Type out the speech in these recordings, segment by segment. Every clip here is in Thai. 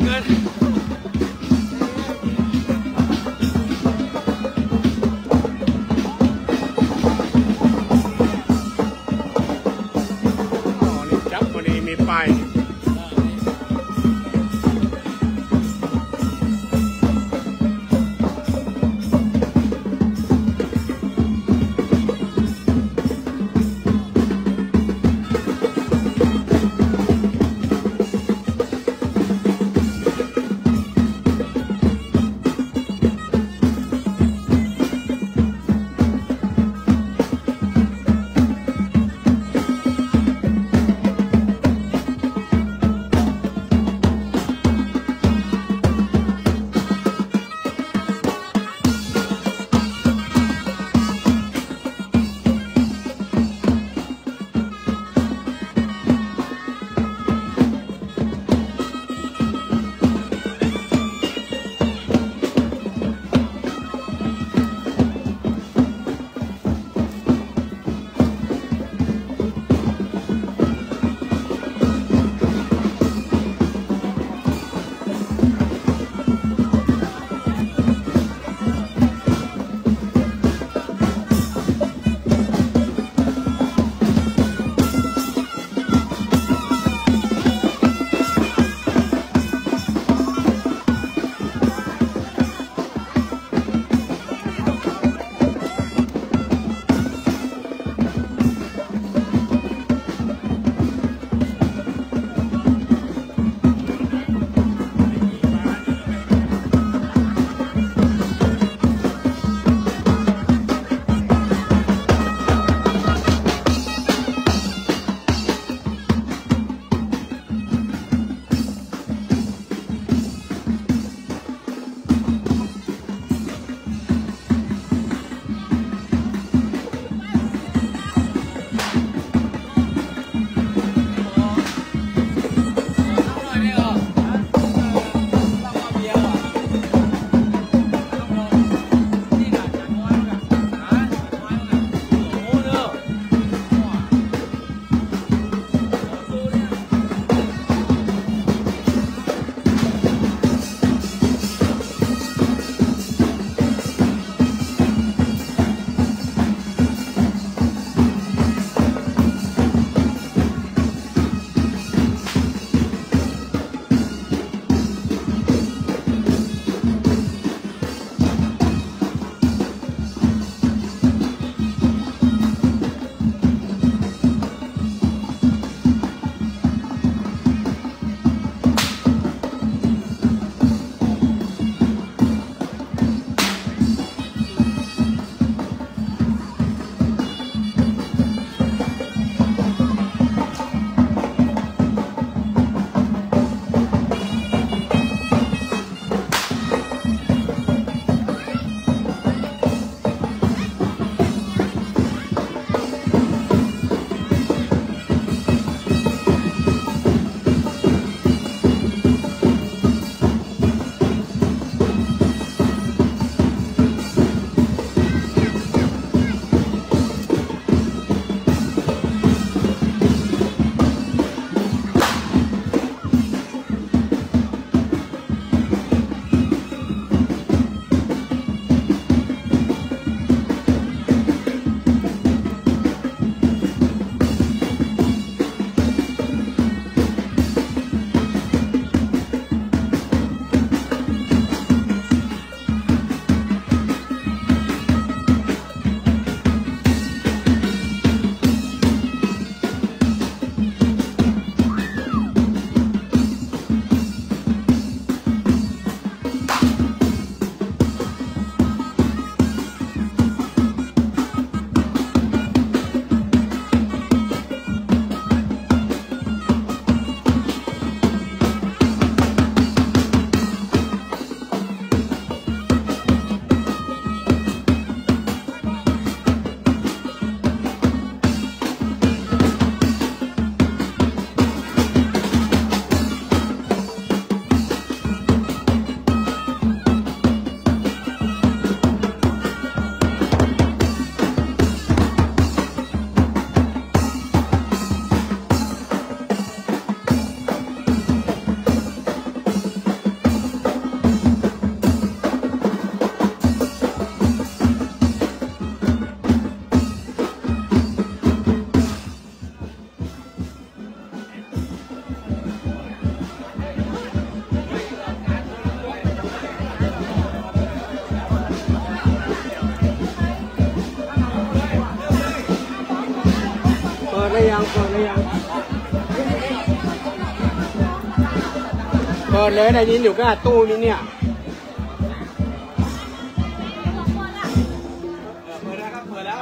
เกินอ๋อนี่จับวันนี้มีป้าย เ ได้ยังเปิดได้ยังเปิดเลยได้ยินอยู่ก็ตู้นี้เนี่ยเปิดแล้วครับเปิดแล้ว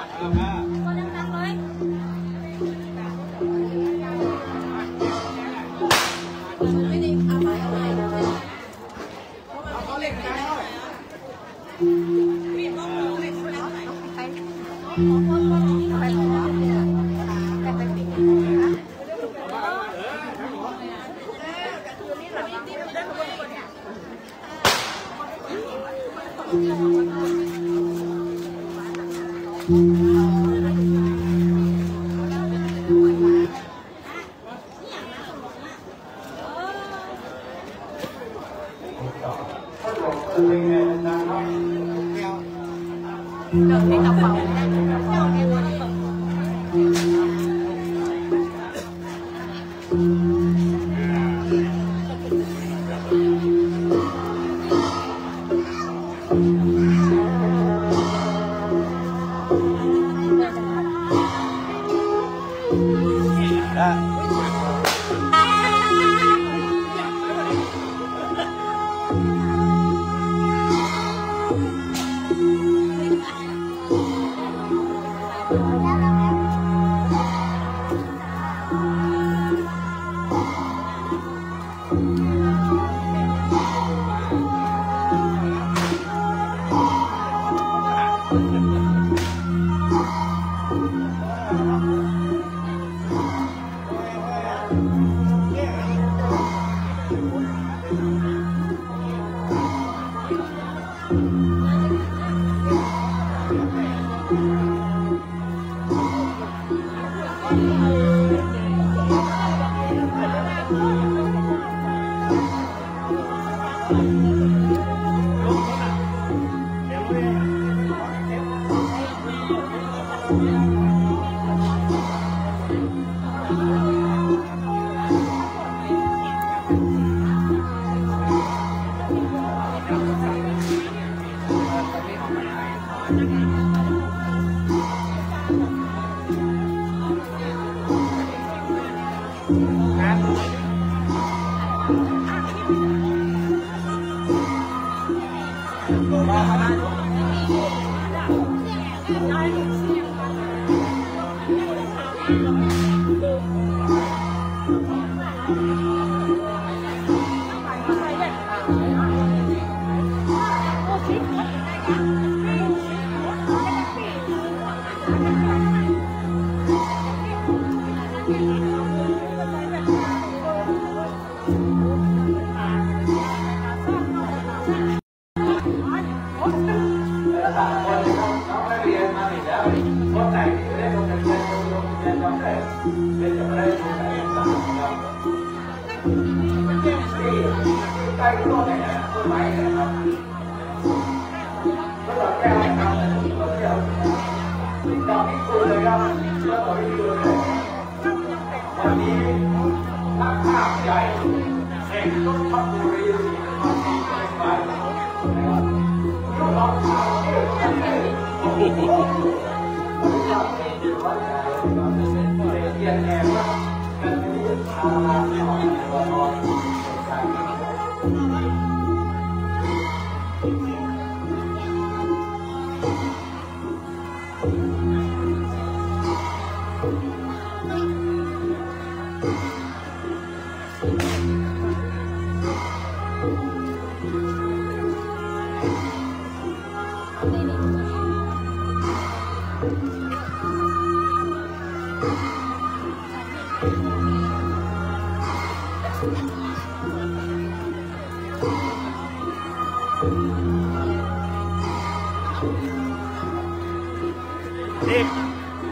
นี่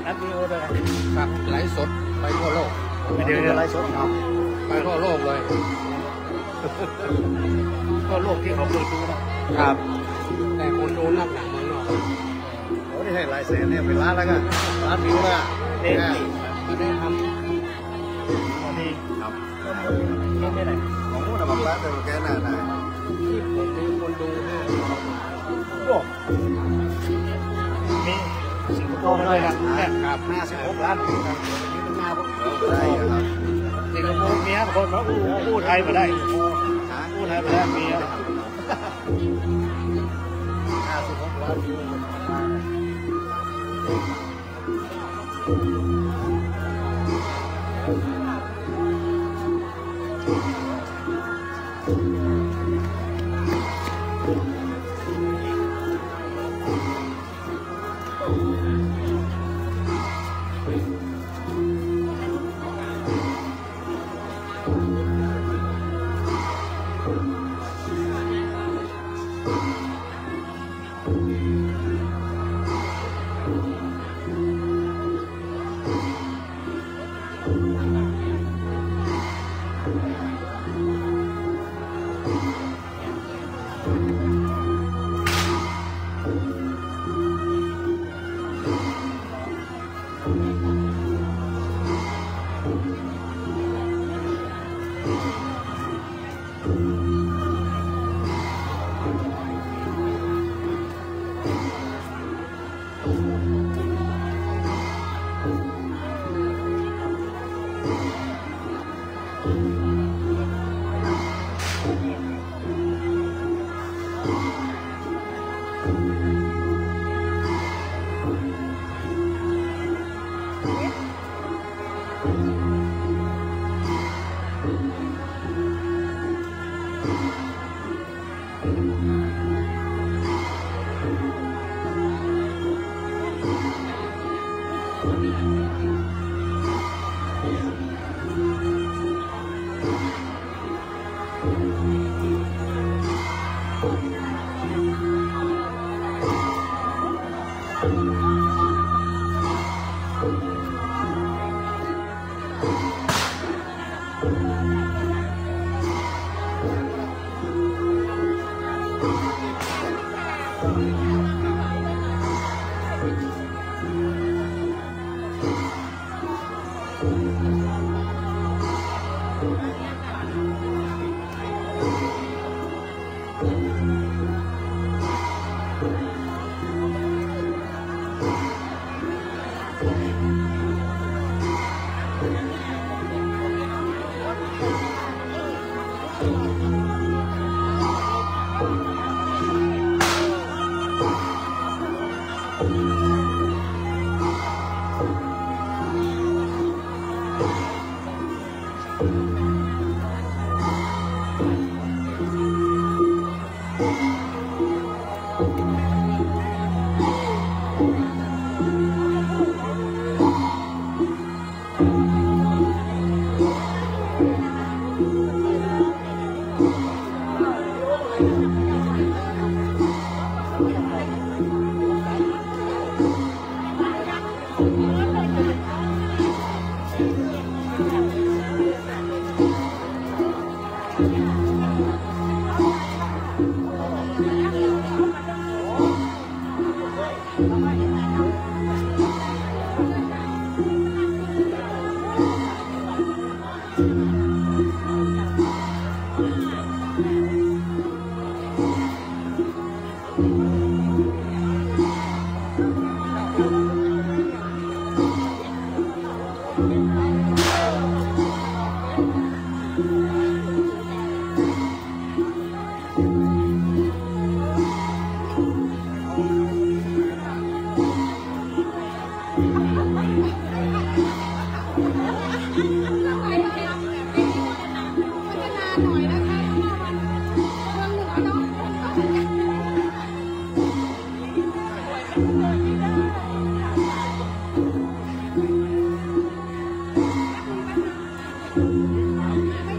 รับวิดีโอด้วยครับไลฟ์สดไปทั่วโลก เดี๋ยวไลฟ์สดครับ ไปทั่วโลกเลย ทั่วโลกที่เขาเคยดูนะครับ แต่คนดูนักหนังเมืองนอก โอ้ที่ให้ลายเซ็นเนี่ยเป็นร้านแล้วกันร้านวิวเลยเด็กก็ได้ทำดีครับนี่ไม่ได้ของพวกเราแบบแต่แกน่าได้ที่ผมมีคนดูให้โอ้มีสิงคโปร์เลยนะครับ56 ล้านมีตั้ง ได้ครับ สิงคโปร์เมียบางคนว่าอู้ไทยมาได้อู้ไทยมาได้เมีย 50 60 วิว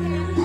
Thank you.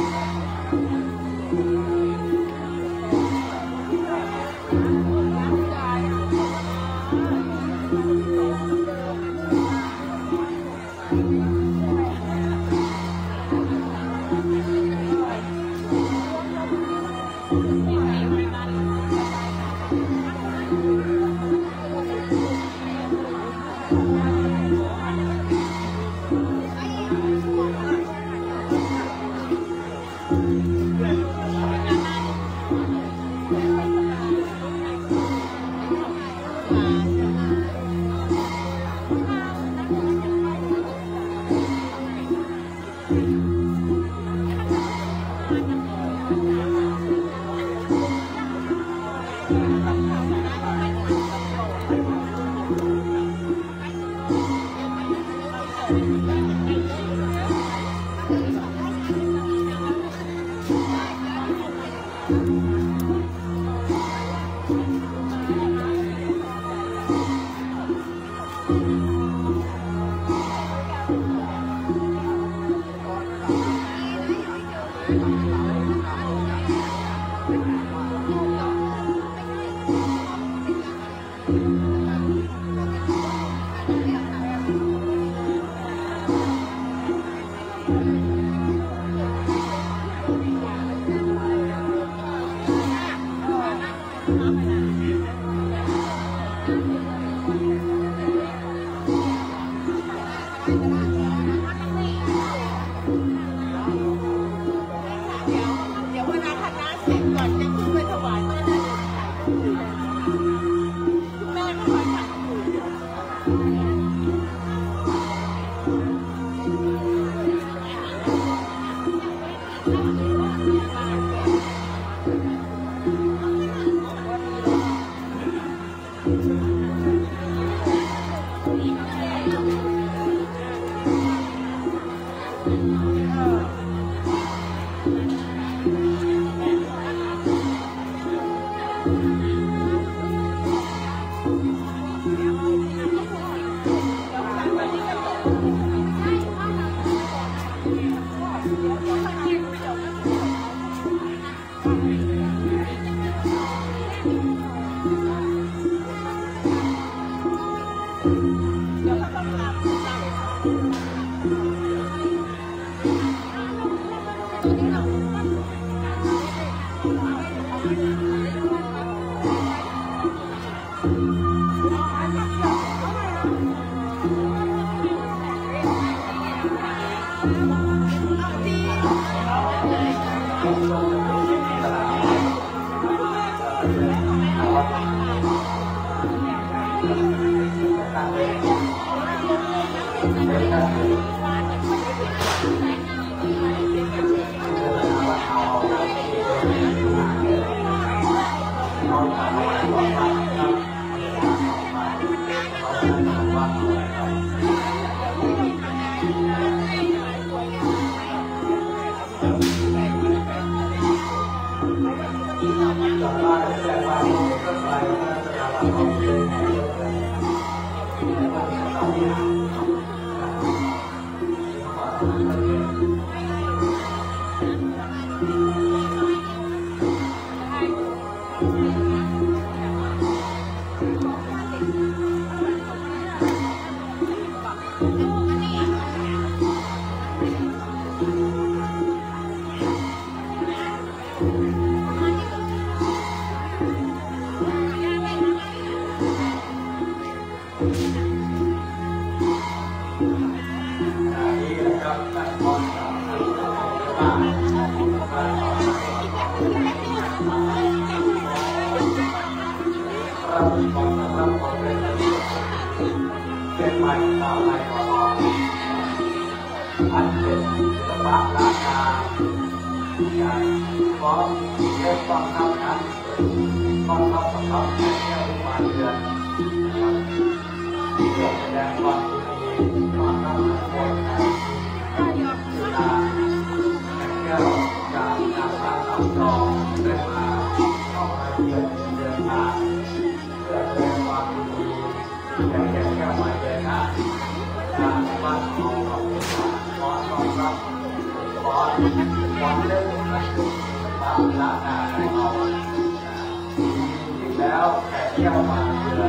แล้วแขกที่เข้ามาเพื่อ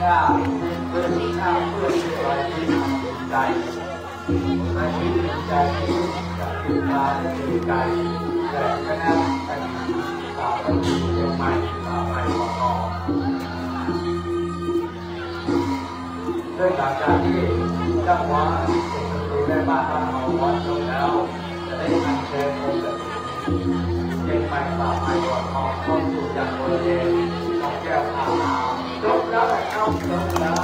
ถ้าเพื่อนถ้าเพื่อนเป็นอะไรที่ทำใจในชีวิตใจกับตื่นมาได้ตื่นใจแต่ก็น่าจะต่อไปเรื่องใหม่ต่อไปต่อด้วยหลังจากที่เจ้าว่าเป็นประตูได้บ้านบ้านเราวัดจบแล้วจะได้อัญเชิญองค์เก่งไปต่อไปก่อนเข้าสู่อย่างบริเวณของแก้วขาวจบแล้วเข้าจบแล้ว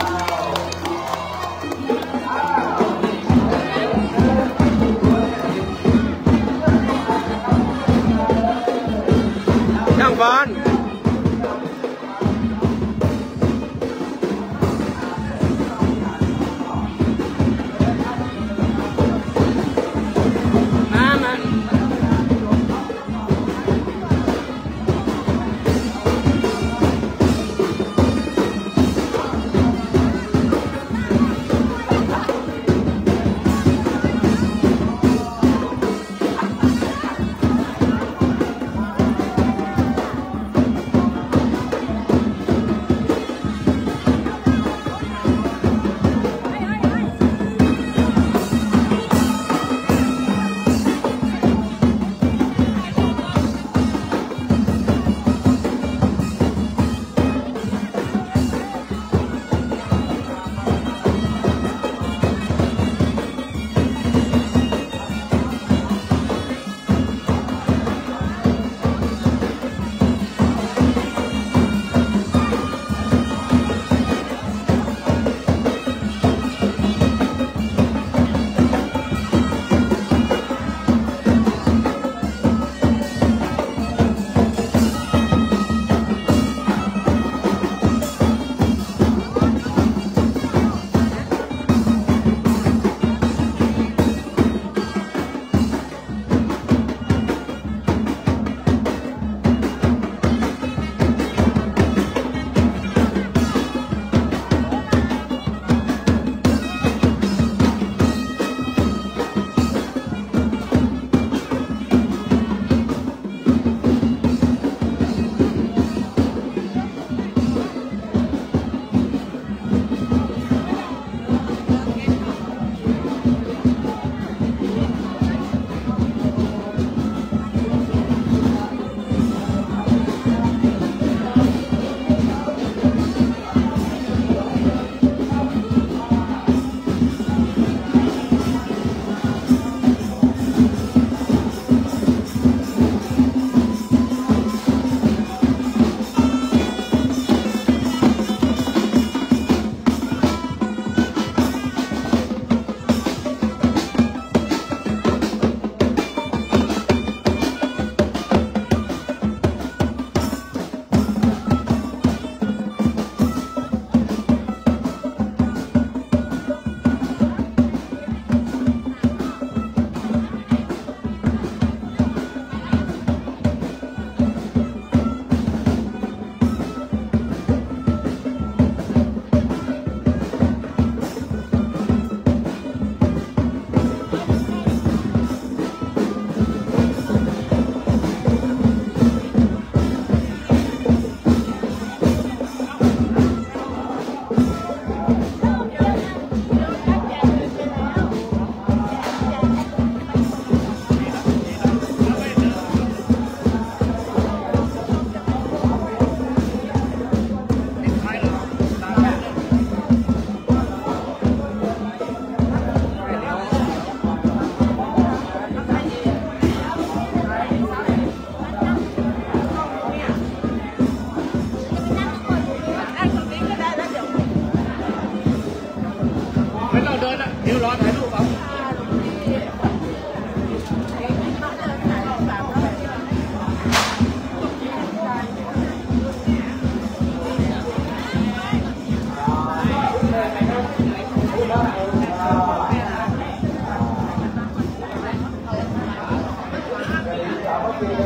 ช่างฟ้อน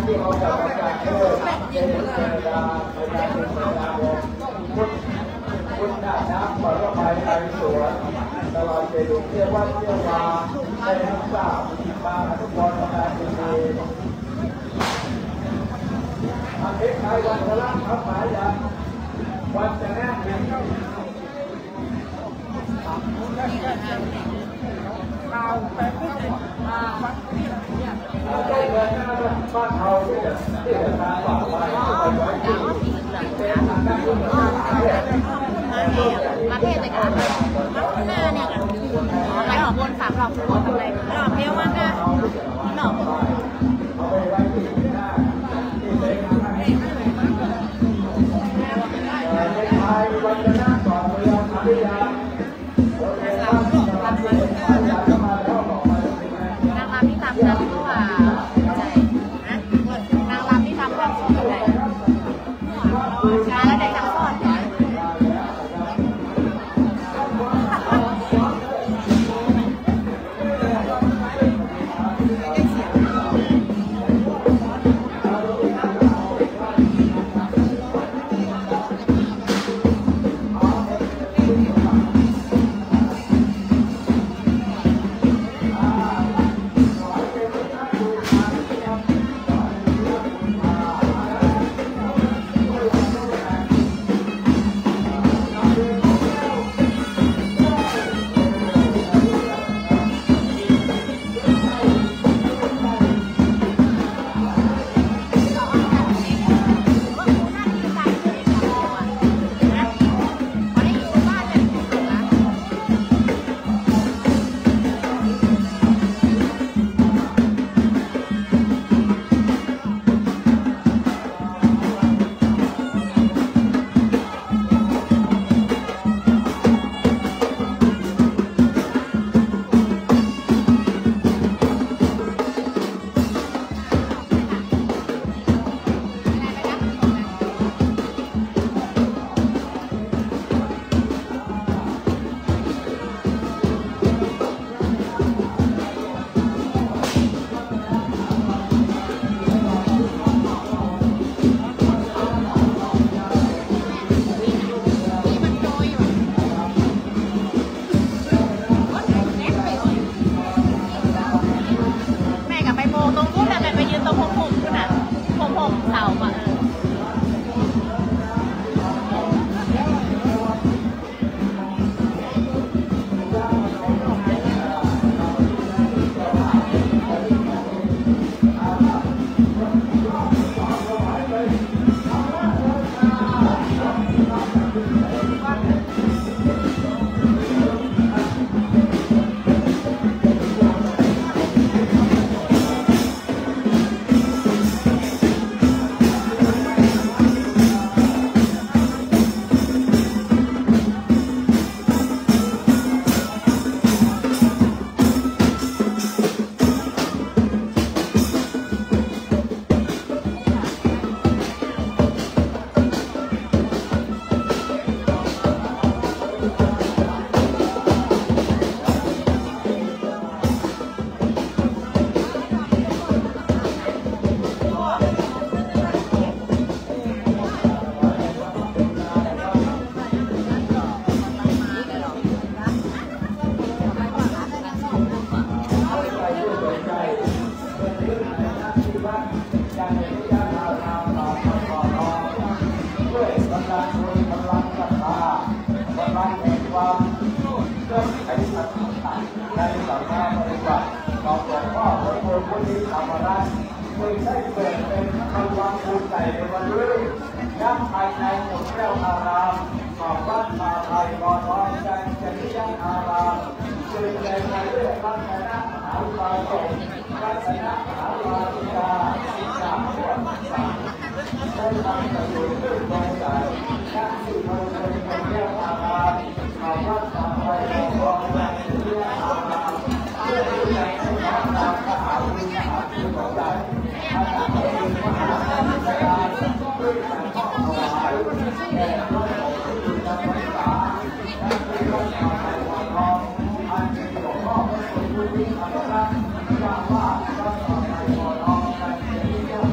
ที่เขาจะประกาศเลิกเป็นเวลาคุณน้ำปลอดภัยไปสวนตลอดเดือนเที่ยวว่าเที่ยวมาได้รับทราบมาทุกคนมาดีอาทิตย์ไทยวันพระครับหมายยันวันจะแน่ข่าวแต่ผู้ติดมาฟังได้เงินบ้านเขาที่จะมาฝากไว้ไว้ที่เป็นทางด้านมาเทศเลยค่ะมาหน้าเนี่ยกันไปหอบบนสามหลอกหัวทำไรหลอกเดียวมากนะหลอกนางรำที่ทำนั้นก็ว่าใจนะนางรำที่ทำความสวยเลยใช่แล้วได้จังสอดในสังฆาปฏิบัติเราบอกว่าพระโพธิธรรมราชเคยได้เกิดเป็นคำวังภูมิใจในวันนี้ย่ำภายในหมู่แก้วอารามของบ้านมาไทยกอทองจันทร์ยังอารามคือในในเรื่องรัตนมหาวิทยาลัยรัตนมหาวิทยาลัยจากจังหวัดตากได้ทำประโยชน์เรื่องความใจด้านที่เราเป็นแก้วอารามของบ้านมาไทยกอทองจันทร์ยังอารามเพื่อที่จะให้น้อมนำมหาวิทยาลัยของใจอาจารย์เป็นมหาวิทยาลัยด้วยการมอบถวายแด่พระองค์ที่จำพรรษาและเป็นพระชาไทยวังทองอันเป็นหลวงพ่อพระสุทธิธรรมราชว่าพระชาไทยวังทองกันเป็นที่เรียบ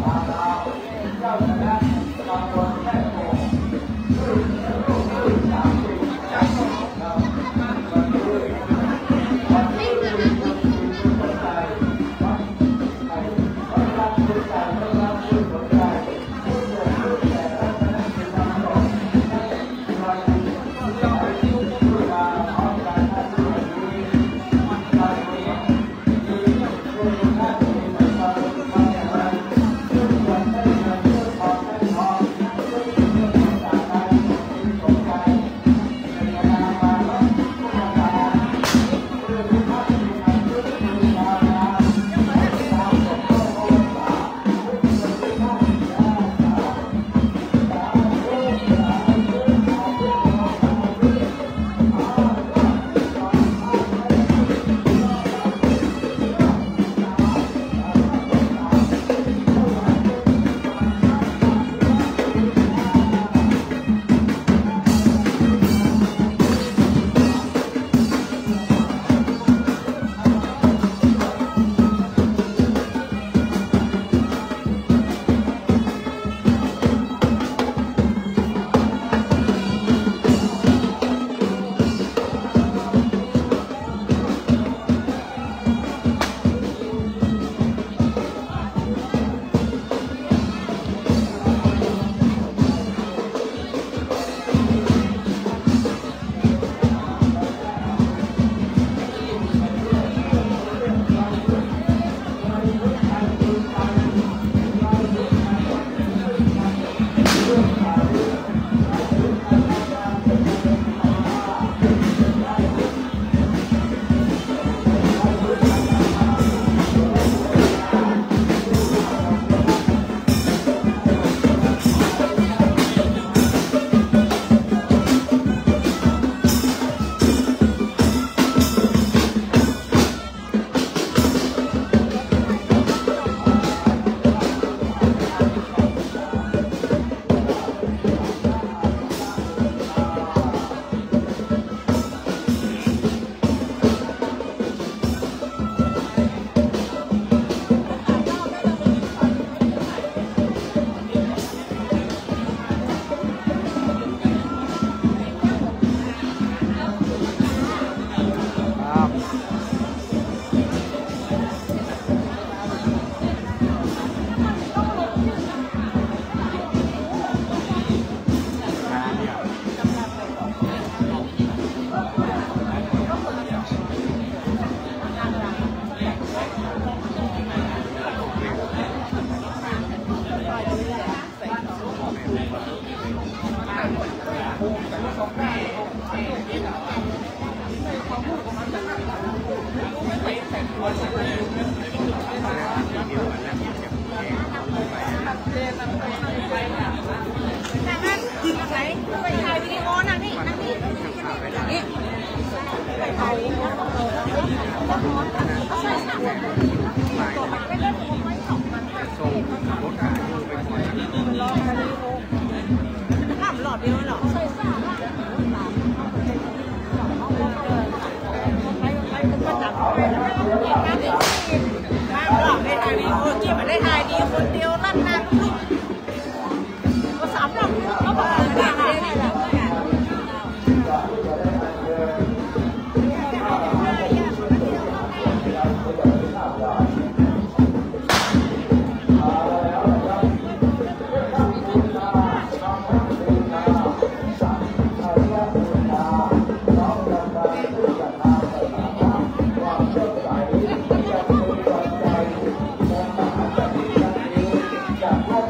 จาก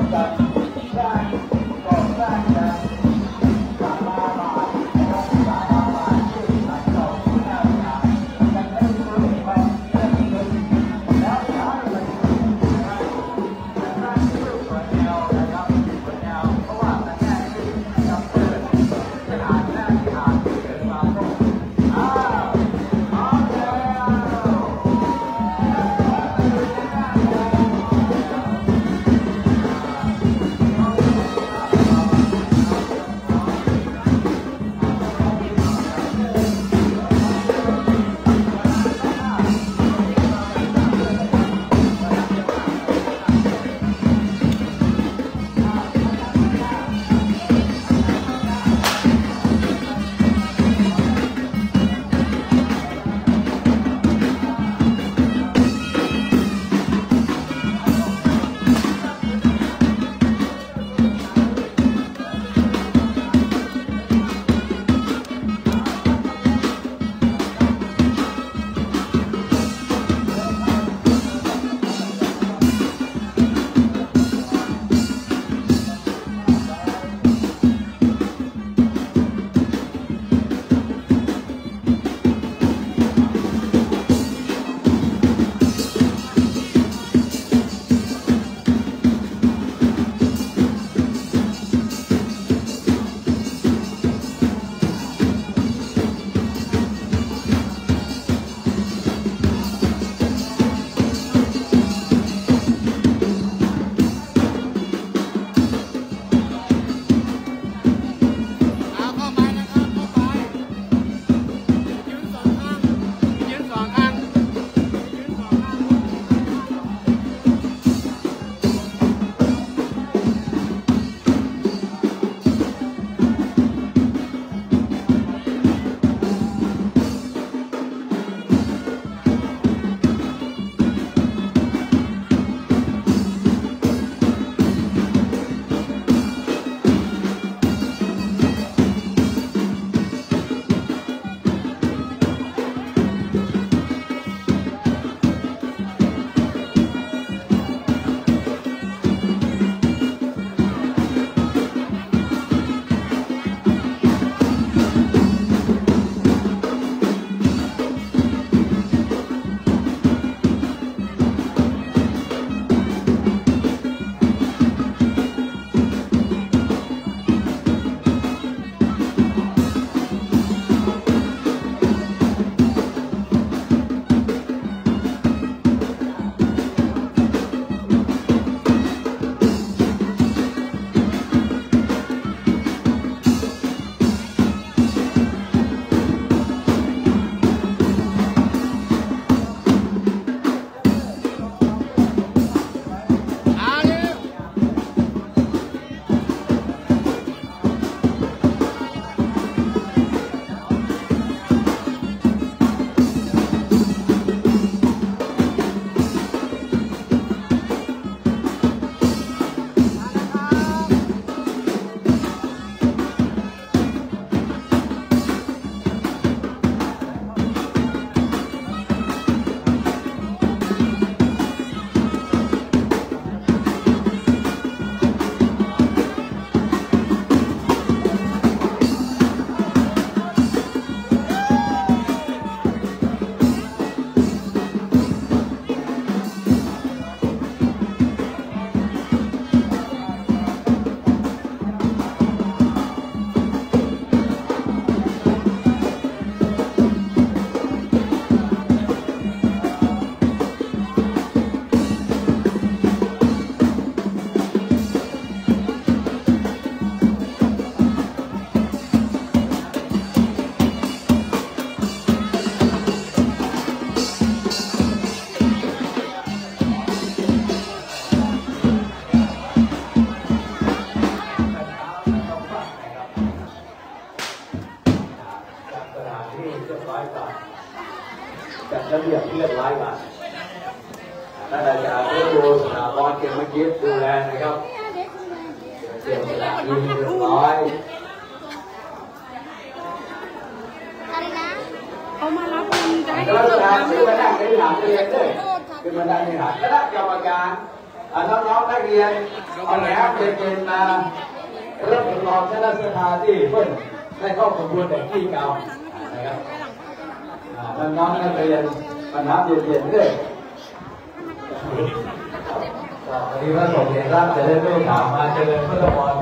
มาคิดดูแลนะครับเตรียมสถานที่เรียบร้อยเขามารับเงินจะให้ แล้ว เกิด ทาง น้ำ ที่มานั่งในหลังเรียนด้วยคือมานั่งในหลังคณะกรรมการน้องๆนักเรียนเอาแหนมเป็นมาเริ่มรองคณะสภาที่เพิ่นได้เข้าขบวนแต่ที่เก่านะครับน้องๆนักเรียนปัญหาเย็นๆด้วยวันนี้พระสงฆ์เห็นร่างจะได้ไม่ถามมาเจริญพุทธพร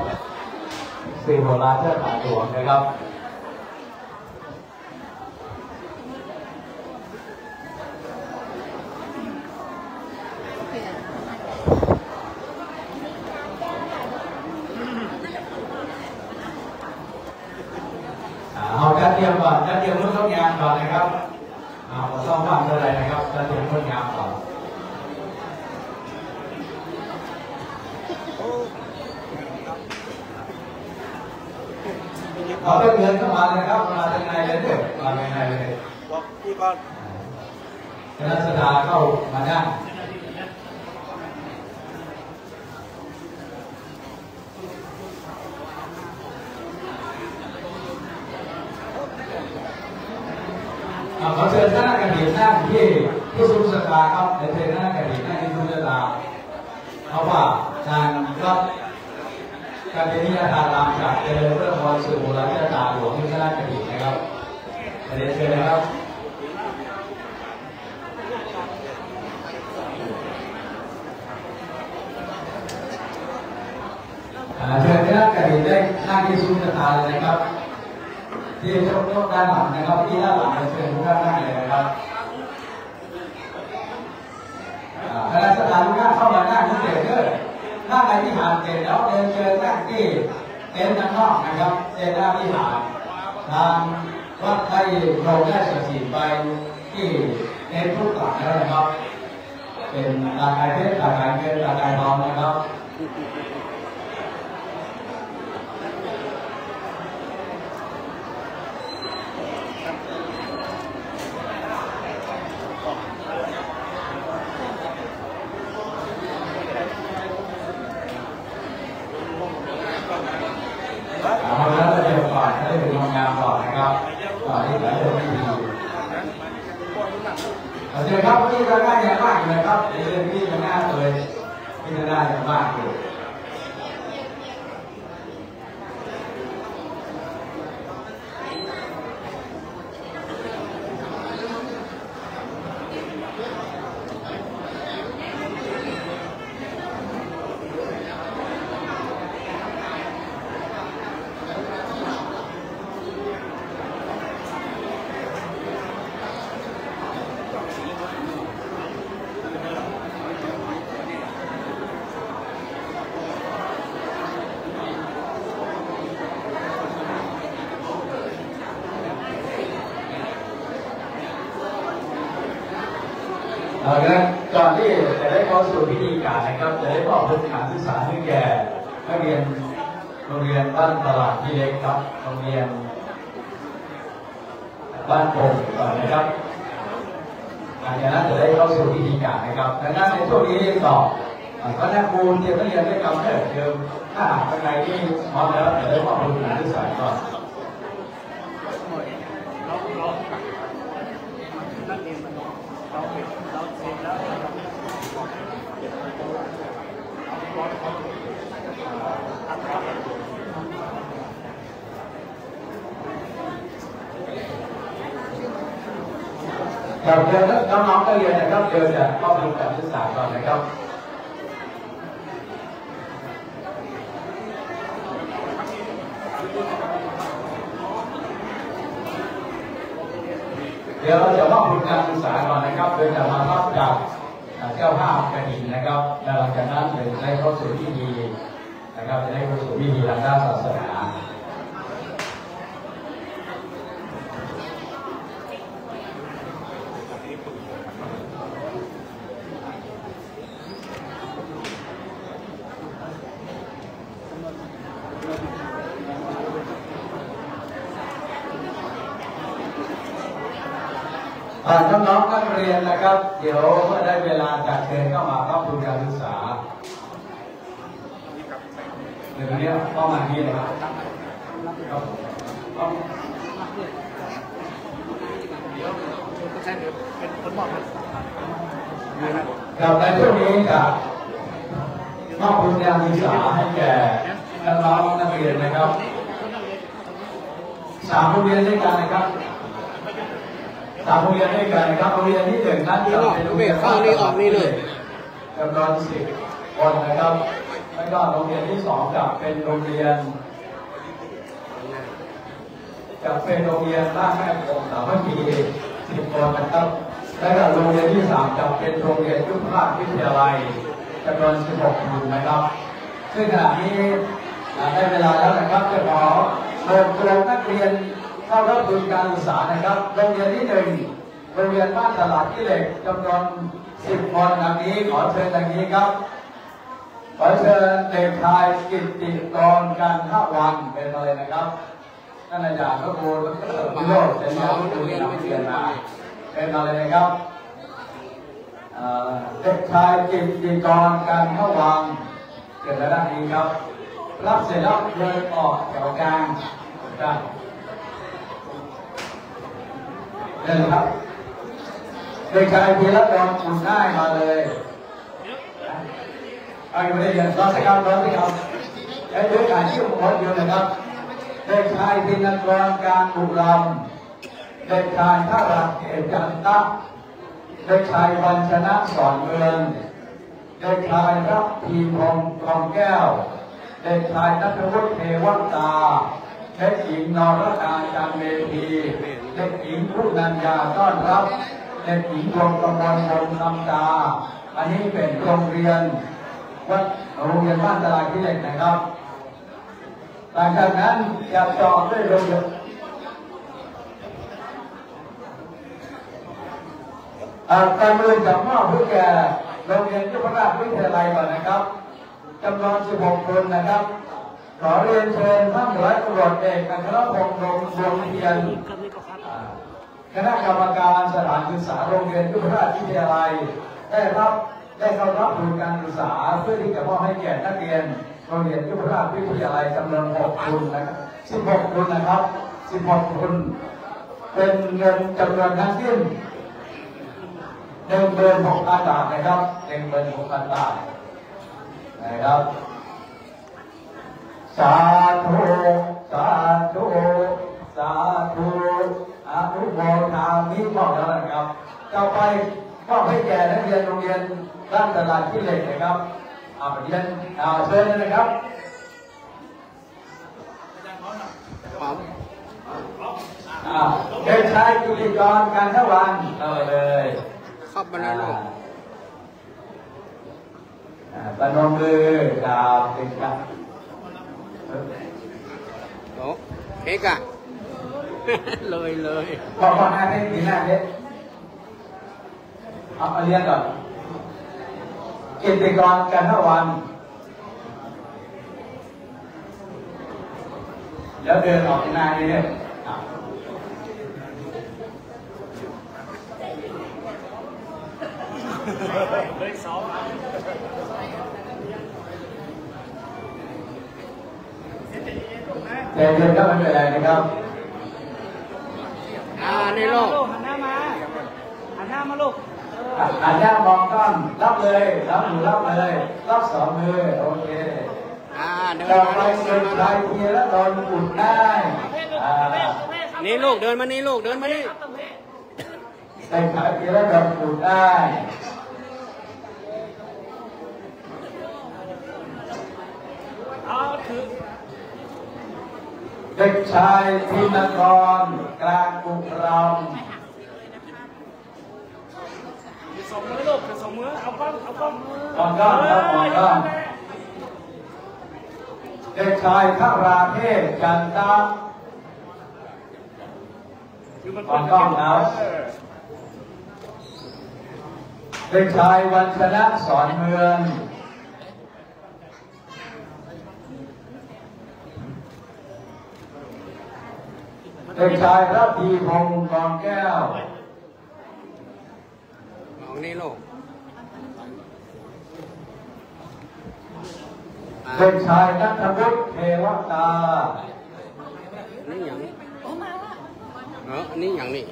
สี่โบราณเจ้าขาหลวงนะครับเอาจัดเตรียมก่อนจัดเตรียมรุ่นต้นงานก่อนนะครับเอาซ่อมบ้านอะไรนะครับจัดเตรียมต้นงานก่อนเอาเงินเข้ามาเลยครับมาทางในเลยด้วยมาทางในเลยบอกพี่ก่อนคณะสภาเข้ามาได้ขอเชิญคณะกรรมการนั่งที่สุสภาครับเชิญคณะกรรมการนั่งที่สุสภาเพราะว่าทางรับการเป็นนิยามตามจากเจริญเรื่องความสื่อโบราณศาสตร์หลวงที่คณะกรรมการนะครับเรียนเชิญนะครับเชิญคณะกรรมการได้นั่งที่สุสภาเลยนะครับที่โต๊ะด้านหลังนะครับที่ด้านหลังเชิญทุกท่านนั่งเลยนะครับคณะสถานทุกท่านเข้ามานั่งที่เต็นท์ด้วยนั่งในที่หาดเสร็จแล้วเดินเชิญนั่งที่เต็นท์ด้านนอกนะครับเต็นท์หน้าที่หาดทางวัดไทยโรงได้สัสิไปที่เต็นท์ทุกหลังแล้วนะครับเป็นตาไก่เพชรตาไก่เงินตาไก่ทองนะครับเอาแล้วเดี๋ยวก่อนให้เป็นงานก่อนนะครับก่อนที่จะเริ่มพิธีเชิญครับที่จะได้อย่างมากเลยครับเรื่องที่จะน่าเลยที่จะได้อย่างมากเลยก่อนที่จะได้เข้าสู่พิธีการนะครับจะได้มอบทุนการศึกษาให้แก่นักเรียนโรงเรียนบ้านตลาดที่เล็กครับโรงเรียนบ้านโป่งก่อนนะครับหลังจากนั้นจะได้เข้าสู่พิธีการนะครับดังนั้นในช่วงนี้ต่อคณะครูเตรียมนักเรียนด้วยกันเดิมถ้าหากข้างในที่พร้อมแล้วจะได้มอบทุนการศึกษาก่อนครับเดี๋ยวน้องๆนักเรียนนะครับเดี๋ยวจะเข้าดูการศึกษาก่อนนะครับเดี๋ยวเราจะมอบทุนการศึกษาก่อนนะครับโดยจะมารับจากเจ้าภาพกฐินนะครับแล้วหลังจากนั้นจะได้เข้าสู่พิธีนะครับจะได้เข้าสู่พิธีทางด้านศาสนาน้องๆนักเรียนนะครับเดี๋ยวเมื่อได้เวลาจัดเชิญเข้ามารับทุนการศึกษา เดี๋ยวนี้เข้ามาที่เลยครับเป็นคนบอกกัน ครับในช่วงนี้จะมอบทุนการศึกษาให้แก่น้องนักเรียนนะครับ3 โรงเรียนด้วยกันนะครับ3 โรงเรียนด้วยกันนะครับโรงเรียนที่1นั้นจะเป็นโรงเรียนเข้านี่ออกนี่เลยจำนวน10 คนนะครับแล้วก็โรงเรียนที่2จะเป็นโรงเรียนบ้านแม่คงสามัคคี10 คนนะครับและก็โรงเรียนที่3จะเป็นโรงเรียนยุพราชวิทยาลัยจำนวน16 คนนะครับซึ่งขณะนี้ได้เวลาแล้วนะครับจะขอเชิญตัวนักเรียนเข้ารับทุนการศึกษานะครับโรงเรียนที่1โรงเรียนบ้านตลาดขี้เหล็กจำนวน10 คนดังนี้ขอเชิญดังนี้ครับขอเชิญเด็กชายกิตติกรกันทวันเป็นอะไรนะครับท่านอาจารย์ก็โกนวิโรจน์เป็นนักเรียนวิทยาลัยเป็นอะไรนะครับเด็กชายกิตติกรกันทวันเกิดระดับนี้ครับรับเสร็จแล้วเดินออกแถวกลางได้เลยครับเด็กชายพีรดลอุ่นง่ายมาเลยเอาอยู่ในเรียนรอสักคำและด้วยการที่ผมพูดอยู่นะครับเด็กชายพินกรการบุรำเด็กชายท่ารักเอกจันทะเด็กชายวัญชนะสอนเมืองเด็กชายรับพีพงศ์กองแก้วเด็กชายนัทวุฒิเทวตาเด็กหญิงนรดาจันเมธีเด็กหญิงผู้นัญญาต้อนรับเด็กหญิงดวงกมลวงคำตาอันนี้เป็นโรงเรียนบ้านตลาดขี้เหล็กนะครับหลังจากนั้นจะต่อด้วยโรงเรียนการเมืองจะมอบให้แก่โรงเรียนยุพราชวิทยาลัยก่อนนะครับจำนวน16 คนนะครับขอเรียนเชิญท่านร้อยตำรวจเอกอัครพงษ์ดวงเทียนคณะกรรมการสถานศึกษาโรงเรียนยุพราชวิทยาลัยได้เข้ารับทุนการศึกษาเพื่อที่จะมอบให้แก่นักเรียนโรงเรียนยุพราชวิทยาลัยจำนวน6 ทุนนะครับ16 ทุนนะครับ16 ทุนเป็นเงินจำนวนทั้งสิ้น16,000 บาทนะครับ16,000 บาทนะครับสาธุสาธุสาธุอนุโมทามิมอบแล้วนะครับต่อไปมอบให้แก่นักเรียนโรงเรียนบ้านตลาดขี้เหล็กนะครับเรียนเชิญเลยนะครับเด็กชายกิติกรกันทวันเลยเข้ามาแล้วปนมมือกราบเป็นครับโอ้เอกอะเลยพอหน้าให้ดีหน้าเด็กเอาเรียนก่อนกิติกรกันทวันแล้วเดินออกหน้านี่เนี่ยเดินก็ไม่เป็นไรนะครับนี่ลูกหันหน้ามาลูกหันหน้ามองกล้องรับเลยรับเลยรับ2 มือโอเคต่อไปเดินไปเพียแล้วโดนอุ่นได้นี่ลูกเดินมานี่ลูกเดินมานี่ใส่ขาเพียแล้วโดนอุ่นได้เด็กชายพินกรกลางบุรำส่งมือลูกส่งมือเอากล้องครับมองกล้องเด็กชายธราเทพจันทะมองกล้องครับเด็กชายวัญชนะสอนเมืองเด็กชายรับพีพงศ์กองแก้วมองนี่ลูก เด็กชายนัทวุฒิเทวตา นี่อย่างนี่อย่างนี้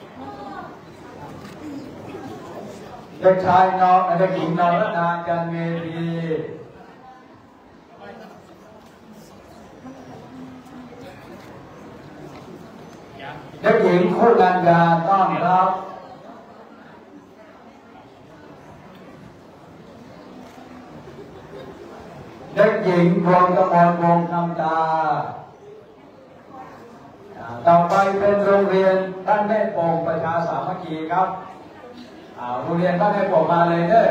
เด็กชายน้องเด็กหญิงนรนาจันเมธีเด็กหญิงคู่กันยาต้อนรับเด็กหญิงดวงกมลวงคำตาต่อไปเป็นโรงเรียนบ้านแม่โป่งประชาสามัคคีครับโรงเรียนบ้านแม่โป่งมาเลยเด้อ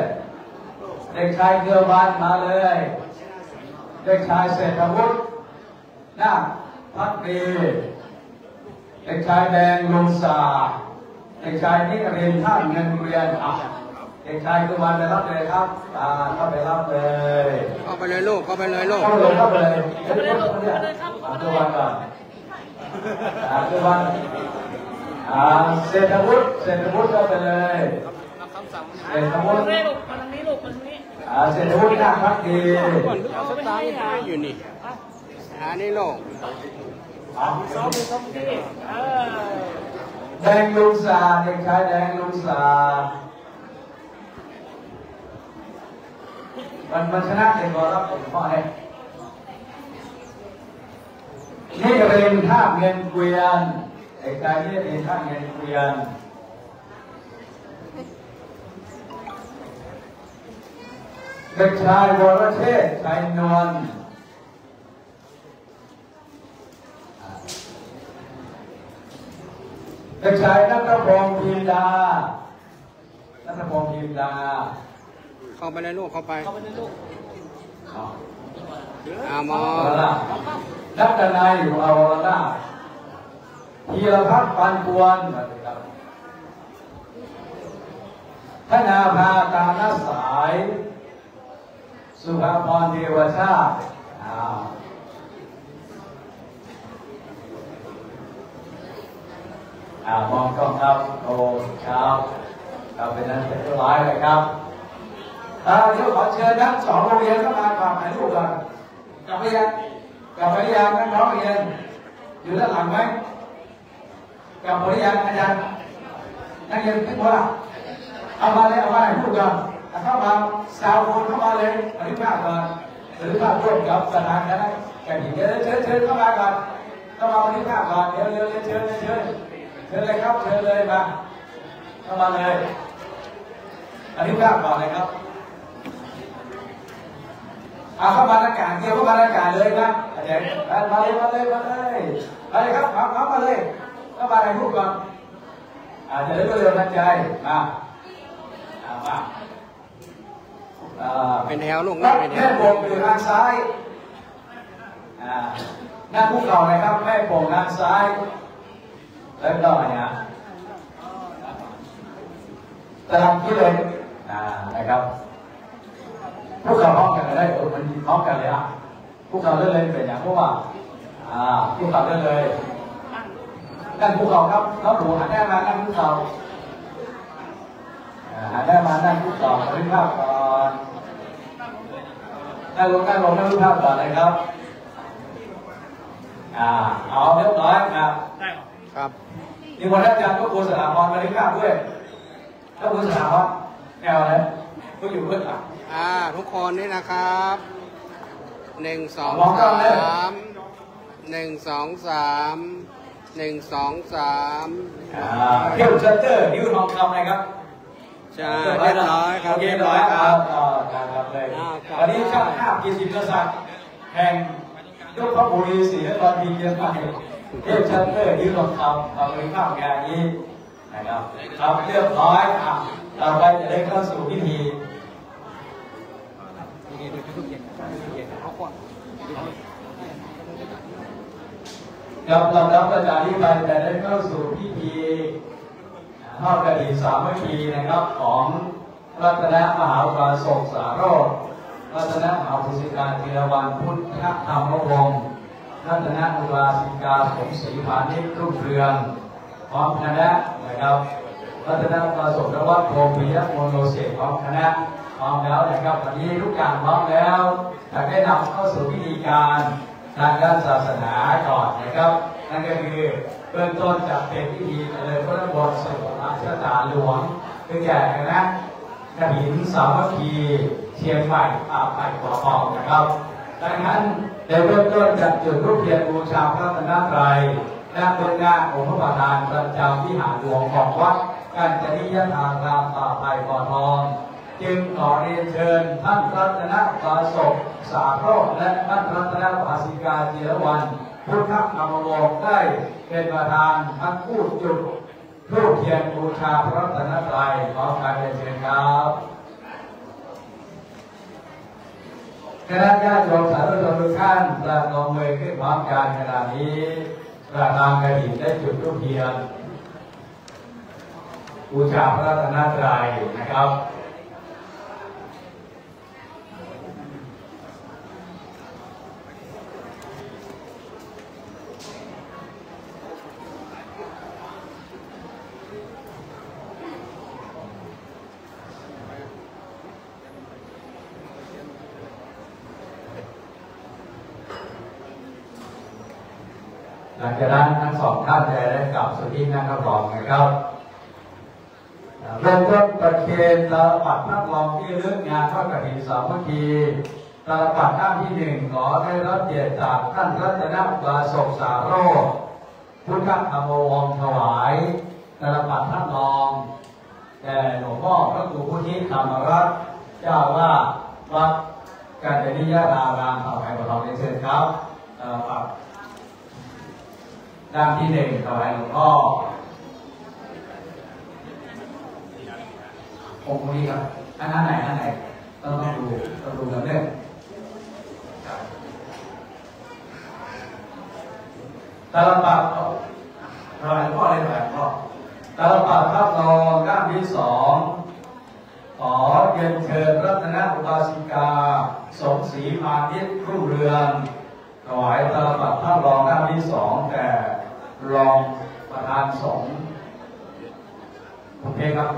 เด็กชายเกือบานมาเลยเด็กชายเศรษฐวุฒินาคพักดีเด็กชายแดงลุงสาเด็กชายนิรินทร์ท่านเงินเรียนเด็กชายคือวันไปรับเลยครับเข้าไปรับเลยเข้าไปเลยลูกเข้าไปเลยลูกเข้าเลยตัววันก่อนตัววันเศรษฐวุฒิเข้าไปเลยเศรษฐวุฒิเศรษฐวุฒิน่าพักดีตาอยู่นี่นี่ลูกแดงลุงสาเด็กชายแดงลุงสามันชนะเด็กบอลรับผมพ่อให้นี่เรียนท่าเงินเกวียนเด็กชายนี่เรียนท่าเงินเกวียนเด็กชายวรเชษฐ์ชัยนวลเด็กชายนัทพงศ์พิมดาเข้าไปเลยลูกเข้าไปมอนักนายอยู่อวรนาธีรพัฒน์ปันปวนธนาภาตาณสายสุภาพรเทวชาติมองกล้องครับโอ้ครับเราเป็นนั้นเป็นร้ายเลยครับเดี๋ยวขอเชิญทั้ง2โรงเรียนเข้ามาฝากถ่ายรูปก่อนกลับไปยังนักน้องเรียนอยู่ด้านหลังไหมกลับไปยังอาจารย์นักเรียนขึ้นมาเอามาเลยถ่ายรูปก่อนเข้ามาสาวคนเข้ามาเลยอธิภาคก่อนหรือภาคร่วมกับสถานคณะการเงินเชิญเข้ามาก่อนเข้ามาอธิภาคก่อนเดี๋ยวเชิญเลยครับเชิญเลยมาเข้ามาเลยอธิภาคก่อนเลยครับเข้ามาอากาศเกี่ยวเข้ามาอากาศเลยนะอาจารย์มาเลยครับมาเลยเข้ามาถ่ายรูปก่อนจะได้เร็วทันใจมาเป็นแถวลูกแม่โป่งอยู่ทางซ้ายหน้าภูเขานะครับแม่โป่งทางซ้ายแล้วต่อเนี่ยตารางที่เลยนะครับพวกเขาพร้อมกันได้มันพร้อมกันเลยพวกเขาเล่นเลยเป็นอย่างพวกว่าพวกเขาเล่นเลยนั่นพวกเขาครับน้องหนูหันหน้ามานั่งพวกเขาหันหน้ามานั่งพวกเขาดูภาพก่อนนั่งลงนั่งดูภาพก่อนเลยครับเอาเรียบร้อยครับนี่วันอาจารย์ก็ครูสถาบันมาดูภาพด้วยแล้วครูสถาบันแนวอะไรก็อยู่เพื่อนทุกคนนี่นะครับ1 2 3 1 2 3 เที่ยวเซ็นเตอร์นิ้วทองคำนะครับใช่เรียบร้อยครับเรียบร้อยครับเลยวันนี้ช่างภาพกิจกษัตริย์แห่งยกพระบุรีศรีนครศรีเชียงใหม่เที่ยวเซ็นเตอร์นิ้วทองคำทำเป็นภาพงานนี้นะครับครับเรียบร้อยต่อไปจะได้เข้าสู่พิธีกับลำดับประจาธิปไตยจะได้เข้าสู่พิธีทอดกฐินสามัคคีนะครับของรัตนมหาอุบาสกสาโรจน์รัตนมหาภูสิกาธีรวรรณพุทธธรรมวงศ์รัตนอุบาสิกาสมศรีพานิชรุ่งเรืองพร้อมคณะนะครับรัตนอุบาสกนวัดโพปิยะโมโนเสกพร้อมคณะ ร้อมแล้วนะครับวันนี้ทุกอย่างพร้อมแล้วจะได้นำเข้าสู่พิธีการทางด้านศาสนาก่อนนะครับนั่นก็คือเบื้องต้นจะเป็นพิธีเจริญพระบรมสมภารสถานหลวงคือแก่คณะกฐินสามัคคีเชียงใหม่ป่าไผ่ขอทองนะครับดังนั้นในเบื้องต้นจะจุดธูปเทียนบูชาพระรัตนตรัยณเบื้องหน้าองค์พระประธานประจำวิหารหลวงของวัดกัญจนิยธารามป่าไผ่ขอทองจึงขอเรียนเชิญท่านรัตนปาสกสาโรจน์และท่านรัตนปาสิกาจิรวรรณพุทธธรรมวงศ์ได้เป็นประธานทั้งผู้จุดธูปเทียนบูชาพระรัตนตรัยขอการเรียนเชิญครับคณะญาติโยมสาธุชนทุกท่านประนมมือขึ้นพร้อมกันขณะนี้ประธานกฐินได้จุดธูปเทียนบูชาพระรัตนตรัยนะครับหลังจากนั้นทั้งสองท่านจะได้กลับสู่ที่นั่งรับรองนะครับเริ่มต้นประเคนตาลปัดนักรองที่เลือกงานทอดกฐินสามัคคีตาลปัดหน้าที่1ขอได้รับเกียรติจากท่านรัตนปาสกสาโรจน์พุทธธรรมวงศ์ถวายตาลปัดนักรองแด่หลวงพ่อพระครูพุทธิธรรมรัตน์เจ้าวาดวัดกัญจนิยธารามป่าไผ่ขอทองเชิญครับตาลปัดด้านที่1ถวายหลวงพ่อองค์นี้ครับอันไหนต้องดูกันด้วยตาลปัดถวายหลวงพ่อเลยถวายหลวงพ่อตาลปัดภาพนองด้านที่2ขอเรียนเชิญรัตนอุบาสิกาสมศรีพาณิชย์รุ่งเรืองถวายตาลปัดภาพรองด้านที่2แต่รองประธานสงฆ์โอเคครับ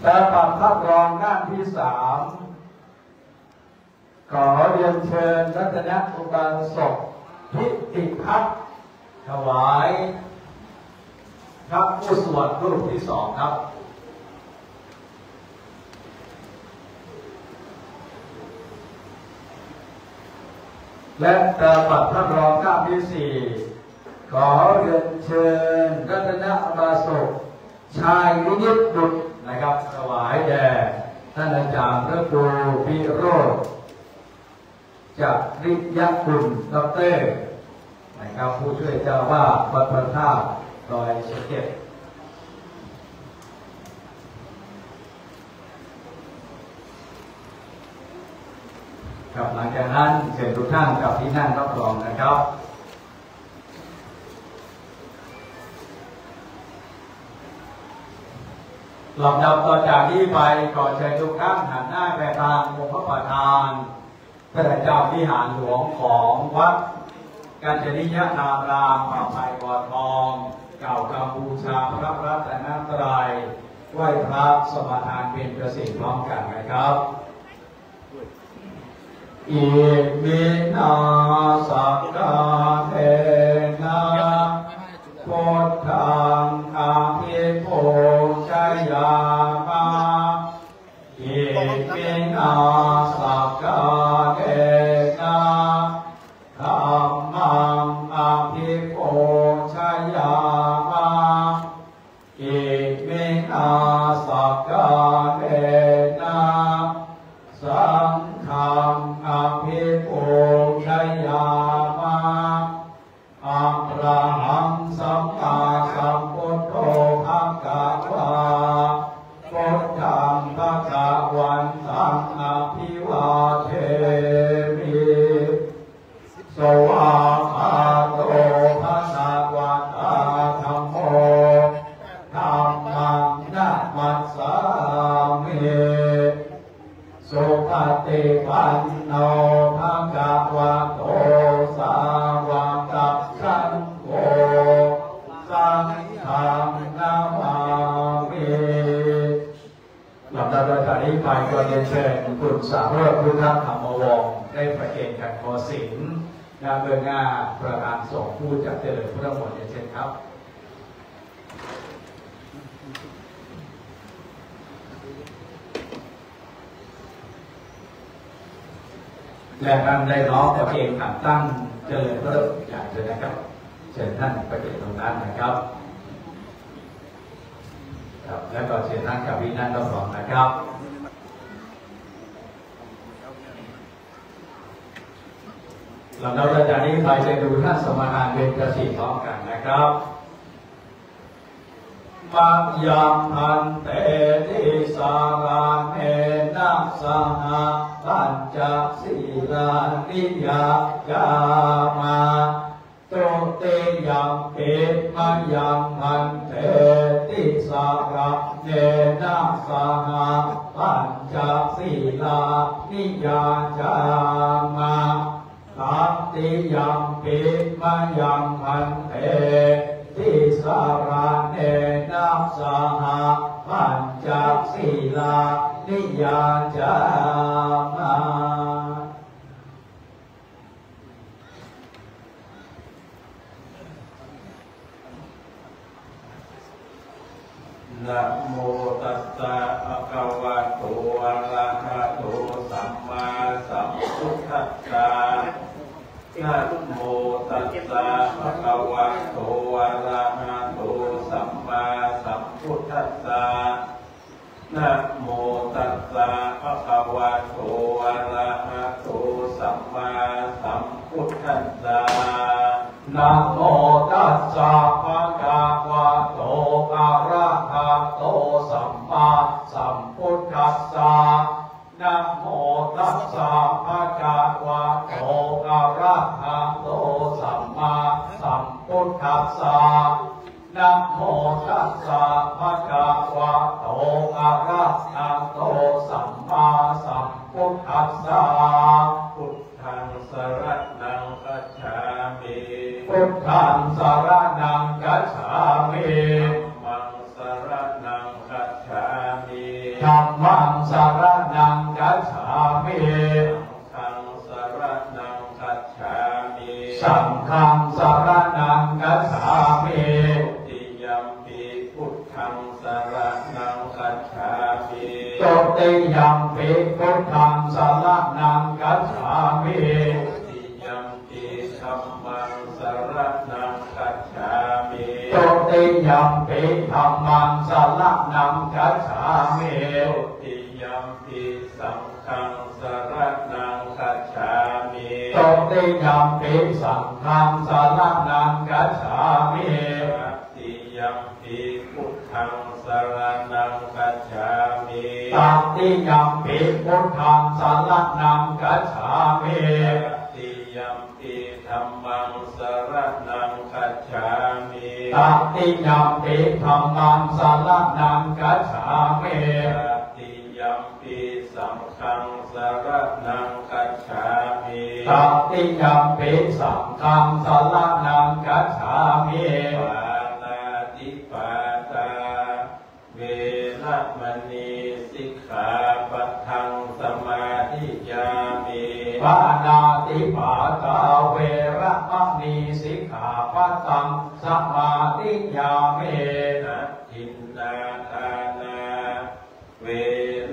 ตาลปัดภาพรองด้านที่3ขอเรียนเชิญรัตนอุบาสกพิติพัฒน์ถวายพระผู้สวดรูปที่2ครับและตาลปัดพระรองด้านที่4ขอเรียนเชิญรัตนอุบาสกชายวินิจบุตรนะครับถวายแด่ท่านอาจารย์พระครูพิโรจน์จักริยคุณดร.นะครับผู้ช่วยเจ้าวาดวัดพระธาตุดอยสะเก็ดครับหลังจากนั้นเชิญทุกท่านกลับที่นั่งรับรองนะครับลำดับต่อจากนี้ไปขอเชิญทุกท่านหันหน้าไปทางองค์พระประธานพระเจ้าวิหารหลวงของวัดกัญจนิยธารามป่าไผ่ขอทองกล่าวคำบูชาพระรัตนตรัยไหว้พระสมทานเป็นประสิทธิ์พร้อมกันนะครับอิมินาสักกาเทนะพุทธังอาภิปูชยามาอิมินาสักกาเทนะธัมมังอาภิปูชยามาอิมินาสักกาเทนะสังฆังอาภิปูชยามาอะระหังสัมมาสัมพุทโธภะคะวาพุทธังภะคะวันตังอะภิวาเทมิสวากขาโตภะคะวะตาธัมโมธัมมังนะมัสสามิสุปฏิปันโนภะคะวะโตสา ไปก็เรียนเชิญคุณสาวรพุทธธรรมวงศ์ได้ประเคนกันโกสินทร์นาเบอร์งาประธานสงฆ์ผู้จัดเจริญพุทธมนต์เรียนเชิญครับและท่านได้ร้องประเคนขันตั้งเจริญพุทธอย่างเชิญนะครับเชิญท่านประเคนตรงนั้นนะครับครับและก็เชิญท่านกับพี่นั่นก็พร้อมนะครับเราจะนี้ไปจะดูท่านสมณะเป็นประสิทธิ์พร้อมกันนะครับมัจยังพันเตติสาราเนนะสหปัญจศีลานิยายามาโตเตยังเปิมัจยังพันเตติสาราเนนะสหปัญจศีลานิยายามาตัตติยังปิมัจยังพันเตติสาราเนนะสหปัญจศีลานิยาจามานะโมตัสสะภะคะวะโตอะระหะโตสัมมาสัมพุทธัสสะนะโมตัสสะภะคะวะโตอะระหะโตสัมมาสัมพุทธัสสะนะโมตัสสะภะคะวะโตอะระหะโตสัมมาสัมพุทธัสสะนะโมตัสสะภะคะวะโตอะระหะโตสัมมาสัมพุทธัสสะนะโมตัสสะภะคะวะโตอะระหะโตสัมมาสัมพุทธัสสะนะโมตัสสะภะคะวะโตอะระหะโตสัมมาสัมพุทธัสสะพุทธังสรณังคัจฉามิพุทธังสรณังคัจฉามิธัมมังสรณังคัจฉามิธัมมังสรณังคัจฉามิสังฆังสรณังคัจฉามิสังฆังสรณังคัจฉามิติยัมปิพุทธังสรณังคัจฉามิโตติยัมปิพุทธังสรณังคัจฉามิติยัมปิธัมมังสรณังคัจฉามิโตติยัมปิธัมมังสรณังคัจฉามิโตติยัมปิสังฆังสรณังคัจฉามิโตติยัมปิสังฆังสรณังคัจฉามิติยัมปิพุทธังสรณังคัจฉามิตัตติยัมปิพุทธังสรณังคัจฉามิตัตติยัมปิธัมมังสรณังคัจฉามิตัตติยัมปิธัมมังสรณังคัจฉามิตัตติยัมปิสังฆังสรณังคัจฉามิตัตติยัมปิสังฆังสรณังคัจฉามิปานาติปาตาเวระมณีสิกขาปัฏฐังสมาธิยามิปานาติปาตาเวระมณีสิกขาปัฏฐังสมาธิยามินะทินนาทานาเว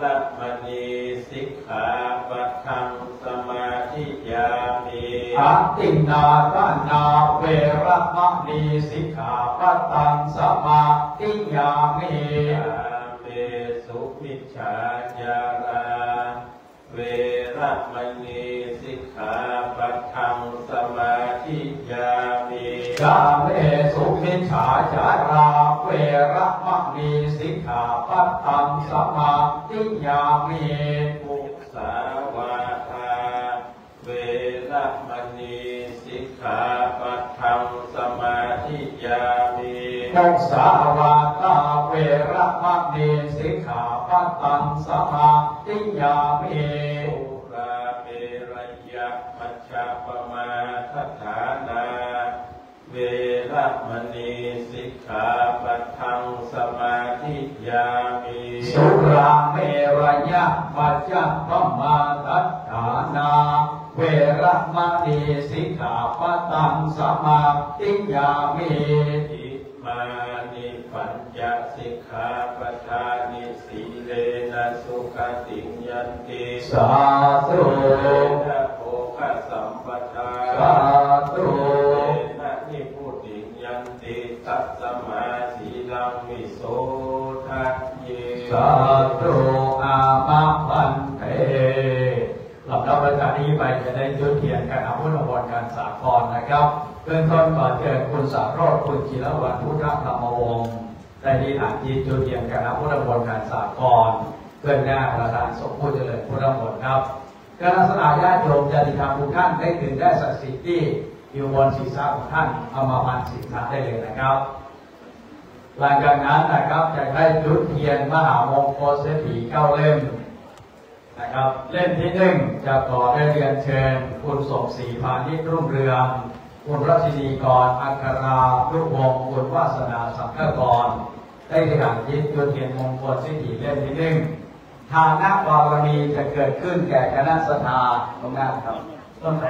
ระมณีสิกขาปัฏฐังสมาธิยามิอัตตินาทานาเวระมณีสิกขาปัฏฐังสมาธิยามิเมสุมิจฉาจาราเวระมณีสิกขาปัฏฐังสมาธิยามิกาเมสุมิจฉาจาราเวระมณีสิกขาปัฏฐังสมาธิยามิมุสาวาทาเวระมณีสิกขาปัฏฐังสมาธิยามิมุสาวาทาเวระมณีสิกขาปัฏฐังสมาธิยามิสุราเมรยะมัชฌะปมาทัฏฐานาเวระมณีสิกขาปัฏฐังสมาธิ ทิยามิสุราเมรยะมัจจปมาทัฏฐานาเวรมณีสิกขาปตังสมาธิยามิอิมานิปัญจสิกขาปทานิสีเลนะสุขติยันติสาธุนะโภคสัมปทาสาธุนะนิพุติยันติตัสมาสีลังวิโสทัพเยสาธุอามาพันเตหลับรับประทานนี้ไปจะได้จุดเทียนกันอาวุธบรการสากลนะครับเบื้องต้นก่อนเจอคุณสาโรจน์คุณจิรวรรณพุทธธรรมวงศ์ได้ที่ฐานจิตจุดเทียนกันอาวุธบรการสากลเพื่อนหน้าประธานสมผู้เจริญพุทธมนต์ครับคณะสนาญาติโยมจะติดตามทุกท่านได้ถึงได้ศักดิ์สิทธิ์ที่อยู่บนศีรษะของท่านเอามาพันศีรษะได้เลยนะครับหลังจากนั้นนะครับจะได้จุดเทียนมหามงคลเศรษฐี9 เล่มนะครับเล่มที่1จะขอได้เรียนเชิญคุณสมศรีพานิชรุ่งเรืองคุณรัชนีกรอัคราลูกวงศ์คุณวาสนาสังฆกรได้ที่ฐานจิตจุดเทียนมงคลเศรษฐีเล่มที่1ทานะบารมีจะเกิดขึ้นแก่คณะสัทธาตรงนั้นครับต้นไหน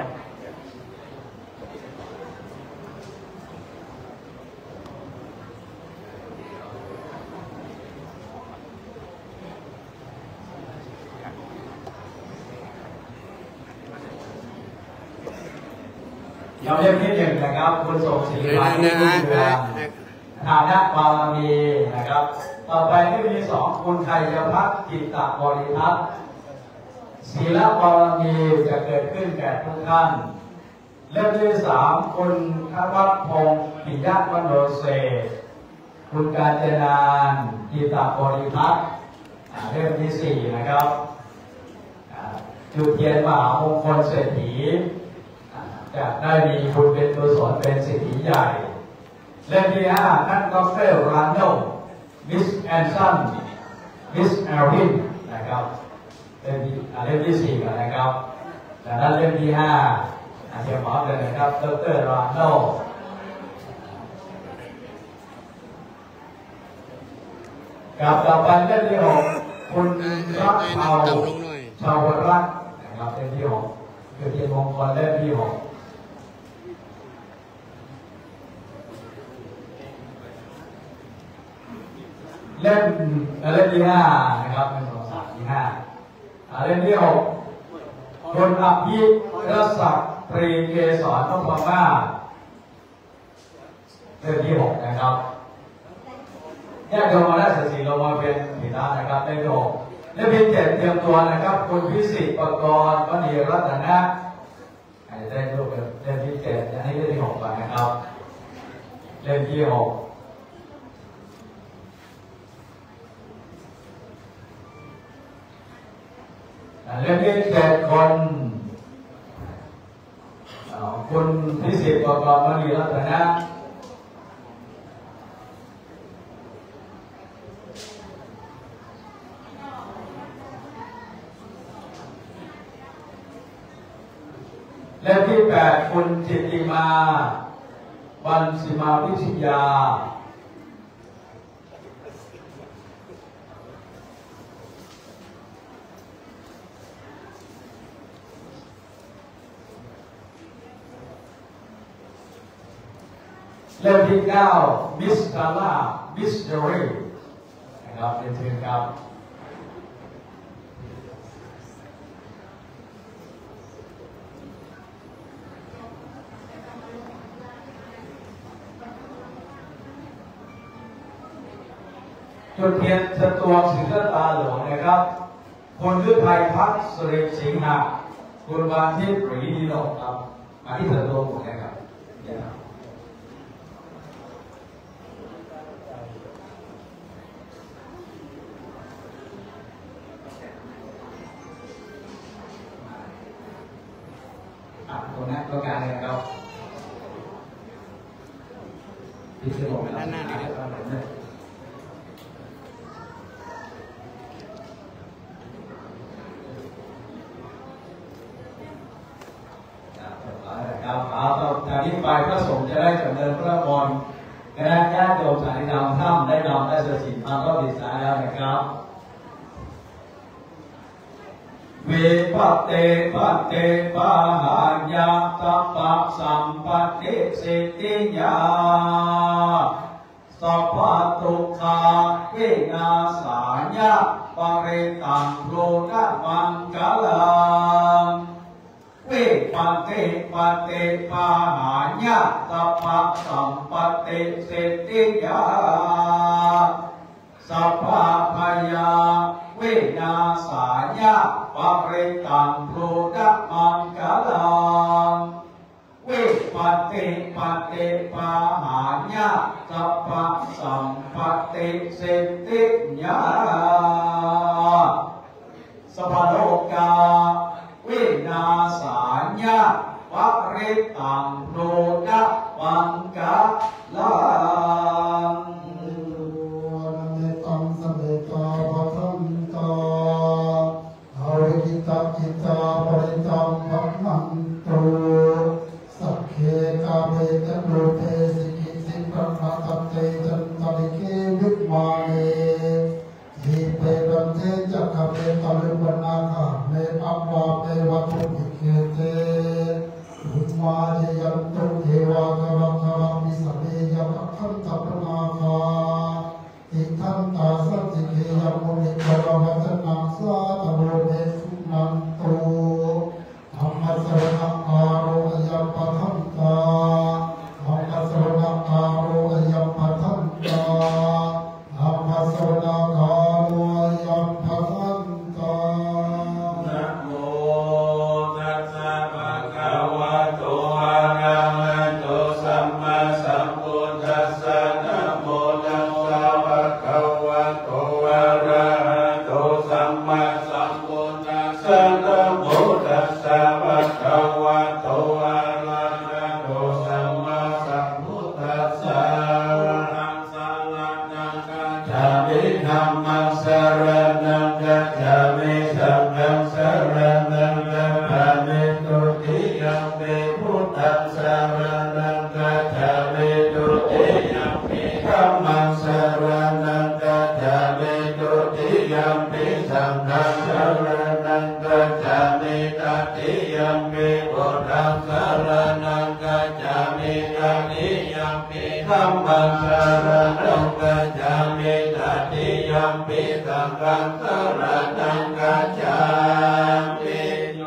เราเล่มที่1นะครับคุณสมศรีพานิชรุ่งเรืองฐานะบารมีนะครับต่อไปที่มี2คุณชัยพัฒน์จิตตบริทัศน์ศีลบารมีจะเกิดขึ้นแก่ทุกท่านเล่มที่3คุณธวัฒน์พงศ์ปิยะมโนเสคุณกาญจนานจิตตบริทัศน์เล่มที่4นะครับจุดเทียนมหามงคลเศรษฐีจะได้มีคุณเป็นกุศลเป็นเศรษฐีใหญ่เล่มที่5ท่านดร.ราโนมิสแอนซันมิสแอลวินนะครับเล่มที่4กันนะครับแต่ท่านเล่มที่5เดี๋ยวหมอเลยนะครับดร.ราโนกับต่อไปเล่มที่6คุณรักชาวรักนะครับเล่มที่6คือเทียนมงคลเล่มที่6เล่มที่5นะครับ1 2 3ที่5เล่มที่6คุณอภิรศักดิ์ตรีเกษรนพมาศเล่มที่6นะครับแยกโยมมาได้สัก4ลงมาเป็นผิดนะนะครับเล่มที่6เล่มที่7เตรียมตัวนะครับคุณพิสิทธิ์ประกรณ์มณีรัตนะอาจจะได้รูปเล่มที่7จะให้เล่มที่6ก่อนนะครับเล่มที่6เล่มที่7คนคุณพิสิทธิ์ประกรณ์มณีรัตนะเล่มที่8คุณจิตติมาวันสิมาวิทยาเล่มที่9มิสตาล่ามิสเตอรี่นะครับเรียนเชิญครับจุดเทียนสตวงศิลตาหลวงนะครับคุณฤทัยพัฒน์สุริสิงหะคุณวาทิพย์ปรีดีโลกครับมาที่สตวงหมดนะครับตรงนั้นต้องการอะไรครับที่จะบอกด้านหน้านี่นะครับจากนี้ไปพระสงฆ์จะได้ดำเนินพระมนต์คณะญาติโย องค์สายนำถ้ำได้นำได้เสด็จมาก็ดีสายแล้วนะครับวิปัตเตปัตเตปะหายาสัพพะสัมปติสิทธิยาสัพพะทุกขาวินาศายะปริตังโลกมังคลังวิปัตติปัตติปะหายาสัพพะสัมปติสิทธิยาสัพพะพยาวินาศายะปริตังโลกมังคลังวิปัตติปัตติปะหายะสัพพะสัมปติสิทธิยาสัพพะโลกาวินาศายะปริตังโลกมังคลังตังสเมตาปัทธันตาอาวิกิตากิตาปริตังปัมมันตุสัพเพกาเมจันโลเทสิกิสิปะนาตัตเตจันตลิเกวิมาเนหิเปรันเทจักขเปตาลุปนาคาเมอัปปาเปวัตุภิกเขเตอุมมาเจยันตุเทวะกรังกรังมิสเมยัมขันตัปนาคาอิทันตาสัจจิเกยมุนิกรวัจนังสาตโรเมสุนันตุธรรมะสรณะอาโรยัมปะทันตาธรรมะสรณะอาโรยัมปะทันตาธรรมะสรณะอาโรยัมปะทันตานะโมตัสสะภะคะวะโตอะระหะโตสัมมาสัมพุทธัสสะนะโมตัสสะภะคะวะโตอะระหะโตสัมมาสัมพุทธัสสะนะโมตัสสะภะคะวะโตอะระหะโตสัมมาสัมพุทธัสสะธัมมังสรณังกัจฉามิธัมมังสรณังกัจฉามิสังฆังสรณังกัจฉามิตุติยัมปิพุทธังสรณังกัจฉามิตุติยัมปิธัมมังสรณังกัจฉามิตุติยัมปิสังฆังสรณังกัจฉามิตติยัมปิพุทธังสรณังกัจฉามิตติยัมปิธัมมังสรณังกัจฉามิตติยัมปิสังฆังสรณังกัจฉามิโย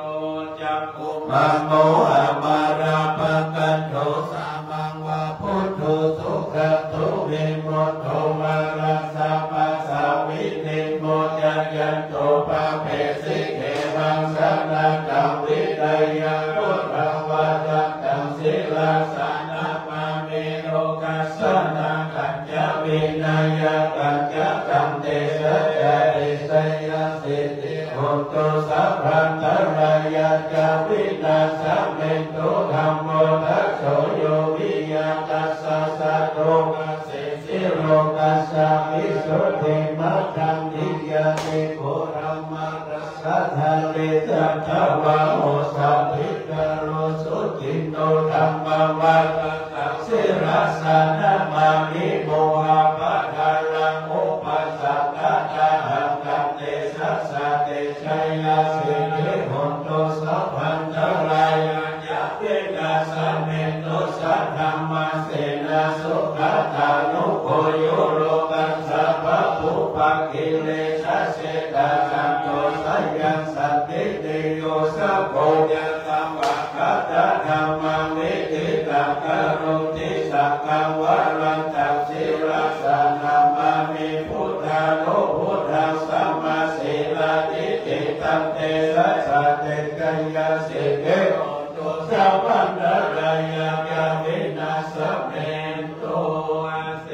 จักขุมังโมอะมาราปะกันโตสามังวะพุทโธสุขโตวิมุตโตวะรัสสะปะสาวินิโมจักยันโตปะเพสิเขมังสนะกังวิไลยะพุทธวะจักตังศิลาสานะมาเมโรกัสสนะกัจจวินัยกัจจตังเตสะจาริสยสิทธิโหตุสัพพันตรายะจาวินาสเมตุธัมโมทัสโสโยวิยาตัสสะสะโตกัสสิสิโลกัสสะวิสุทธิมัจจังนิยาติโกรัมมารัสสะทะเลสัทธวะโมสัพพิกโรสุจินโตธัมมวัตตังสิรัสสะนะมามิโมหะปะทารังอุปัสสะกะตะหังกัตเตสัสสะเตชัยยะสิริโหตุสัพพันตรายะยะเวนัสเมตุสัทธัมมาเสนาสุขตานุโกโยโลกัสสะภะปุปะกิเลสะเสตาสันโตสัยยัสสัตติเตโยสัพโพยัสสัมปะคะตะธัมมังเวทิตังกโรติสักขังวะรันตังศิรัสสะนามามิพุทธาโลพุทธังสัมมาสีลาติติตังเตระสะเตกัญญาสิเกโอตุสัพพันตรายะยะวินาสเมตุอาเส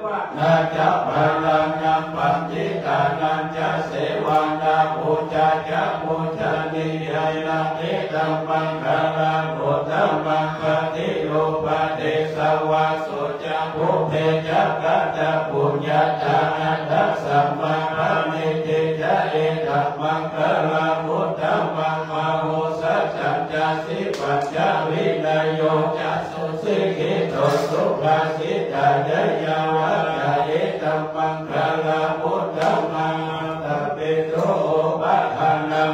วะนาจะพลังนัมปัญจิตานันจะเสวานาภูจาจะภูจานิยายานิตัมมังคาราภูตัมมังปฏิโลปะเดสวะสุจะภูเทจะกัจจะปุญญาจานันทัสสัมมาปะนิติจะเอตัมมังคาราภูตัมมังมาโหสัจจันจะสิปัจจวินโยจะสุสิกิโต สุภาษิตาเยยาวัจจะเอตัมมังคลาพุทธังมังตะปิโตปะทังนัง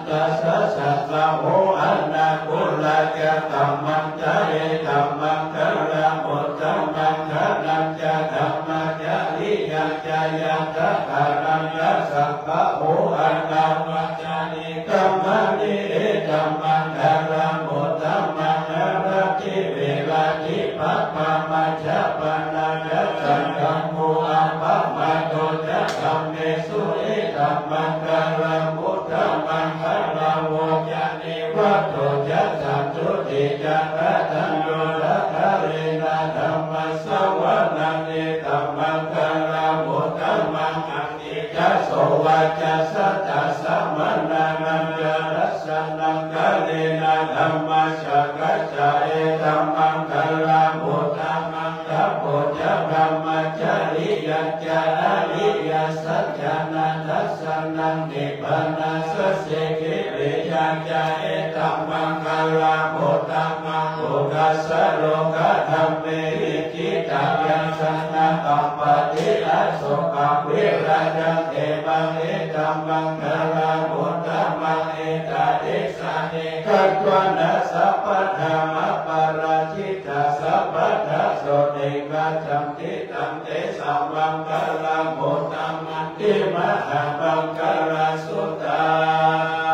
ตัสสะสัตตะโหอันนาคุลาเจตัมมังจะเอตัมมังคลาพุทธังมังคลังจะธัมมังจะริยังจะยังตะคารังจะสัพพะโหอันนาวัจจานิกัมมานิเอตัมมังคลาพุทธังมังรักขิเวลาทิปัปปะมัจฉะปะนาจะสังฆังโมอัปปะมาโตจะธัมเมสุเอตัมมังคลาพุทธังมังคลาโวจานิวัตโตจะสัมสุติจะระตังโยระคาเรนะธัมมัสสวะนังเอตัมมังคลาพุทธังมังอังอิจะโสวะจะสัตตะสัมมนานังจะรัสสนังกะเรนะธัมมัสสะกัจจะเอตัมมังคลาพุทธังมังคะโพจะธรรมจาริยัจจะอริยสัจจานันทัสสนังนิพพานัสสะกิริยัจจะเอตัมมังคลาพุทธังมังโลกัสสะโลกธัมเมหิจิตังยัสสนะตัมปฏิอาโสกังวิราชังเอบังเอตัมมังคลาพุทธังมังเอตติสานิกัตวนะสัพพะธรรมปาราชิตาสัพพะทัสโสเนกัจจัมติตัมเตสัมมังคลาพุทธังมังติมหาบังคลาสุตั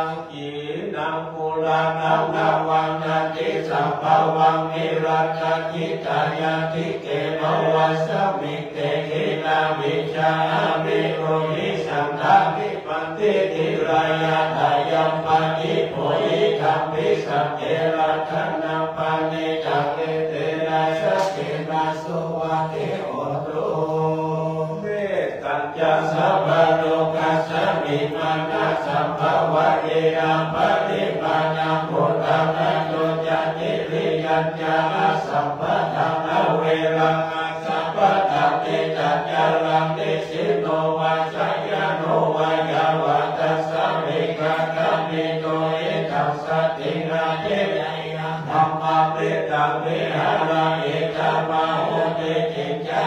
งกีนังปุรานังนาวังนาติสัพพวังนิรัตติตายาติเกมวัสมิเตกินาวิชามิโรหิสังฆามิปันติติรายาทายัมปะนิโพยิธัมปิสังเกรัตนังปานิจักเกเตนะสักเกนะสุวัติโหตุเมตตัญจสัพพะโลกัสสมิมานะสัพพะวะเยอะปฏิมานะพุทธังนะโตจะนิริยัญจาสัพพะธังอเวรังสัพพะธัมเมจัจจารังเตสิโนวาสยโนวายาวะตัสสะเมฆะกะเมโตเอตัสสะติราเยยังธัมมาเปตังเวหารังเอตัมมาโหติจิจา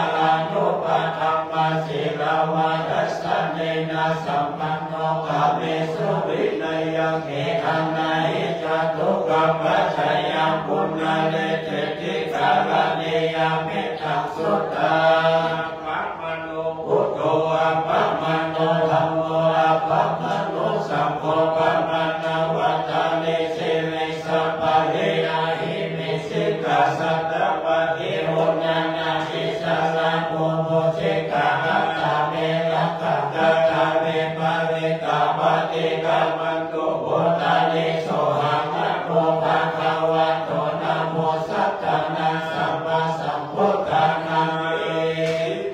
นุปะธัมมาสิราวาทัสสะเนนะสัมปันโนกะเมสุวินัยยังเขขังนาหิจัตุกัมมัจฉยังปุณณะเดเจติกาลเนยามิทังสุตตังปัมมโนพุทโธอัปปมโนธัมโมอัปปมโนสังโฆปัมมนวัฏฏานิสิริสัพพะเฮนะหิมิสิกาสัตตะปะทิโหนานาทิสาระโมโมเชกะหัตถะเมลักขะกะตะเมปะเรกะปะติกะมันตุโหตานิโสหังนะโมภะคะวะโตนะโมสัทธานะสัมมาสัมพุทธานาเอ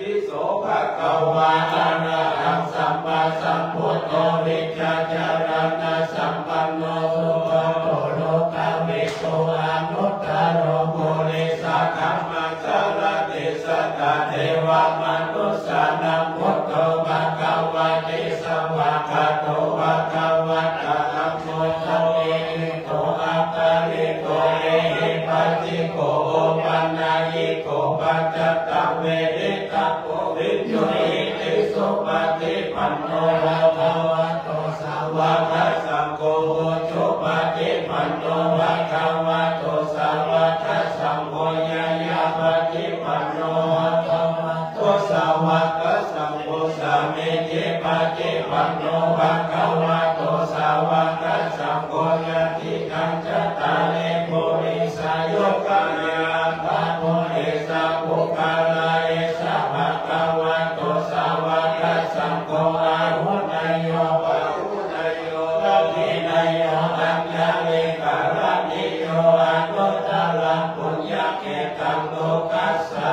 ติโสภะคะวะอะระหังสัมมาสัมพุทโธวิชาจารณะสัมปันโนสุขโตโลกาวิโตอนุตตโรปุริสคัมมัสสะระติสัตตะเทวมนุสสานังพุทโธภะคะวะติสวะคาโตภะคะวะตะธัมโมสัมมิโตอะกาลิโกเอหิปัสสิโกโอปันนายิโกปัจจตังเวทิตาโกวิญโยหิติสุปฏิปันโนภะคะวะโตสาวกสังโฆจุปฏิปันโนภะคะวะโตสาวกสังโฆยายาปฏิปันโนภะคะวะโตสาวกสังโฆสามิจิปฏิปันโนภะคะวะโตสาวกสังโฆยะติกัญจตาเลโพริสายกายาปะโมเอสะปุกาลาเอสะภะคะวะโตสาวกสังโฆอาหุนายโยปะหุนายโยตัมมินายโยอัญญาเลกะระนิโยอนุตตรังปุญญเกตังโลกัสสะ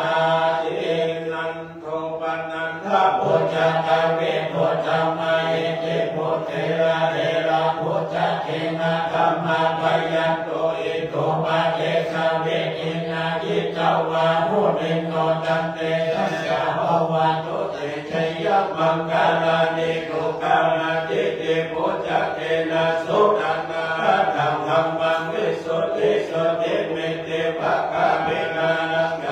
ตินันโทปนันทะพุทธกะเวพุทธมัยติพุทธเทระเทระพุทธเทนะธัมมาปยันโตอิโตปะเทสะเวทินาจิตตวาหุนิโนตันเตสัสสะภวะตุเตชยมังคลานิโกกานาติติพุทธเทนะสุตังนาธัมมังวิสุทธิสุติเมติภะคะเมนานังก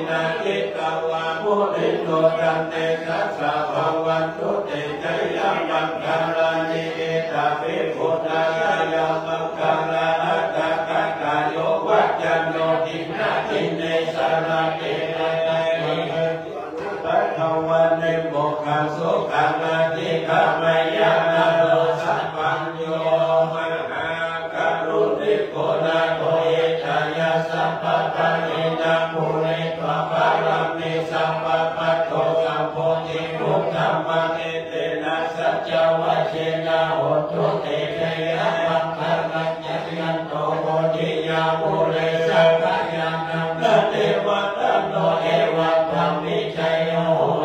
นาทิตวามุนิโตตันเตสัสสะภวันตุเตชะยามังคารานิเอตาภิพุทธายามังคาราอัตตะกะกายโยวัจจันโนทินาทิเนสระเกนะปัทวันเนโมขังสุขังนาทิขามายานาโรสัพพัญโยมหาการุณิโกนาโตเอตายาสัพพะปะเนนะภูเรตวะปะรัมมิสัพพะปัตโตสัมโพธิมุตตัมมังเอเตนะสัจจวัชเชนะโหตุเตเทยะมังคะนัญญยันโตโพธิยาภูเรสัพพะญาณังนะเทวะตันโตเอวะธรรมิชัยโย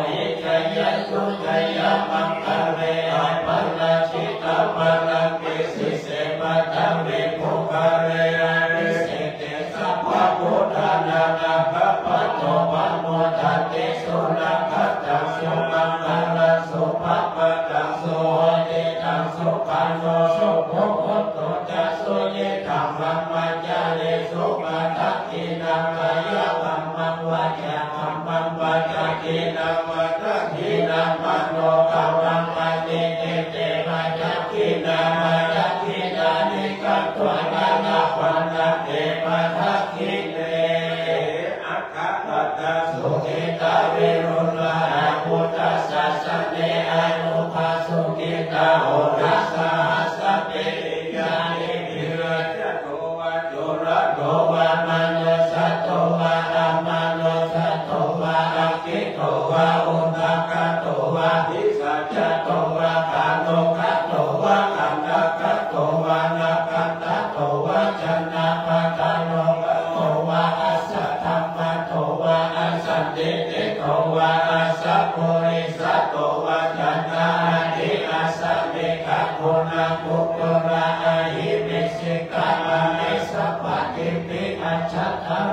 เอชัยยัสสุชัยยะมังคะเรอปัลลชิตาปัลลังกิสิเสปัตตะเวภูคาเรอาริเสเตสัพพะพุทธานานาคะปัตโตปันโมทัตเตสุนัขตังสุมังคารังสุภัพพะตังสุโหเตตังสุขันโนสุโภโหตุจัสสุเยธัมมังมัจจาเรสุปัฏฐักขินังกายธัมมังวาจาธัมมังปัฏฐักขินังวัฏักขินังมโนกัมมังปฏิเตเตมัจจักขินังมัจจักขินานิกัตถวนานาปันนาเตปัฏฐักขิเนอัคคะตัตตะสุขิตาวิรุณลาพุทธัสสะสเนอนุภาสุขิตาโหรัสสะสเปยานิวิรัจโตวะโจระโตวะมโนสัตโตวะอัมมโนสัตโตวะอักขิโตวะอุณาคโตวะทิสัจโตวะกาโนคโตวะอันนาคโตวะนาคันตโตวะจันนาปะกาโนโตวะอัสสะธัมมะโตวะอัสสันติเตโตวะอัสสะโพริสัตโตวะจันนาติอัสสะเมฆะโคนาปุตระอาหิเมสิกามาเมสัพพะทิปิอัจฉะ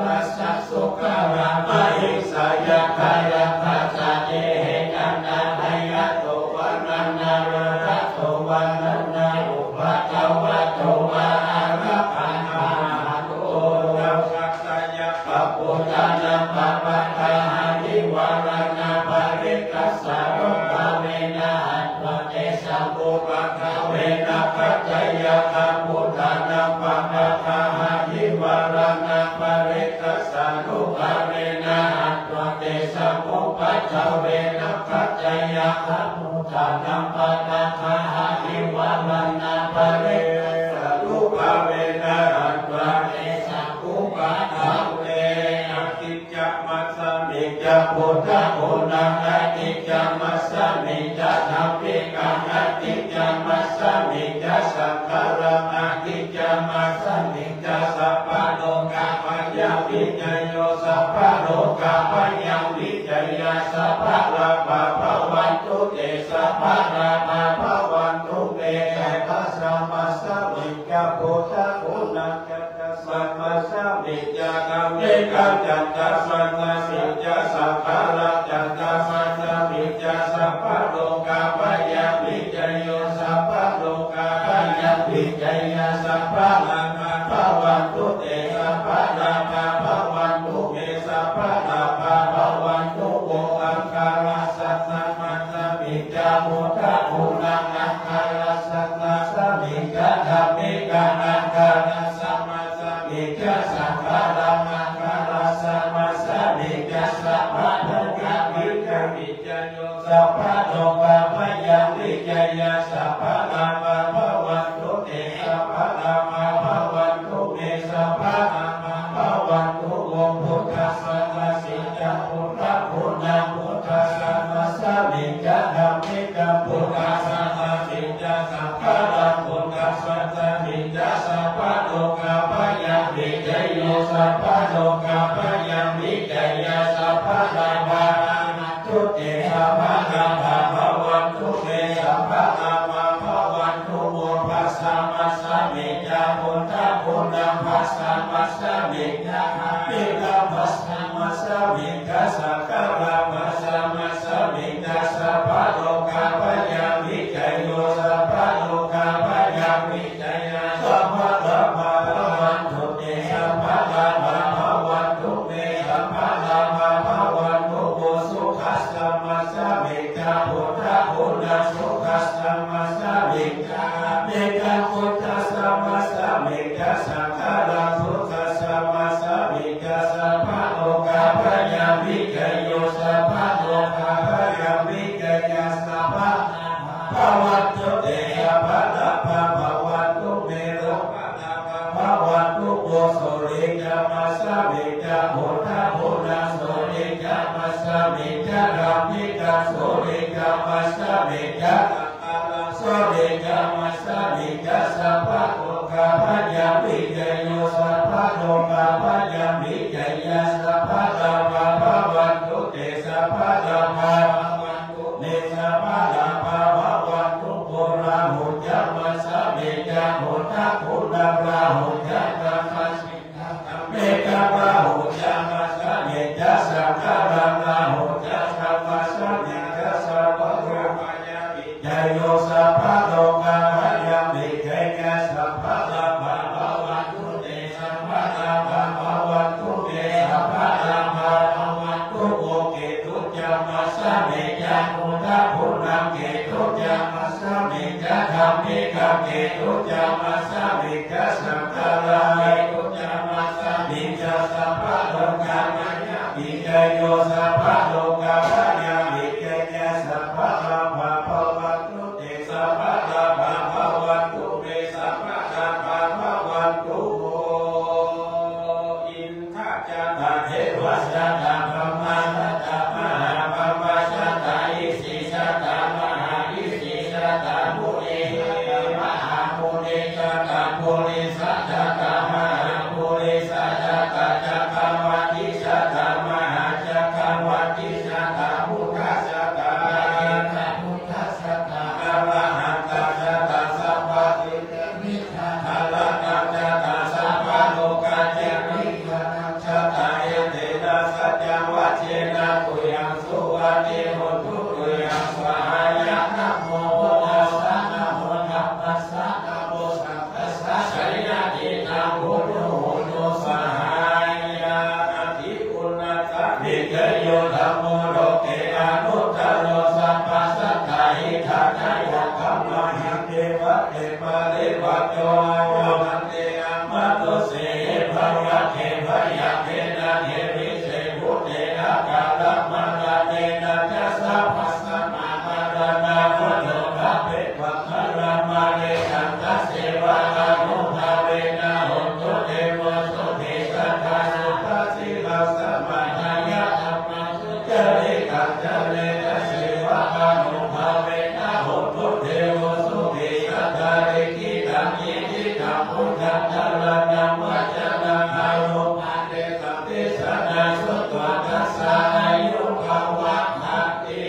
รัสสะสุขารามหิสายะคายะภัสสะเจเหกัณาหายะโตวะนันนาโรระโตวะนันนาอุปะกวะโตวะอาระคันหาโตรังสักสยะปะปุตตานังปะปะทาหิวารานาภริกัสสะโรภาเวนะอัตวะเตสัมปุปะคะเวนะปัจจยะคัมพุทธานังปะปะทาหิวารานาภริกัสสะโรภาเวนะอัตวะเตสัมปุปะคะเวนะปัจจยะคัมพุทธานังปะปะทาหิวารานาภริกัสสะโรภาเวนะอัตวะเตสัมปุปะคะเวนะกิจจมัสสมิจพุทธะโอนังอติจามัสสมิจธัมมิกังอติจามัสสมิจสังขารังอติจามัสสมิจสัพพะโลกาปัญญวิจโยสัพพะโลกาปัญญวิจยาสัพพะลาภะภวันตุเตสัพพะลาภะภวันตุเตสัพพะมัสสมิจพุทธะโอนังจัตตสัพพะสมิจกัมเมกัจจัตตสัพพะมิจสัพพะลาจัตตมัสสมิจสัพพะโลกาปัญญวิจโยสัพพะโลกาปัญญวิจยาสัพพะลาภะภวันตุเตสัพพะลาภะภวันตุเตสัพพะลาภะภวันตุโออังคาราสัตตมัสสมิจพุทธะโอนังอังคาราสัตตสมิจธัมมิกังอังคาราสัมมัสสมิจสังขารังอังคาราสัมมัสสมิจสัพพะโลกาวิจวิจโยสัพพะโลกาปัญญวิจยาสัพพะลาภะภวันตุเตสัพพะลาภะภวันตุเมสัพพะลาภะภวันตุโอพุทธัสสะสิจพุทธะพุทธังพุทธัสสะมัสสมิจธัมมิกังพุทธัสสะสิจสัพพะลาพุทธัสสะมิจสัพพะโลกาปัญญวิจโยสัพพะโลกาปัญญวิจยาสัพพะลาภะตุเตสัพพะลาภะภวันตุเตสัพพะลาภะภวันตุโมภัสสะมัสสมิจพุทธะพุทธังภัสสะมัสสมิจมิกังภัสสะมัสสมิจสังฆาราภัสสะมัสส โยสัพพะโลกาพยาวิกยาสัพพะภวัตตุเตยะภะตะภะภวัตตุเมโรภวัตตุโกโสริกามัสสะมิจาโหทะโหนะโสริกามัสสะมิจารามิกาโสริกามัสสะมิจาโสริกามัสสะมิจาสัพพะโลกาพยาวิกโยสัพพะโลกาพยาวิกยาสัพพะลาภะภวัตตุเตสัพพะลาภะเนสัพพะลาภะภวัตตุโกราหุจามัสสะมิจาโหทะโหนะราหุจาตมัสสิเมกะราหุจามัสสะมิจาสังฆาราหุจาสัมมัสสะมิจาสัพพะโลกายโยสัพพะโลกาพยาวิกยาสัพพะลาภะภวัตตุเตสัพพะลาภะภวัตตุเตสัพพะลาภะภวัตตุโอเกตุจามัสสะมิจาโหทะโหนะเกตุจามัสสะมิจาธัมมิกะเกตุจามัสสะมิจาสังฆาราเกตุจามัสสะมิจาสัพพะโลกาพยาวิกโยสัพพะโลกาพยาวิกยาสัพพะลาภะภวัตตุเตสัพพะลาภะภวัตตุเตสัพพะลาภะภวัตตุโมอินทะจตเทวสัตตะพมาสัตตะมหาปมาสัตตะอิสิสัตตะมหาอิสิสัตตะมุนีมหามุนีสัตตะมุนีสัตตะมหามุนีสัตตะจักรวรรดิสัตตะมหาจักรวรรดิสัตตะพุทธสัตตะพุทธสัตตะอรหันตสัตตะสัพพะติมิทาอรหันตสัตตะสัพพะโลกาเจมิยานัชตายเตนะสัจจวัชเชนะตุยังสุวัติโหตุตุยังสวายะนะโมตัสสะนะโมตัสสะนะโมตัสสะชัยยะตินะโหตุโหตุสหายะอธิปุณตะวิกโยธัมโมโลเกอนุตตโรสัพพสัตตาหิทาทายะคัมมาหิเทวะเทปะเรวะโยมันเตอะมะตุเสภวะเทภยะเทนะเทวิเสพุเตอะกาลมะระเตนะจัสสะภัสสะมะมะระนาพุทโธภะเปภะคะระมะเรตัสสะเสวะอนุภาเวนะโหตุเทโวสุเทสัทธาสุปะสิลัสสะมะหายะธัมมังสุจริกัจจเลนะเสวะอนุภาเวนะโหตุเทโวสุเทสัทธาริกิตังยิทิตังพุทธัง ลนังวัจนังอายุมาเดสัมปิสนาสุตวทัสสะอายุขวังหัตติ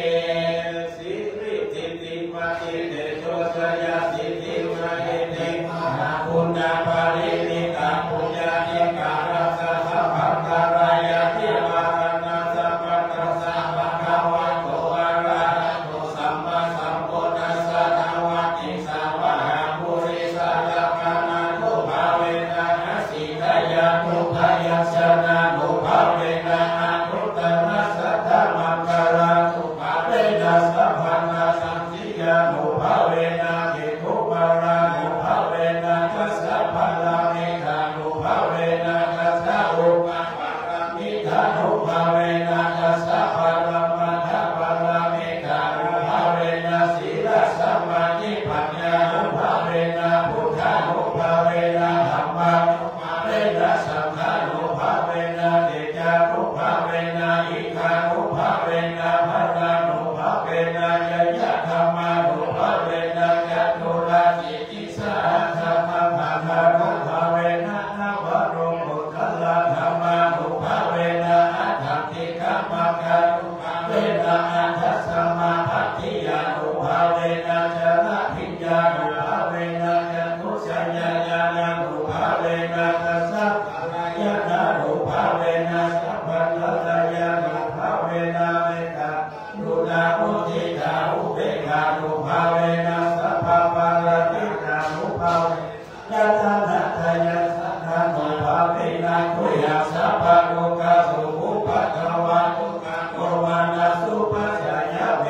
สิริติติปฏิเดโชสยสิติมาเหติมหาคุณาภรินิกาปุญญานิการัสสะสัพพังการายาติวานาสัพพังสัพพะคะวะโตอะระหะโตสัมมาสัมพุทธัสสะนะวัตติสาวะหาปุริสายะกานานุภาเวนะสิทายานุภายัสสนานุภาเวนะอนุตตรัสสะธรรมังคารานุภาเวนะสัพพังนาสัมสิยานุภาเวนะเกตุปารานุภาเวนะกัสสะพะลามิธานุภาเวนะกัสสะอุปาปารามิธานุภาเวนะกัสสะพะละมัทธะปารามิธานุภาเวนะศีลสัมมาทิปัญญานุภาเวนะพุทธานุภาเวนะธัมมานุภาเวนะสังฆานุภาเวนะเตจานุภาเวนะอิทานุภาเวนะภะรานุภาเวนะยะยะธัมมานุภาเวนะจัตุราสิติสาธัมมาภะคะนุภาเวนะนะวะโรมุตตะละธัมมานุภาเวนะอัตถังติกัมมะกะนุภาเวนะอัตถะสัมมาปัฏฐิยานุภาเวนะจนะพิญญานุภาเวนะจันทุสัญญาญาณนุภาเวนะกัสสะภะระยะนะนุภาเวนะสัพพะละระยะนุภาเวนะเมตตาดุนามุทิตาอุเบกขานุภาเวนะสัพพะปาราติตานุภาเวนะยะตนะทะยัสสะนะนุภาเวนะทุยัสสะภะโลกาสุภุปะคะวะตุกะโกวานะสุปัสสะยะเว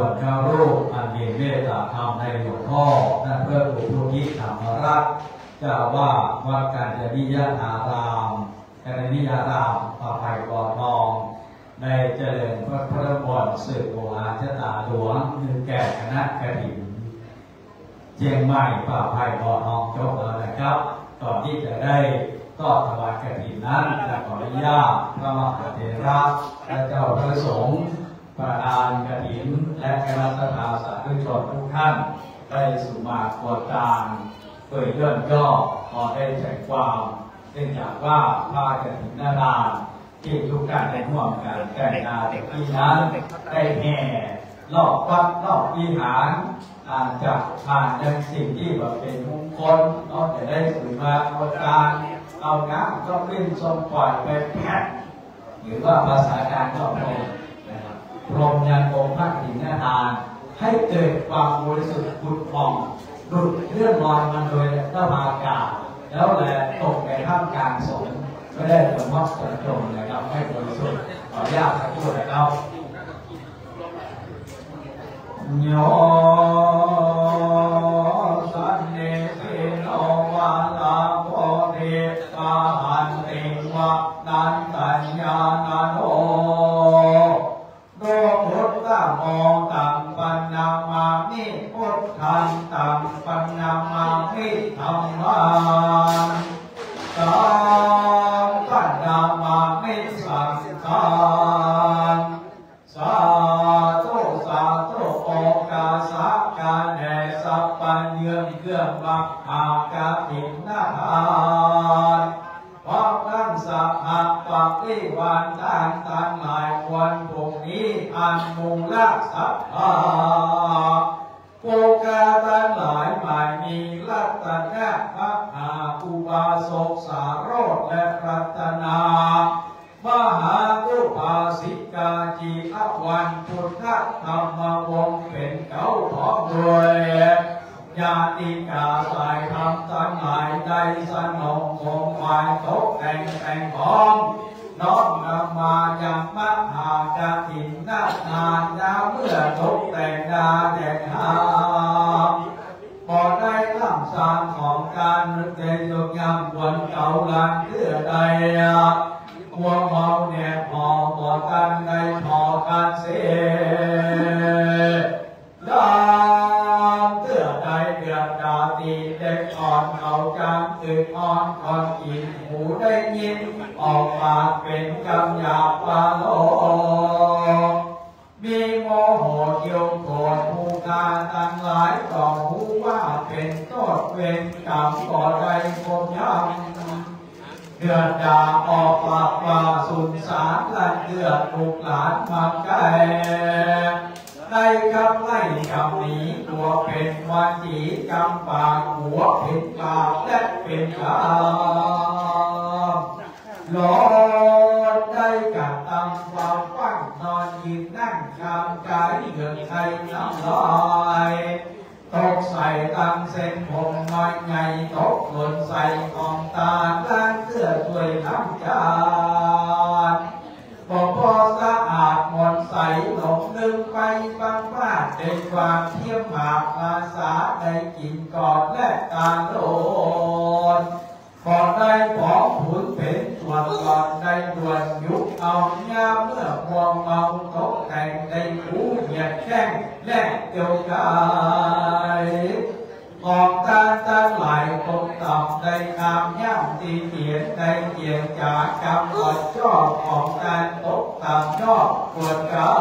วนพระรูปอันมีเมตตาธรรมในหลวงพ่อและเพื่ออุทุธิธรรมรัตน์เจ้าว่าวัดกาญจนิยารามกาญจนิยารามป่าไผ่บ่อทองในเจริญพระบรมสืบโอวาทตาหลวงหนึ่งแก่คณะกฐินเชียงใหม่ป่าไผ่บ่อทองจบแล้วนะครับก่อนที่จะได้ก็ถวายกฐินนั้นและขออนุญาตพระมหาเถระและเจ้าพระสงฆ์ประธานกฐินและคณะสงฆ์สาธุชนทุกท่านได้สุมาโปรดกลางเปิดเรื่องย่อขอได้แจ้งความเนื่องจากว่าพระกฐินนานที่ทุกท่านได้ร่วมกันแก่งานที่นั้นได้แห่รอบวัดรอบวิหารจากผ่านยังสิ่งที่แบบเป็นมงคลนอกจากได้สุมาโปรดกลางเอาน้ำก็ขึ้นทรงปล่อยไปแผ่หรือว่าภาษาการก็เป็นพรหมยันองค์พระกฐินทานให้เกิดความบริสุทธิ์ผุดผ่องหลุดเลื่อนลอยมันโดยพระมากาแล้วแหละตกในท่ามกลางสงฆ์ไม่ได้สมมติสมตรงนะครับให้บริสุทธิ์ขออนุญาตสักครู่นะครับโยสันเนสิโนวาลาโพเดกาหันติวะนันตัญญาณโนโดพุทธโมตังปัญญามามิพุทธังตังปัญญามามิธัมมังตังปัญญามามิสังฆังสาธุสาธุโอกาสกาเนสัพพัญญ์เครื่องมักหากฐินนาทานเพราะนั้นสหปักริวารทั้งหลายวันพรุ่งนี้อันมุงลักษณะโอกาทั้งหลายหมายมีรัตนะพระอาอุบาสกสาโรจน์และรัตนามหาอุบาสิกาจีอวันพุทธธรรมวงศ์เป็นเก้าพร้อมด้วยญาติกาสายธรรมทั้งหลายได้สนองคงควายตกแต่งพร้อมน้อมนำมาอย่างมหากฐินนาทานยาเมื่อตกแต่งดาแดงหามพอได้ลำสานของการนึกใจยกย่ำวนเก่าลันเพื่อใดหัวเมาเนี่ยพอบอกกันได้พอกันเสียดามเพื่อใดเดือดดาตีเด็กอ่อนเขาจังตึกอ่อนก่อนกินหูได้ยินออกปากเป็นคำหยาบปาโลมีโมโหเกี่ยวโกรธผู้กาทั้งหลายต่อหูว่าเป็นโทษเวรกรรมก่อใดคงย้ำเดือดดาออกปากว่าสุนสารและเดือดลูกหลานมาไกลได้คำไล่คำนี้ตัวเป็นวันจีกำปากหัวเป็นปากและเป็นคำหลอนได้กัดตำความฟังนอนยืนนั่งคำกายเหงื่อใครน้ำลายตกใส่ตังเส้นผมน้อยใหญ่ตกหล่นใส่ของตาล้างเสื้อช่วยน้ำจานพอสะอาดหมดใสหลงลืมไปบางพลาดในความเทียมหมากอาสาในกินกอดและตาโลนพอได้ผอมผุนเป็นส่วนก่อนได้ด่วนยุกเอาเงาเมื่อพวงเมาตกแต่งในหูเหยียดแข้งและเกี่ยวกายออกตาตั้งหลายคงต่ำได้คำย่ำตีเขียนได้เกียงจากกำอดชอบของการตกต่ำชอบปวดเก่า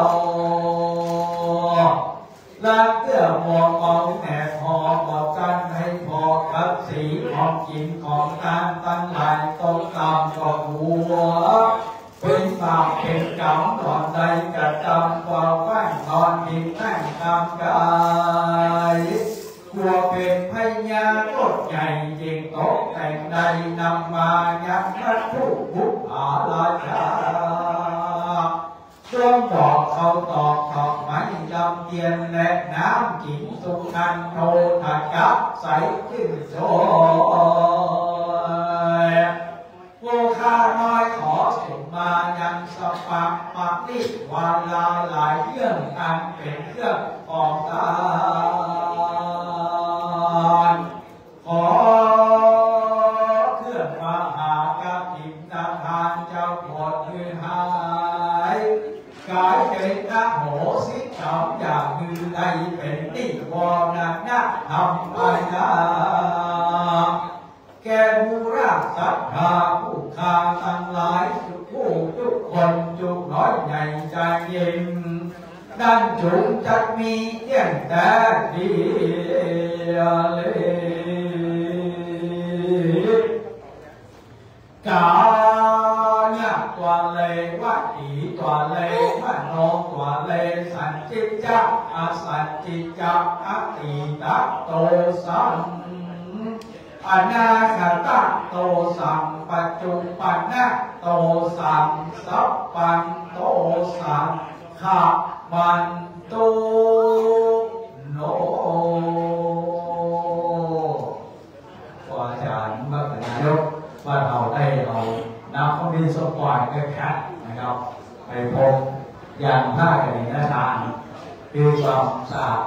ลาเตื้อมองมองแหนพอบอกกันให้พอกับสีของกินของทานตั้งหลายตกต่ำก็หัวเป็นบาปเป็นกรรมตอนใดกระทำความว่างนอนดินนั่งทำกายกลัวเป็นพญาโคตรใหญ่จริงตกแต่งใดนำมายังพระผู้บุพอาราชาช่วงดอกเขาตอกถอกไม้ลำเทียนและน้ำกินสุขันโทถัดกับใสขึ้นโชย ผู้ข้าน้อยขอส่งมายังสปะปะนิวาลาหลายเรื่องอันเป็นเครื่องของทานขอเครื่องมหากฐินทานเจ้าโปรดคือหายกายเป็นนะโหสิกรรมอย่างคือใดเป็นนิวรณะธรรมอาญาแก่ผู้รักศรัทธาผู้ข้าทั้งหลายทุกคนจุกน้อยใหญ่ใจเย็นนั่นจุงจัดมีเยี่ยงแต่ดีเลยกาเนี่ยตัวเลยวัดอีตัวเลยมโนตัวเลยสันจิจะอสันจิจะอติตะโตสังอนาคตโตสัมปัจจุปันนะโตสัมสัพพันโตสัมขะมันตุโนอาจารย์มรรคนายกว่าเราได้เอาน้ำข้าวมีสปอยก็แค่นะครับไปพบยางผ้ากันในหน้าทางคือความสะอาด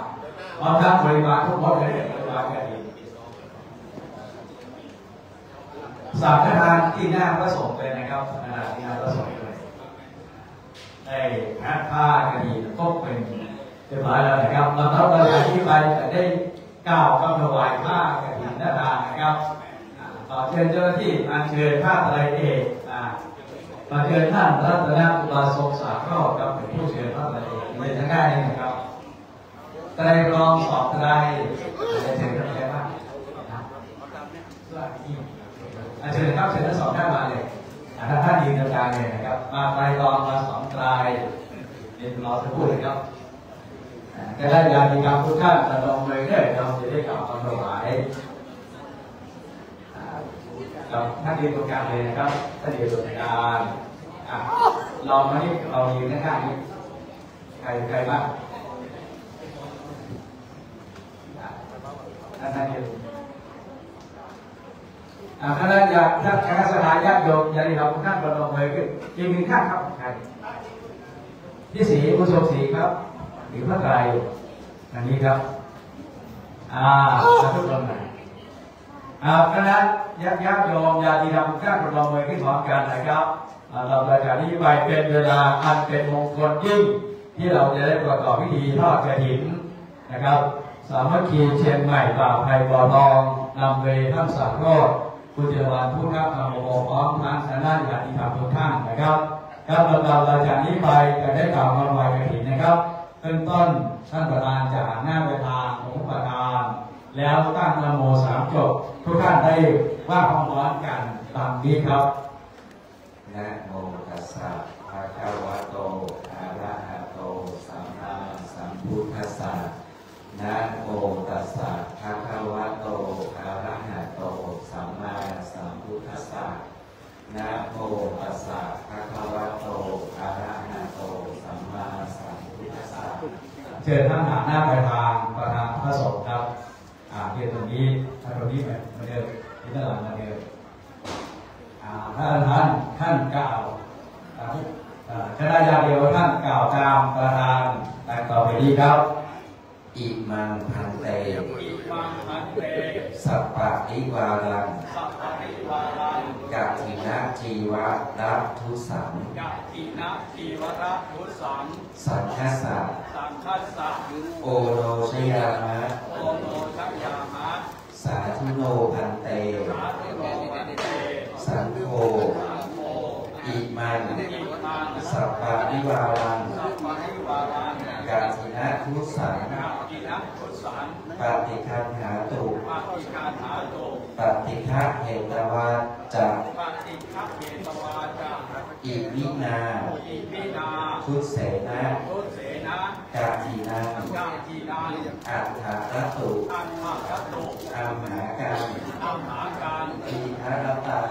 บางท่านบริวารทุกคนเลยบริวารกันเองสังฆทานที่หน้าพระสงฆ์เลยนะครับสังฆทานที่หน้าพระสงฆ์เลยได้แพ้ผ้ากันดีก็เป็นเรียบร้อยแล้วนะครับเราต้องเราจะที่ไปจะได้ก้าวเข้าถวายผ้ากันดีหน้าทางนะครับต่อเชิญเจ้าหน้าที่อัญเชิญผ้าไตรเอกมาเชิญท่านรัตนอุบาสกสาครอบกับเป็นผู้เชิญผ้าไตรเอกในทางด้านนี้นะครับไตรรองสอบไตรจะเชิญท่านใช่ไหมเชิญครับเชิญทั้งสองท่านมาเลยท่านยืนตรงกลางเลยนะครับมาไตรรองมาสองไตรเดี๋ยวรอสักครู่เลยครับจะได้ญาติกรรมทุกท่านระดมเลยได้เราจะได้กล่าวคำถวายท่านยืนตรงกลางเลยนะครับท่านยืนตรงกลางลองมาที่เรายืนข้างนี้ใครบ้างท่านยืนคณะญาติท่านคณะสหายญาติโยมญาติเราทุกท่านประนมมือขึ้นยืนหนึ่งข้างครับใครที่สีผู้ชมสีครับหรือพระไตรอันนี้ครับทุกคนคณะญาติโยมญาติเราทุกท่านประนมมือขึ้นพร้อมกันนะครับเราประกาศนี้ไปเป็นเวลาอันเป็นมงคลยิ่งที่เราจะได้ประกอบพิธีทอดกฐินนะครับสามัคคีเชียงใหม่ป่าไผ่บ่อทองนำเวท่านสักโรดผู้เจริญผู้รับธรรมโอพร้อมทั้งคณะญาติธรรมทุกท่านนะครับครับเราจากนี้ไปจะได้กล่าวมาไหว้กฐินนะครับเริ่มต้นท่านประธานจะหันหน้าไปทางองค์ประธานแล้วตั้งนะโมสามจบทุกท่านได้ว่าพร้อมๆกันตามนี้ครับนะโมตัสสะภะคะวะโตอะระหะโตสัมมาสัมพุทธัสสะนะโมตัสสะภะคะวะโตอะระหะโตสัมมาสัมพุทธัสสะนะโมตัสสะภะคะวะโตอะระหะโตสัมมาสัมพุทธัสสะเชิญท่านหันหน้าไปทางประธานพระสงฆ์ครับเพียงตรงนี้ท่านตรงนี้มาเดินที่ด้านหลังมาเดินท่านกล่าวคณะญาติโยมท่านกล่าวตามประธานแต่ต่อไปนี้ครับอิมังพันเตสัพพะนิวารังกัตถินะจีวะรัทุสังสังฆสะโอโนชยามะสาธุโนพันเตสังโฆอิมันสัพพะนิวารังกัตถินะทุสังปฏิคันหาตุปฏิฆะเหตวาจะอิมินาทุเสนะกาทีนังอัฏฐะตุอัมหาการอิทัรตัง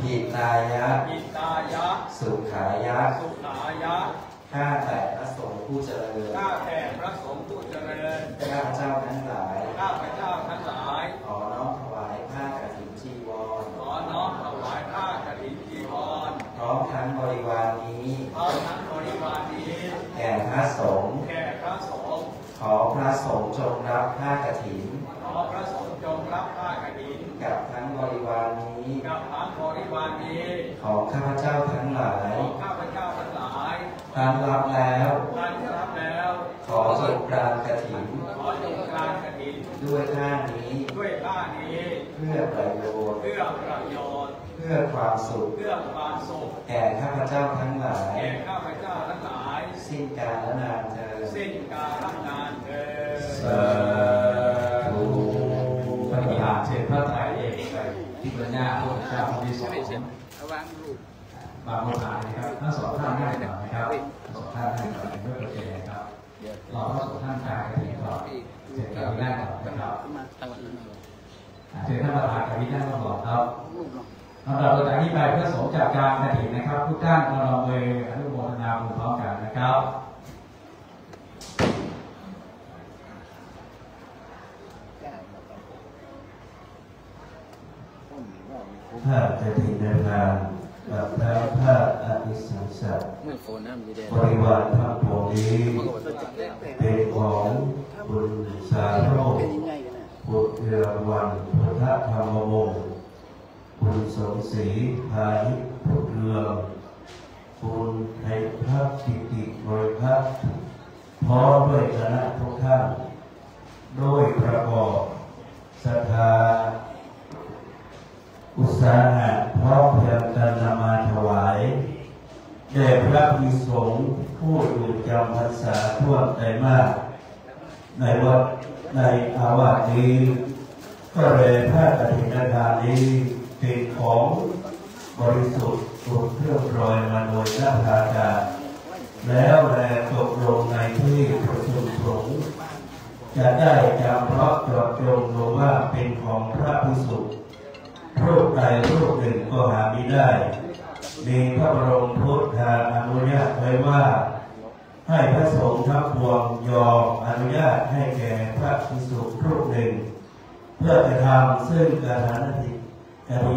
หิตายะสุขายะข้าแต่พระสงฆ์ผู้เจริญข้าพระเจ้าทั้งหลายขอน้อมถวายผ้ากฐินจีวร ระสงฆ์ แก่พระสงฆ์ ขอพระสงฆ์จงรับผ้ากฐิน ขอพระสงฆ์จงรับผ้ากฐิน กับทั้งบริวารนี้ กับทั้งบริวารนี้ ของข้าพเจ้าทั้งหลาย ของข้าพเจ้าทั้งหลาย ท่านรับแล้ว ท่านรับแล้ว ขอจงกรานกฐิน ขอจงกรานกฐิน ด้วยท่านี้ ด้วยผ้านี้ เพื่อประโยชน์ เพื่อประโยชน์ เพื่อความสุข เพื่อความสุข แก่ข้าพเจ้าทั้งหลาย แก่ข้าพเจ้าทั้งหลาย สิ้นกาลนานเธอญ สิ้นกาลนานเถิด สาธุพระบิดาเชิญพระไตรเอกที่เป็นหน้าพระเจ้าที่สองบางโมทานะครับทั้งสองท่านได้ก่อนนะครับทั้งสองท่านได้ก่อนเพื่อประเคนครับเราทั้งสองท่านกลางกันก่อนเชิญกับหน้าก่อนนะครับเชิญท่านประธานกับพี่หน้าก่อนครับลำดับจากนี้ไปเพื่อสมจากการกฐินนะครับทุกท่านเราเอ่ยอนุโมทนาบุญพร้อมกันนะครับถ้ากฐินเดินทางกับแล้วถ้าอธิสังสัตบริวารทั้งปวงนี้เป็นของบุญสาโรจน์บุตรเรือวันพุทธธรรมวงศ์บุญสมศรีพาณิชย์พุทธเรืองบุญไทยพระกิติบริพัตรพร้อมด้วยคณะทุกท่านโดยประกอบศรัทธาอุตสาหะพร้อมเพรียงกันนำมาถวายแด่พระภิกษุสงฆ์ผู้อยู่จำพรรษาทั่วไตรมาสในวัดในอาวาสนี้ก็เลยพระกฐินทานนี้เป็นของบริสุทธิ์ถูกเครื่องรอยมาโดยหน้าทาการแล้วแลตกลงในที่ประชุมสงฆ์จะได้จำเพาะเจาะจงลงว่าเป็นของพระภิกษุรูปใดรูปหนึ่งก็หาไม่ได้มีพระบรมพุทธาอนุญาตไว้ว่าให้พระสงฆ์ทั้งปวงยอมอนุญาตให้แก่พระภิกษุรูปหนึ่งเพื่อจะทำซึ่งการฐิ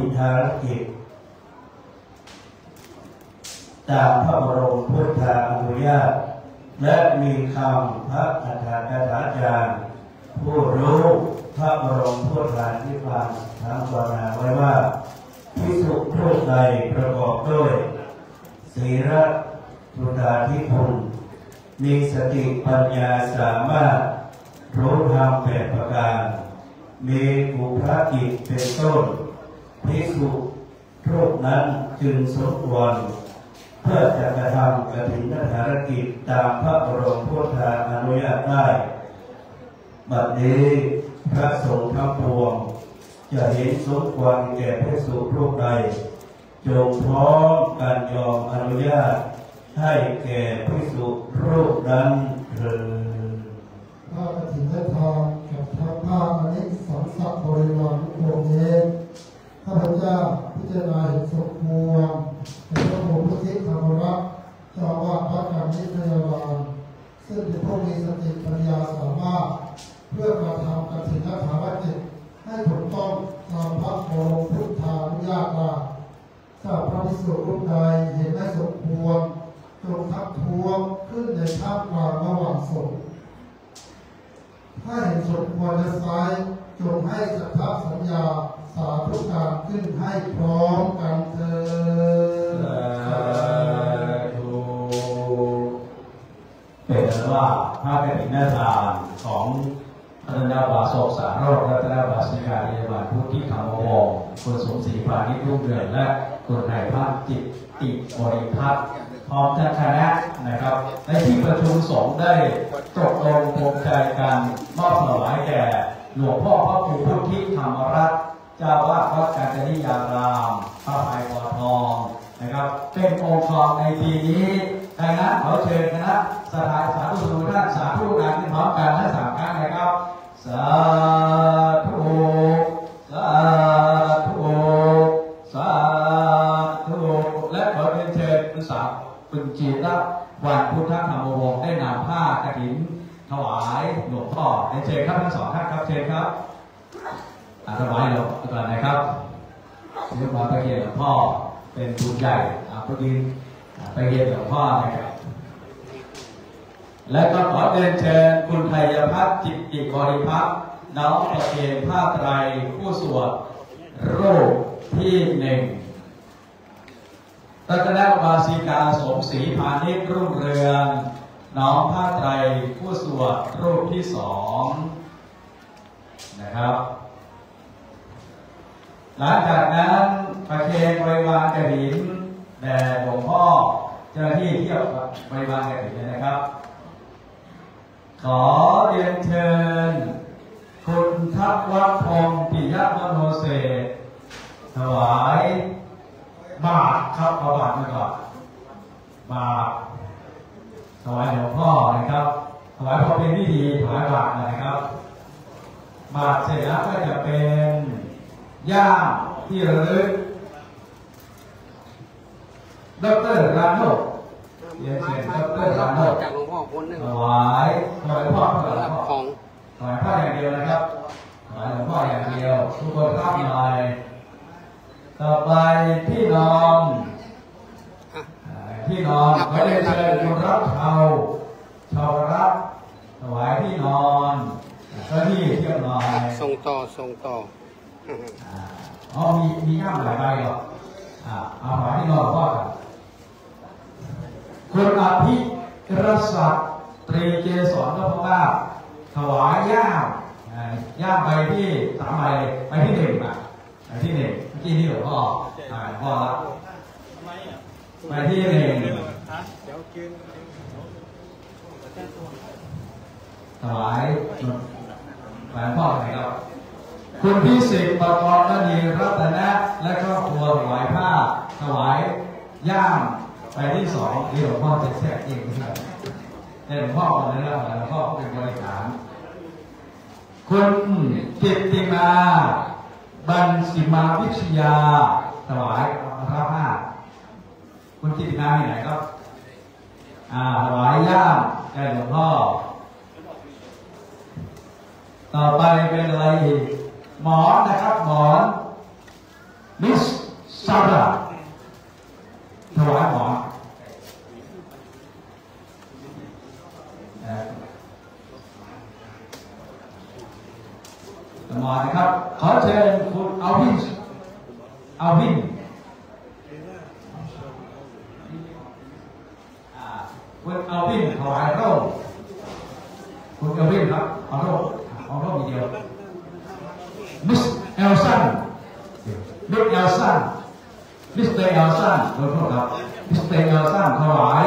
นภารกิจตามพระบรมพุทธาอนุญาตและมีคำพระอัฏฐกถาจารย์ผู้รู้พระบรมพุทธาธิปานทางวานาไว้ว่าภิกษุรูปใดประกอบด้วยศีลสุตาธิคุณมีสติปัญญาสามารถรู้ธรรมแปดประการมีกุภกิจเป็นต้นภิกษุรูปนั้นจึงสมควรเพื่อจะกระทำกฐินภารกิจตามพระบรมพุทธาอนุญาตได้บัดนี้พระสงฆ์ทั้งปวงจะเห็นสมควรแก่ภิกษุรูปใดจงพร้อมกันยอมอนุญาตให้แก่ภิกษุรูปนั้นเถิดผ้ากฐินทานกับทั้งผ้าอเนกสังสรรค์บริวารทุกวงเองข้าพเจ้าพิจารณาเห็นสมควรเป็นพระพุทธธรรมรักษ์เจ้าอาวาสวัดกาญจนารามซึ่งเป็นผู้มีสติปัญญาสามารถเพื่อมาทำกฐินภารกิจให้ถูกต้องตามพระบรมพุทธานุญาตว่าถ้าพระภิกษุรูปใดเห็นไม่สมควรจงทักท้วงขึ้นในท่ามกลางระหว่างสงฆ์ถ้าเห็นสมควรจะไซจงให้สัทธสัญญาสาธุการขึ้นให้พร้อมกันเถิดเป็นว่าพระกฐินทานของรัตนบาโศกสารโรจน์รัตนบาสิกาเยาวานพุทธิธรรมวงศ์คุณสมศรีพานิชรุ่งเรืองและคุณนายภาคจิตติบริพัฒน์พร้อมทั้งคณะนะครับในที่ประชุมสงฆ์ได้ตกลงปลงใจกันมอบถวายแก่หลวงพ่อพระครูพุทธิธรรมรัตน์เจ้าวาดวัดกาญจนิยารามพระภัยกรทองนะครับเป็นองค์กรในปีนี้ดังนั้นขอเชิญคณะสถานสาธุชนท่านสาธุการขึ้นพร้อมกันทั้ง3ครั้งนะครับสาธุสาธุสาธุและขอเรียนเชิญคุณสาวคุณจีรัตน์วันพุทธธรรมวงศ์ได้นำผ้ากฐินถวายหลวงพ่อเรียนเชิญครับทั้ง2ท่านครับเชิญครับถวายหลวงพ่อก่อนนะครับเรียกว่าพระเกียรติหลวงพ่อเป็นบุญใหญ่พอดีไปเกียรติหลวงพ่อนะครับ และก็ขอเรียนเชิญคุณไทยพัฒน์จิตติบริพัฒน์น้องประเคนผ้าไตรผู้สวดรูปที่1รัตนวาสิกาสมศรีพานิชรุ่งเรืองน้องผ้าไตรผู้สวดรูปที่2นะครับหลังจากนั้นประเคนบริวารกฐินแด่หลวงพ่อเจ้าหน้าที่เที่ยวบริวารกฐินนะครับขอเรียนเชิญคุณทัพวัฒน์พงศ์ปิยมโนเศรษฐ์ถวายบาตรครับเอาบาตรมาก่อนบาตรถวายหลวงพ่อนะครับถวายพอเป็นพิธีถวายบาตรนะครับบาตรเสร็จแล้วก็จะเป็นย่ามที่ระลึกดร.ราโนดเรียนเชิญดร.ราโนดจากหลวงพ่อคนนึงถวายพ่อของถวายพ่ออย่างเดียวนะครับถวายหลวงพ่ออย่างเดียวทุกคนรับหน่อยต่อไปพี่น้องขอเรียนเชิญคุณรับชาวรับถวายพี่นอนเจ้าที่เที่ยงหน่อยส่งต่อมีย่ามหลายใบหรอเอาถวายพี่นอนพ่อคุณอภิรศักดิ์ตรีเกศรนพมาศถวายย่ามใบที่3ใบที่1ใบที่1เมื่อกี้นี่หลวงพ่อพ่อรับไปที่1ถวายหลวงพ่อไหนครับคุณพิสิทธิ์ปกรณ์มณีรัตนะและครอบครัวถวายผ้าถวายย่ามไปที่2ที่หลวงพ่อจะแทรกเองนะครับแต่หลวงพ่อคนนั้นหลวงพ่อเป็นบริการคุณกิตติมาบัญสิมาวิชยาถวายพระผ้าคุณกิตติมาที่ไหนครับถวายย่ามแด่หลวงพ่อต่อไปเป็นอะไรอีกหมอนนะครับหมอนมิสซาร่าถวายหมอนหมอนนะครับขอเชิญคุณเอาวินคุณเอาวินถวายร่มคุณเอาวินครับเอาร่มอีกเดียวมิสเอลสันโดยโทษครับมิสเตอร์เอลสันถวาย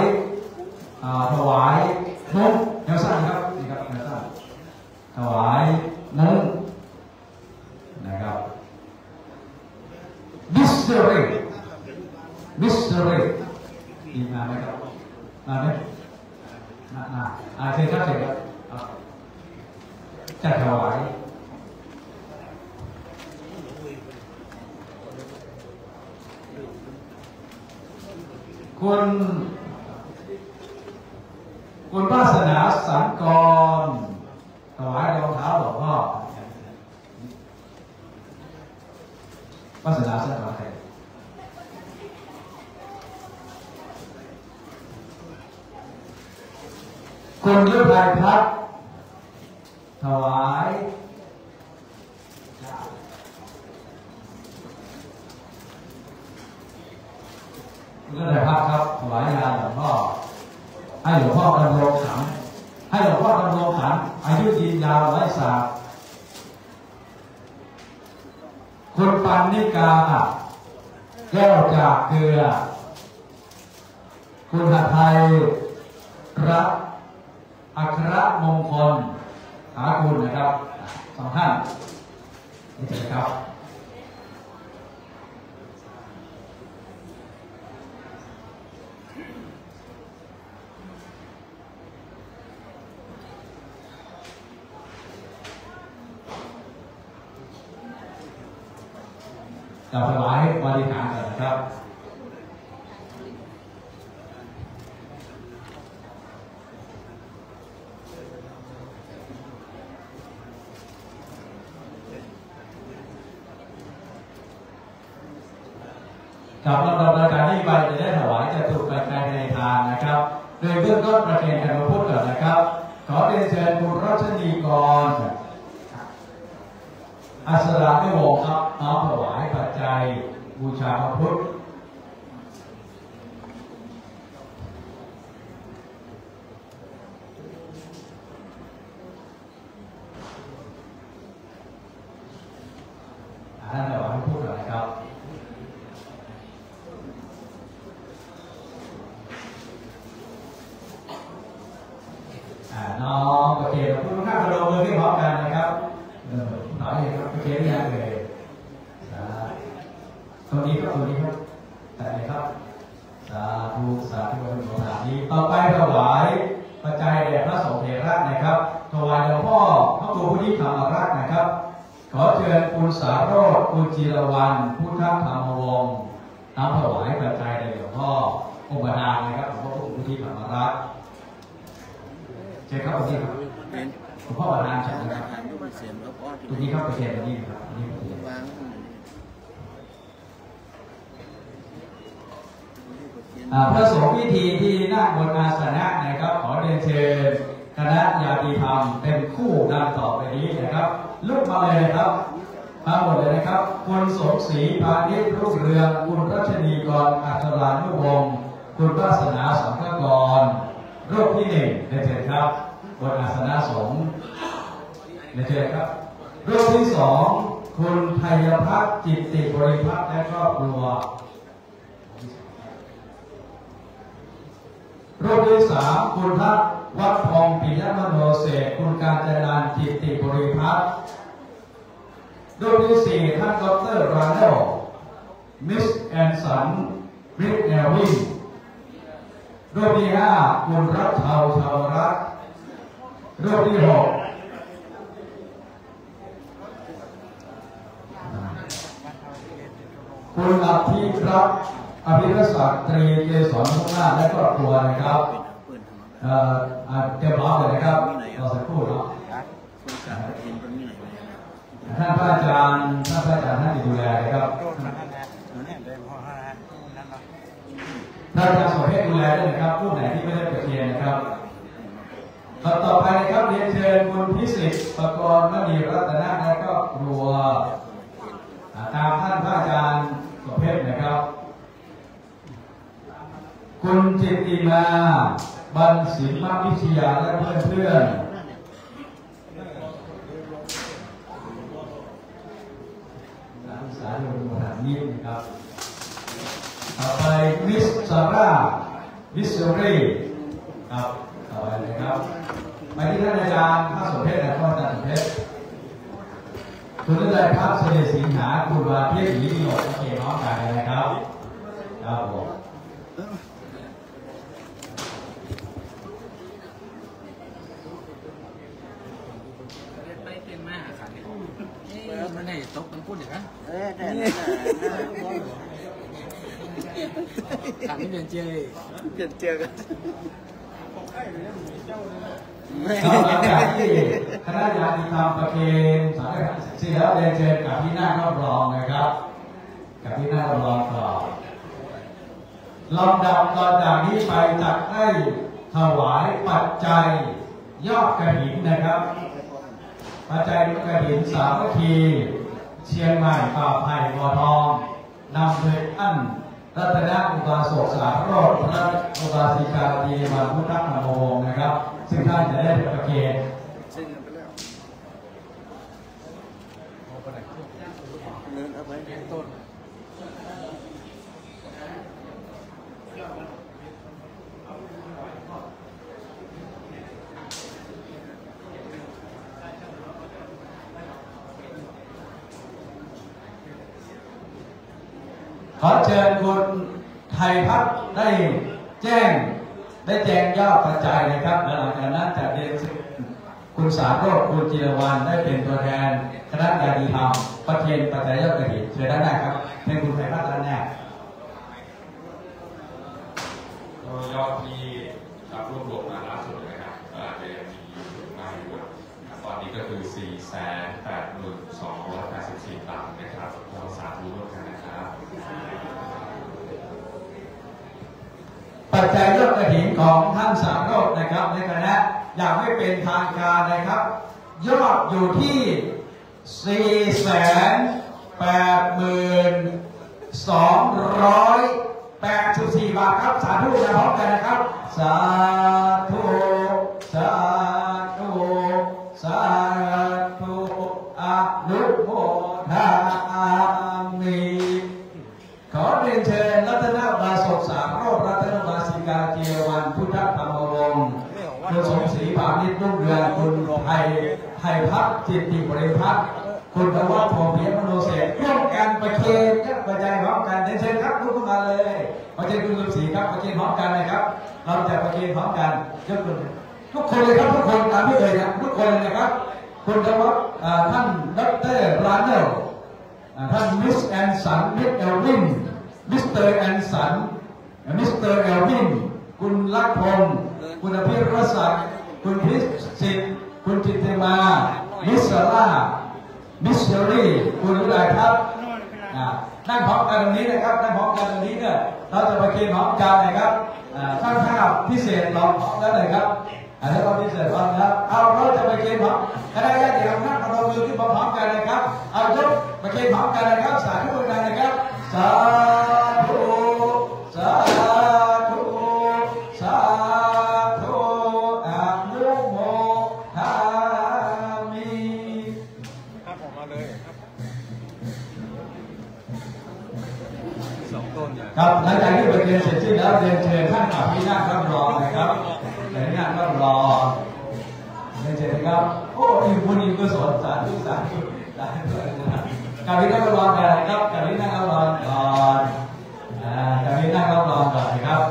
มุ้งเอลสันครับนี่ครับเอลสันถวายมุ้งนะครับมิสเตอร์อีกมาไหมครับมาไหมเชิญครับจะถวายคุณวาสนาสังกรถวายรองเท้าหลวงพ่อวาสนาสังกรใครคุณฤทัยพัฒน์ถวายคุณฤทัยพัฒน์ครับถวายงานหลวงพ่อให้หลวงพ่อดำรงขันอายุยืนยาวไร้สาบคุณปันนิกาแก้วจากเกลือคุณหทัยรัตน์อัครมงคลหาคุณนะครับ2 ท่านนี่จะครับจะถวายบริการก่อนนะครับ กับลำดับรายการนี้ไปจะได้ถวายจตุปัจจัยในทานนะครับ โดยเบื้องต้นประเคนกันมาพูดก่อนนะครับขอเรียนเชิญคุณรัชนีกรอัศรานุวงศ์ครับน้อมถวายปัจจัยบูชาพระพุทธท่านถวายพระพุทธก่อนนะครับน้องโอเคเราพูดข้างกระโดดมือที่พร้อมกันนะครับหน่อยครับโอเคหรือยังเลยตรงนี้ครับตรงนี้ครับแต่ไหนครับสาธุสาธุสาธุต่อไปถวายปัจจัยแด่พระสงฆ์เถระนะครับถวายหลวงพ่อพระครูพุทธิธรรมรัตน์นะครับขอเชิญคุณสารโรจน์คุณจิรวรรณพุทธธรรมวงศ์นำถวายปัจจัยแด่หลวงพ่อองค์ประธานนะครับหลวงพ่อพระครูพุทธิธรรมรัตน์เชิญครับตรงนี้ครับหลวงพ่อประธานเชิญนะครับตรงนี้ครับประเคนตรงนี้ครับนี่ประเคนพระสงฆ์พิธีที่นั่งบนอาสนะนะครับขอเรียนเชิญคณะญาติธรรมเป็นคู่ดังต่อไปนี้นะครับลุกมาเลยนะครับมาหมดเลยนะครับคุณสมศรีพานิชรุ่งเรืองคุณรัชนีกรอัศรานุวงศ์คุณวาสนาสังฆกรรูปที่หนึ่งเรียนเชิญครับบนอาสนะสงฆ์เรียนเชิญครับรูปที่สองคุณไทยพัฒน์จิตติบริพัฒน์และครอบครัวรูปที่สามคุณทัศน์วัดทองปิยมโนเสกคุณการจนานจิตติบริพัฒน์รูปที่สี่ท่านดร.ราโนมิสแอนสันริกแนวินรูปที่ห้าคุณรัฐชาวรัฐรูปที่หกคุณอภิรัตน์อภิรศักดิ์ตรีเกษรมุ่งหน้าและครอบครัวนะครับเตรียมพร้อมเลยนะครับรอสักครู่เนาะท่านพระอาจารย์ท่านดูแลนะครับท่านอาจารย์สมเพชรดูแลด้วยนะครับผู้ไหนที่ไม่ได้ประเคนนะครับต่อไปนะครับเรียนเชิญคุณพิสิทธิ์ประกรณ์มณีรัตนะและครอบครัวตามท่านพระอาจารย์สมเพชรนะครับคุณจิตติมาบันศิลป์วิทยาและเพื่อนสาธุประธานนี้นะครับต่อไปมิสซาร่ามิสซูรีครับต่อไปเลยครับไปที่ท่านอาจารย์พระสมเพชรและพ่ออาจารย์สมเพชรคุณได้พระเสด็จสิงหาคุณวาเทียบหลีโยกโอเคน้องกันนะครับครับผมมันให้ตกมันพูดอย่างนั้นถามที่เปลี่ยนเจอกันคณะญาติธรรมประเคนสายที่แล้วเรียนเชิญกับที่นั่งรับรองนะครับกับที่นั่งรับรองต่อลำดับตอนจากนี้ไปจัดให้ถวายปัจจัยยอดกฐินนะครับปัจจัยกฐินสามัคคีเชียงใหม่ป่าไผ่บ่อทองนำโดยท่านรัตนอุบาสกสารโรจน์พระอุบาสิกาดีมาพุทธธรรมวงศ์นะครับซึ่งท่านจะได้ประเคนขอเชิญคุณไทยพัฒน์ได้แจ้งยอดปัจจัยนะครับและหลังจากนั้นจะเรียนคุณสารโรจน์คุณจิรวรรณได้เป็นตัวแทนคณะญาติธรรมประเคนปัจจัยยอดกฐินเชิญด้านหน้าครับเป็นคุณไทยพัฒน์ด้านหน้ายอดที่รวบรวมมาล่าสุดนะครับเดือนมีมาอยู่ตอนนี้ก็คือ 482,284 บาทนะครับเราสาธุร่วมกันนะครับปัจจัยยอด กฐินของท่านสามโรจน์นะครับในคณะอย่างไม่เป็นทางการนะครับยอดอยู่ที่482,284 บาทครับสาธุนะพร้อมกันนะครับสาธุสาธุสาธุอนุโมทามิขอเรียนเชิญรัตนบาสกสามโรจน์รัตนบาสิกาเจวันพุทธธรรมวงศ์คุณสมศรีผานิชรุ่งเรืองคุณไทยพัฒน์จิตติบริพัฒน์คุณธวัชพงษ์เพียรมโนเสกร่วมกันประเคนประจายพร้อมกันเชิญครับลุกขึ้นมาเลยขอเชิญคุณสมศรีครับประเคนพร้อมกันเลยครับเราจะประเคนพร้อมกันยกมือทุกคนเลยครับทุกคนตามที่เลยครับทุกคนเลยนะครับคุณธวัชท่านดร.ราเนลท่านมิสแอนสันมิสเอลวินมิสเตอร์แอนสันมิสเตอร์เอลวินคุณลักพงศ์คุณอภิรศักดิ์คุณพิสิทธิ์คุณจิตติมามิสซาร่ามิสเชอรี่คุณอุไรครับนั่งพร้อมกันตรงนี้นะครับนั่งพร้อมกันตรงนี้เนี่ยเราจะประเคนพร้อมกันนะครับข้างข้าวพิเศษเราพร้อมแล้วเลยครับแล้วก็พิเศษพร้อมแล้วเอาเราจะประเคนพร้อมคณะญาติโยมนั่งประนมมือขึ้นพร้อมกันนะครับเอายกประเคนพร้อมกันนะครับสาธุกันนะครับสาธุสาธุสาธุอนุโมทามิครับผมมาเลยครับ2 ต้นครับหลังจากที่ประเคนเสร็จสิ้นแล้วเรียนเชิญท่านอภินาถรับรองนะครับอภินาถรับรองเรียนเชิญนะครับโอ้ยบุญกุศลสาธุสาธุสาธุการวินั่งรับรองกันนะครับการวินั่งรับรองก่อนการวินั่งรับรองก่อนนะครับ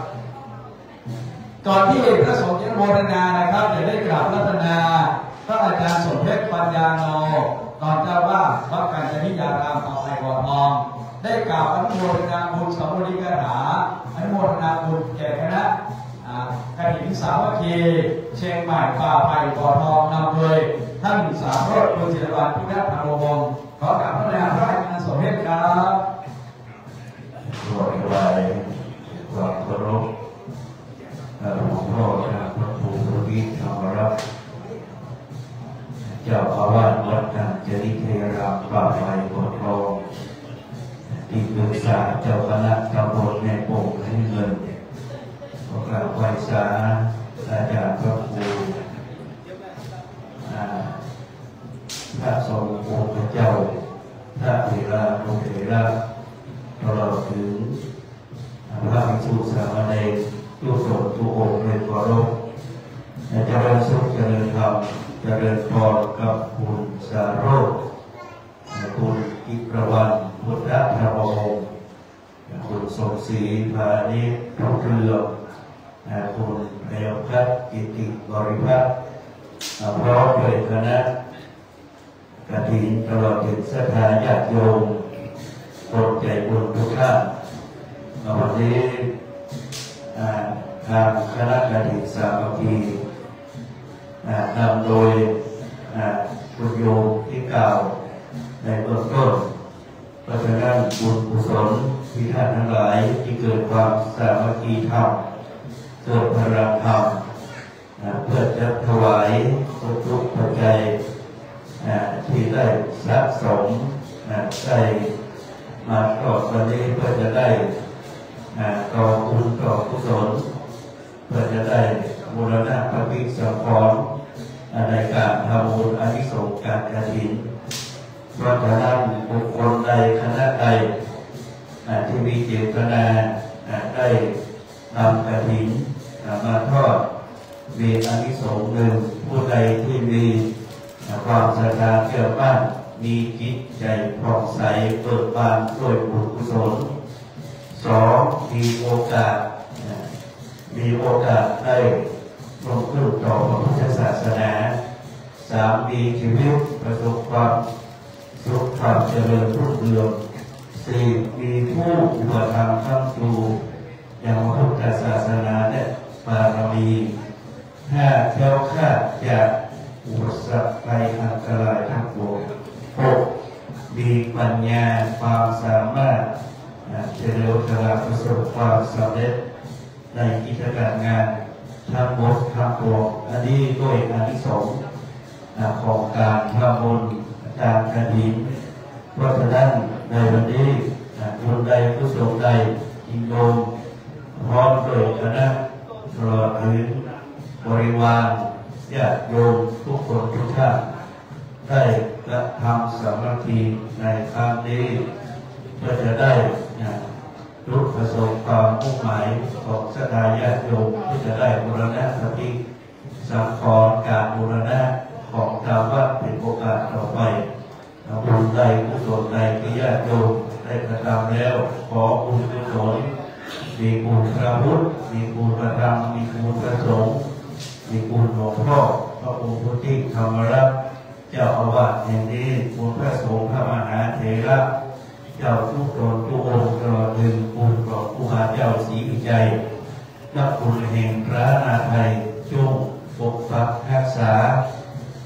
ก่อนที่พระสงฆ์จะโมทนานะครับจะได้กราบรัตนาพระอาจารย์สมเพชรปัญญาโนก่อนเจ้าว่าวัดการจนิยารามเอาไทยบ่อทองได้กล่าวอนุโมทนาบุญสัมโภธิกถาอนุโมทนาบุญแก่คณะกฐินสามัคคีเชียงใหม่ป่าไผ่บ่อทองนำโดยท่านสามโรจน์บุญศิลปะพุทธธรรมวงศ์ขอกราบพระนาพระอาจารย์สมเพชรครับขอถวายความเคารพหลวงพ่อพระครูสุวิทย์ธรรมรัตน์เจ้าอาวาสวัดการจริยารามป่าไผ่บ่อทองที่ปรึกษาเจ้าคณะตำบลในโป่งให้เงินขอกราบไหว้สาอาจารย์พระครูพระสงฆ์องค์พระเจ้าพระเถระนุเถระตลอดถึงพระภิกษุสามเณรทุกสงฆ์ทุกองค์เป็นเคารพเจริญสุขเจริญธรรมเจริญพรกับคุณสาโรจน์คุณอิกรวันพุทธธรรมวงศ์คุณสมศรีพานิชรุ่งเรืองคุณเพียวพัฒน์กิติบริพัฒน์พร้อมด้วยคณะกฐินตลอดถึงศรัทธาญาติโยมคนใจบุญทุกท่านวันนี้ทางคณะกฐินสามัคคีนำโดยคุณโยมที่กล่าวในเบื้องต้นเพราะฉะนั้นบุญกุศลที่ท่านทั้งหลายที่เกิดความสามัคคีธรรมเกิดพลังธรรมเพื่อจะถวายทุกปัจจัยที่ได้สะสมได้มาต่อวันนี้เพื่อจะได้ต่อบุญต่อกุศลเพื่อจะได้บูรณะพระภิกษุสงฆ์ในการทำบุญอานิสงส์การกฐินเพราะฉะนั้นบุคคลใดคณะใดที่มีเจตนาได้นำกฐินมาทอดมีอานิสงส์หนึ่งผู้ใดที่มีความศรัทธาเชื่อมั่นมีจิตใจผ่องใสเบิกบานด้วยบุญกุศล 2. มีโอกาสได้ลงขึ้นต่อพระพุทธศาสนา 3. มีชีวิตประสบความสุขความเจริญรุ่งเรือง 4. มีผู้อุปถัมภ์ค้ำชูอย่างพระพุทธศาสนาและบารมี 5. แคล้วคลาดจากอุปสรรคภัยอันตรายทั้งปวง 6. มีปัญญาความสามารถเฉลียวฉลาดประสบความสำเร็จ ในกิจการงานทำบททำตัวอันนี้ด้วยอานิสงส์ของการทำบุญการกฐินเพราะฉะนั้นในวันนี้บุญใดกุศลใดอิงโยมพร้อมโดยคณะตลอดถึงบริวารญาติโยมทุกคนทุกท่านได้กระทำสามัคคีในครั้งนี้เพื่อจะได้รู้ประสบความมุ่งหมายของศรัทธาญาติโยมที่จะได้บูรณะปฏิสังขรณ์การบูรณะของชาววัดเป็นโอกาสต่อไปบุญใดกุศลใดที่ญาติโยมได้กระทำแล้วขอบุญกุศลมีคุณพระพุทธมีคุณพระธรรมมีคุณพระสงฆ์มีคุณหลวงพ่อพระองค์พุทธิธรรมรัตน์เจ้าอาวาสแห่งนี้คุณพระสงฆ์พระมหาเถระเจ้าทุกตนทุกองค์ตลอดถึงคุณพระผู้หาเจ้าศรีวิจัยนักบุญแห่งพระนาไทยจงปกปักรักษา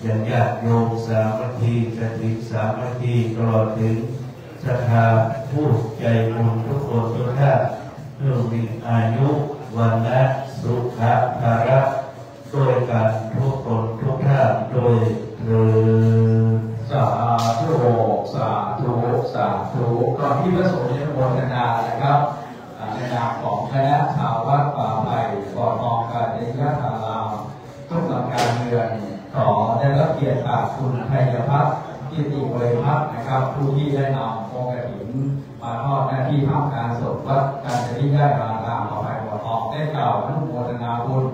อย่างญาติโยมสามัคคีกฐินสามัคคีตลอดถึงศรัทธาผู้ใจบุญทุกคนทุกท่านเพื่อมีอายุวันนะสุขะภาระด้วยกันทุกคนทุกท่านโดยเถิดสาธุสาธุสาธุก่อนที่พระสงฆ์จะโมทนานะครับในนามของคณะชาววัดป่าไผ่ก่อนมองการในยะธารามทุกหลักการเมืองขอได้รับเกียรติจากคุณไพยพัฒน์กิติบริพัฒน์นะครับผู้ที่ได้นำองค์กฐินมาทอดหน้าที่ทำการศพวัดการจะที่ได้มาตามต่อไปบ่อทองได้กล่าวอนุโมทนาบุญ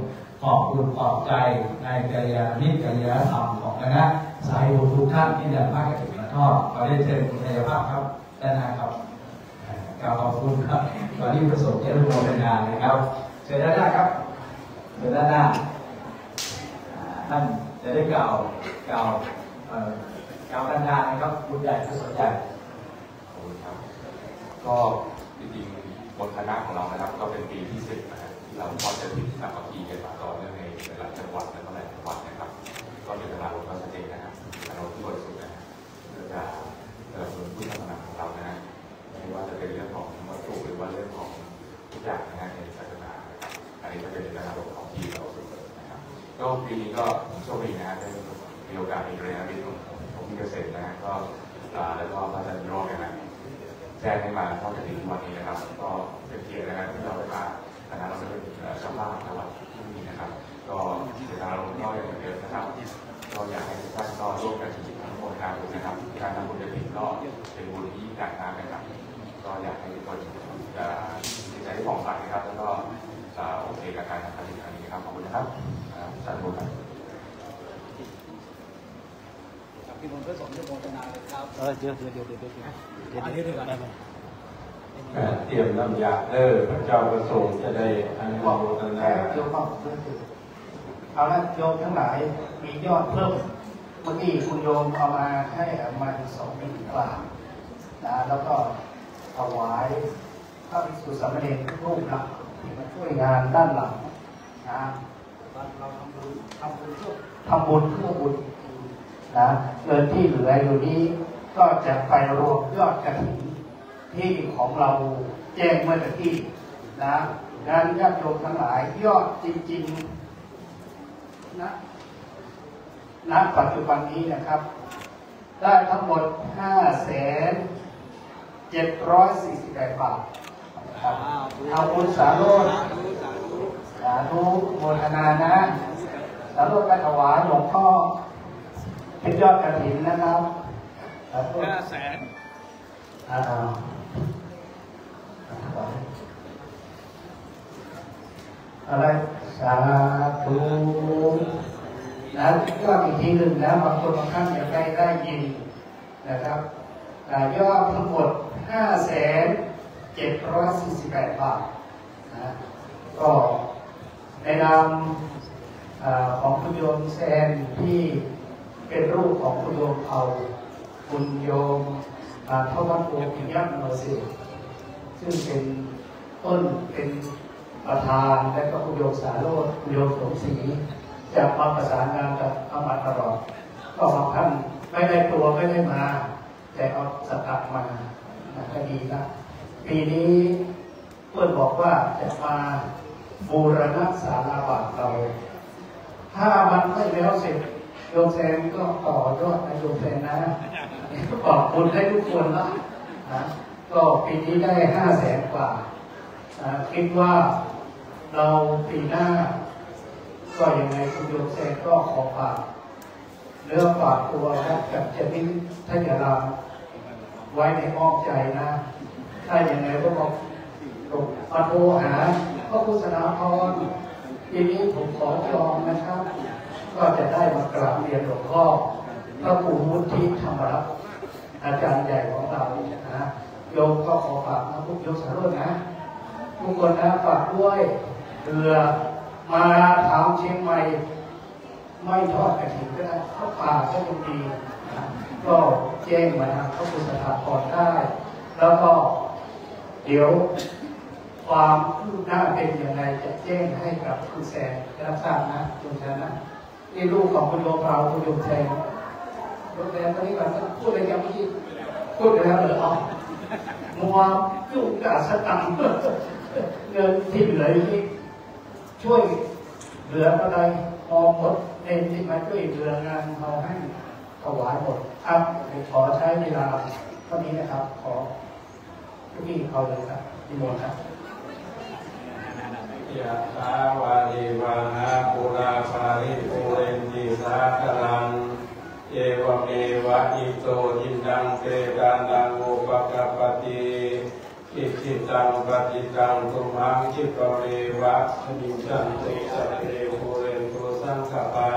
ขอบคุณขอบใจในกัลยาณมิตรกัลยาณธรรมของคณะสายบุญทุกท่านที่ได้มากฐินมาทอดขอได้เชิญคุณไพยพัฒน์ครับด้านหน้าครับขอบคุณครับตอนนี้ประสบจะร่วมในงานนะครับเชิญด้านหน้าครับเชิญด้านหน้าท่านจะได้กล่าวด้านหน้านะครับบุญใหญ่กุศลใหญ่ขอบคุณครับก็จริงๆบนคณะของเรานะครับก็เป็นปีที่10นะครับที่เราทอดกฐินสามัคคีกันมาต่อเนื่องในหลายจังหวัดและก็หลายจังหวัดนะครับก็เป็นเวลาลงมาชัดเจนนะครับเราที่บริสุทธิ์นะครับเพื่อจะส่วนผู้ทำงานของเรานะไม่ว่าจะเป็นเรื่องของวัตถุหรือว่าเรื่องของทุกอย่างในศาสนาอันนี้จะเป็นระดับของที่เราสุดนะครับก็ปีนี้ก็โชคดีนะได้มีโอกาสมีเรียนวิทย์ของพี่เกษตรนะก็แล้วก็พระอาจารย์โยกนะแจ้งให้มาทอดกฐินวันนี้นะครับก็เป็นเกียรตินะครับที่เราได้มาคณะเราเป็นเจ้าภาพในวันนี้นะครับก็เสียดายเราก็อย่างเดิมนะครับก็อยากให้ทุกท่านก็ร่วมกันจิตทั้งหมดการบุญนะครับการทำบุญกฐินก็เป็นบุญที่ยิ่งใหญ่มากนะครับก็อยากให้ทุกคนจิตใจที่ผ่องใสนะครับแล้วก็โอเคกับการทำกฐินครั้งนี้ครับขอบคุณนะครับสาธุครับพี่มนต์พระสงฆ์จะโมทนาเลยครับเดี๋ยวเตรียมน้ำยาพระเจ้าประสงค์จะได้อนุโมทนาโยมเอาละโยมทั้งหลายมียอดเพิ่มเมื่อกี้คุณโยมเอามาให้มา2 ปีกว่านะแล้วก็ถวายพระภิกษุสามเณรทุกรูปนะที่มาช่วยงานด้านหลังนะเราทำบุญเพื่อบุญนะเงินที่เหลืออยู่นี้ก็จะไปรวมยอดกฐินที่ของเราแจ้งเมื่อกี้นะงานญาติโยมทั้งหลายยอดจริงๆณปัจจุบันนี้นะครับได้ทั้งหมด5,748 บาทครับเอาบุญสาโรจน์สาธุโมทนานะสาโรจน์ไปถวายหลวงพ่อเป็นยอดกฐินนะครับ500,000อะไรสาธุนะยอดอีกทีหนึ่งนะบางคนบางท่านอยากได้ยินนะครับยอดทั้งหมด5,748 บาทนะก็ในนามของคุณโยมแซนที่เป็นรูปของคุณโยมเผ่าคุณโยมทวัฒน์โอปิยมโนสิซึ่งเป็นต้นเป็นประธานและก็คุณโยมสาโรจน์คุณโยมสมศรีจะมาประสานงานกับอามาตลอดก็บางท่านไม่ได้ตัวไม่ได้มาแต่เอาสตั๊กมาก็ดีนะปีนี้เพื่อนบอกว่าจะมา บูรณะศาลาวัดเรา ถ้ามันไม่แล้วเสร็จโยมแซนก็ต่อยอดนะโยมแซนนะขอบคุณให้ทุกคนนะก็ปีนี้ได้500,000 กว่าคิดว่าเราปีหน้าก็ยังไงคุณโยมแซนก็ขอฝากเรื่องฝากตัวนะกับเจนิ่งท่านอย่าลาไว้ในอ้อมใจนะถ้าอย่างไรก็บอกมาโทรหาพระพุทธนาพรทีนี้ผมขอจองนะครับก็จะได้มากราบเรียนหลวงพ่อพระครูมุทิธรรมรัตน์อาจารย์ใหญ่ของเรานะโยมก็ขอฝากนะทุกโยมสาธุนะทุกคนนะฝากด้วยเรือมาถามเชียงใหม่ไม่ทอดกระถิ่นก็ได้เขาป่าก็ยังดีนะก็แจ้งมาทางพระพุทธนาพรได้แล้วก็เดี๋ยวความคืบหน้าเป็นยังไงจะแจ้งให้กับคุณแซนรับทราบนะคุณแซนนะนี่ลูกของคุณโยมเราคุณโยมแซนโยมแซนตอนนี้ก่อนพูดอะไรกันเมื่อกี้พูดไปแล้วเหรอมัวยุ่งกับสตังค์เงินที่เหลือนี้ช่วยเหลืออะไรพอหมดเองที่มาช่วยเหลืองานเขาให้ถวายหมดครับขอใช้เวลาเท่านี้นะครับขอทุกที่เขาเลยครับที่หมดครับยะถาวาริวาหาปุราภาริปุเรนติสาคลังเอวเมวะอิโตทินังเปตานังอุปกปติอิจิตังปฏิตังตุมังคิปเรวะสมิงจันตุสัพเพปุเรนตุสังขปา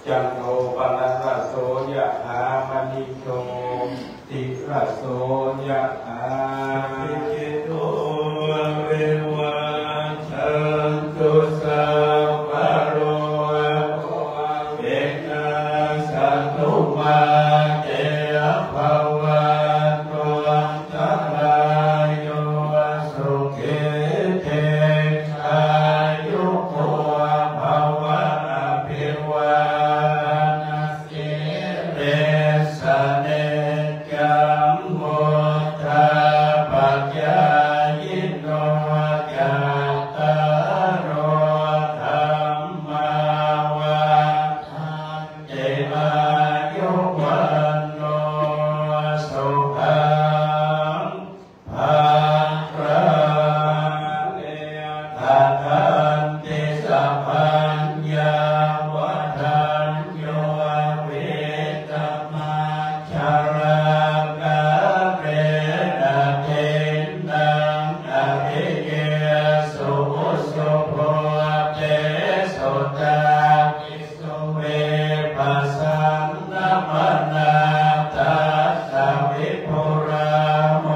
จันโทปนัสสโสยะหามณิโชติระโสยะหาภิกขุโตเววัชันตุสัพพะโรเวนัสสันตุมาเตภวัตวันตรายโยสุขิเตอายุโกภวะอภิวาทสิริสเนจัมโมทาปัจจายโนจัตตารโอธรรมาวัฏันติอายุวันโนสุขังภะรังทันติสัพพัญญาวัฏันโยวิตมัจฉราคะเรนะเทนังอภิเยสุสุโภเตสุตาภิกษุเวปัสสันนะมนาตัสสะวิภุราโม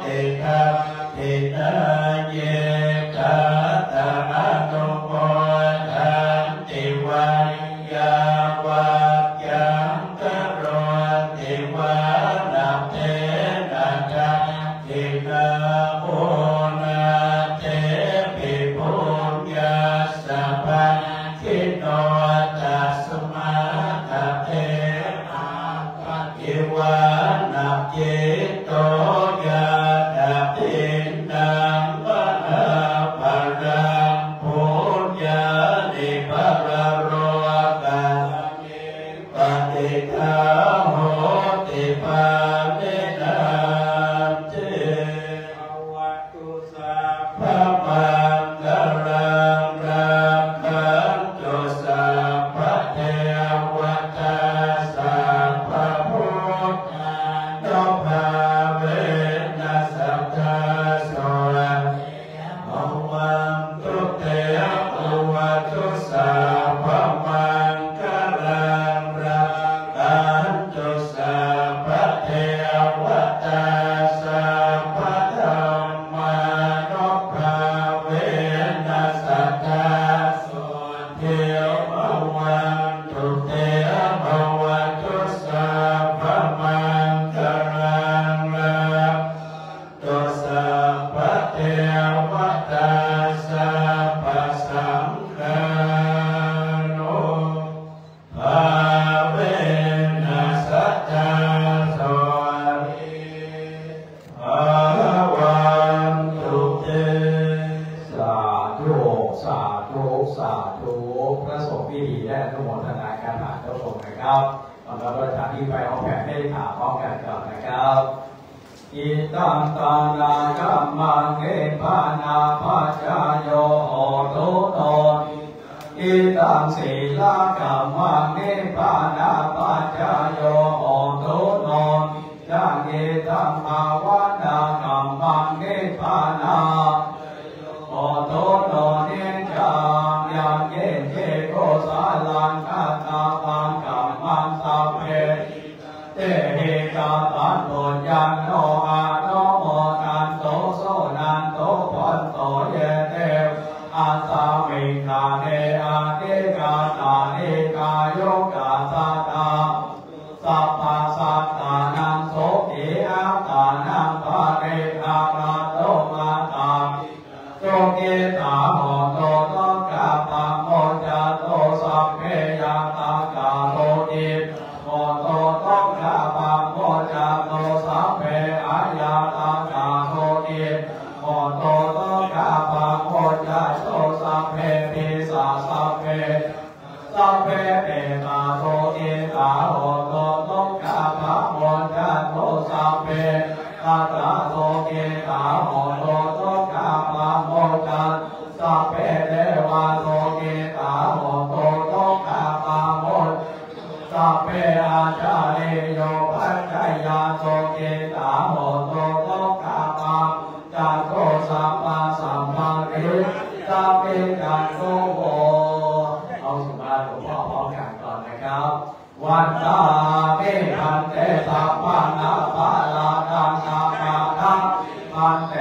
ติทัพทินาเยกัตตะอนุโมทันติวันยาวัจยังกโรติวานัเตนะกังทินาโอนาเตปิปุญญาสัพพังคิโนตัสมาตเตอาปะกิวานัเจโตยาตะปินังวะอาภารังปุญญานิภะระโรกามิปฏิฆาโหติภาเนนะเตภวัตุสัพพะมังคลังรักขันตุสัพพะเทวตาสัพพะพุทธานุภาเวนัสสัทธาโสภวังตุเตภวัตุสัพพะมังคลังรักขันตุสัพพะเทวตาสัพพะธัมมานุภาเวนัสสัทธาโสเทภวังตุเตภวัตุสัพพะมังคลังรักตุสัพพะเทวตาสัพพะสังฆานุภาเวนัสสัทธาโสภะวันตุเตสาธุ เราก็จะที่ไปเอาแผนให้ถามพร้อมกันก่อนนะครับอิตังตานาคัมมังเอปานาปัจจโยโหตุโตอิตังศีลาคัมมังเอปานาปัจจโยโหตุโตจังเอตัมภาวนาคัมมังเอปานาโหตุโตเนจังยังเยเจโกสาลังกัตตาปังคัมมังสัพเพเตหิกาตันโตยันโนอาโนโมนันโตโสนันโตพันโตเยเตอาสามิกาเนอาเดกาตาเนกาโยกาตาตาสัพพะสัตตานังโสติอาตานังภาเรอาราโตมาตาโยเกตาโหโตโตกาปังโมจาโตสัพเพยาตากาโรติโมโตโตกาปังโมจาโตสัพเพอายาตากาโรติโมโตโตกาปังโมจาโตสัพเพปิสาสัพเพสัพเพเปตาโรติตาโหโตโตกาปังโมจาโตสัพเพตาตาโรติตาโหโตโตกาปังโมจาสัพเพเทวาโรติตาโหโตโตกาปังโมสัพเพอาจาริโยปัจจยาโตเกตาโหโตโตกาปังจัตโตสัพพะสัมมาริสัพเพจัตโตโหเอาสุภาพหลวงพ่อพร้อมกันก่อนนะครับวันตาเมพันเตสัพพะนาภาลาตังนาภาทังพันเต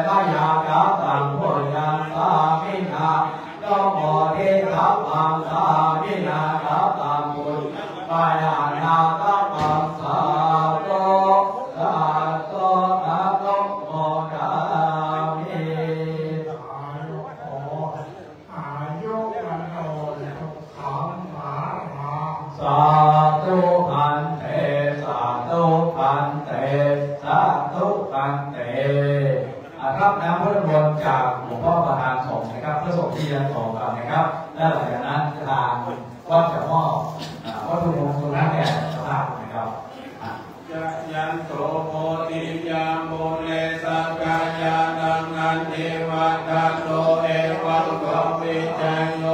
ระยากาตังโพยันตามินาโนโมเทสัพพังสามินากาตังปุญปายานาตัมมังสาโตสาโตนะโนโมกามิอายุวันโนสุขังภาลัง สาธุพันเตสาธุพันเตสาธุพันเตรับน้ำพุทธมนต์จากหลวงพ่อประธานสงฆ์นะครับเพื่อส่งที่ยันสงฆ์ก่อนนะครับและหลังจากนั้นทางวัดจะมอบวัตถุมงคลนั้นแก่เจ้าภาพนะครับยันโตโพธิยามโมเลสักกายานังนันเทวะตันโตเอวังโกวิจัยโย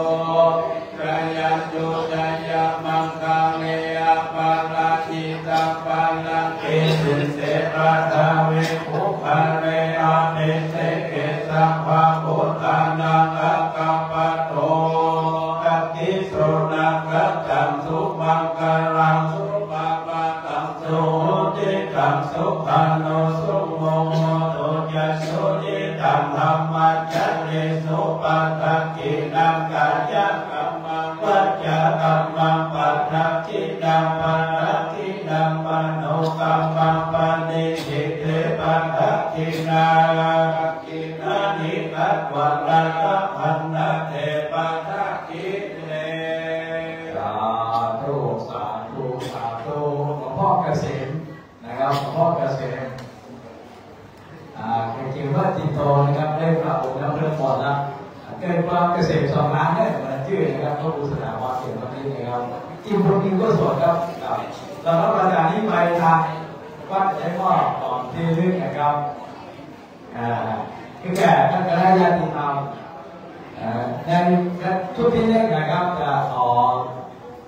กายันโยจายามังคังเออาปาราชิตาปาลังเกสิเสปัตาเวภุปะเรอาเนเสเกสัมภะพุทธานังอัคคัมปะโตกัตติโสนังกัจจังสุมังคลังสุปะปะตังสุจิตังสุขันโนสุโมโมโตยัสสุจิตังธัมมัจจเนสุปัตตกินังกายกัมมังวัจจะกัมมังปัตตกินังปัตตกินังปโนกัมมังปณิจิเตปัตตกินังกินานิกัตวัตตะพันนเทปัตตกิเนสาธุสาธุสาธุหลวงพ่อเกษมนะครับหลวงพ่อเกษมจริงๆว่าจิตโตนะครับได้พระองค์แล้วเริ่มหมดแล้วเกิดความเกษมสองล้านเนี่ยเหมือนชื่อนะครับพระบุษราวัดเขียนวันนี้นะครับจริงจริงก็สวดครับเรารับประทานนี้ไปทางวัดใช้หม้อก่อนที่ลึกนะครับคือแก่ท่านคณะญาติธรรมในชุดที่เล็กนะครับจะขอ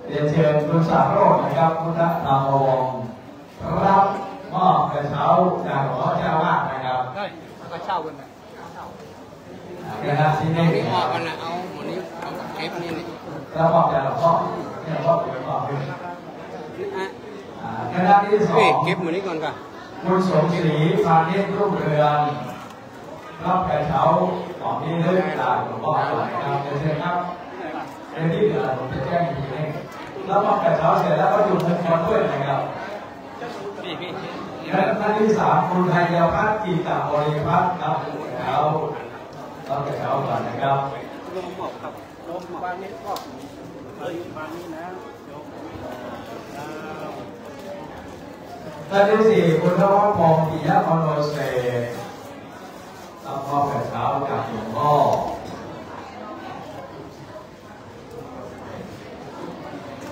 เรียนเชิญคุณสาโรจน์นะครับพุทธธรรมวงศ์รับมอบกระเช้าจากหลวงพ่อเจ้าวาดนะครับก็เช่ากันนะนะครับที่นี่มอบกันนะเอาหมดนี้เอาเก็บนี่นี่แล้วมอบจากหลวงพ่อเนี่ยมอบจากหลวงพ่อคณะที่สองเก็บหมดนี้ก่อนค่ะคุณสมศรีพานิชรุ่งเรืองรับกระเช้าของที่เลือกจากหลวงพ่อก่อนนะครับเชิญครับในที่เหลือผมจะแจ้งอีกทีนึงแล้วมอบกระเช้าเสร็จแล้วก็จุดเงินคนด้วยนะครับท่านที่สามคุณไทยพัฒน์กิตบริพัฒน์ครับแล้วรับกระเช้าก่อนนะครับลมหมอกครับลมบ้านนี้ก็บ้านนี้นะท่านที่สี่คุณนวัฒน์พงศ์ปิยะมโนเสกรับมอบกระเช้าจากหลวงพ่อ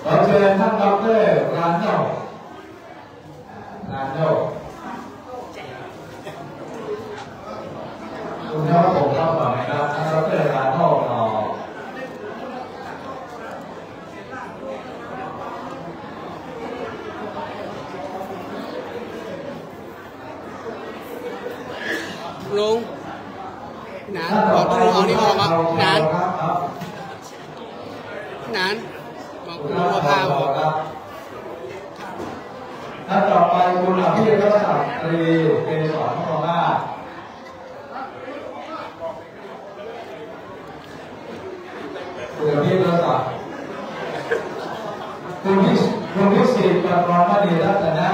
ขอเชิญท่านดร.ร้านเจ้าคุณเจ้าผมเข้าต่อไหมครับท่านดร.ร้านเจ้าต่อลุงนานบอกต้องเอานี่ออกอ่ะนานบอกลุงว่าพาบอกท่านต่อไปคุณอภิรักษ์ตรีเกษรพม่าคุณอภิรักษ์คุณวิสิตประกรณ์มณีรัตนะ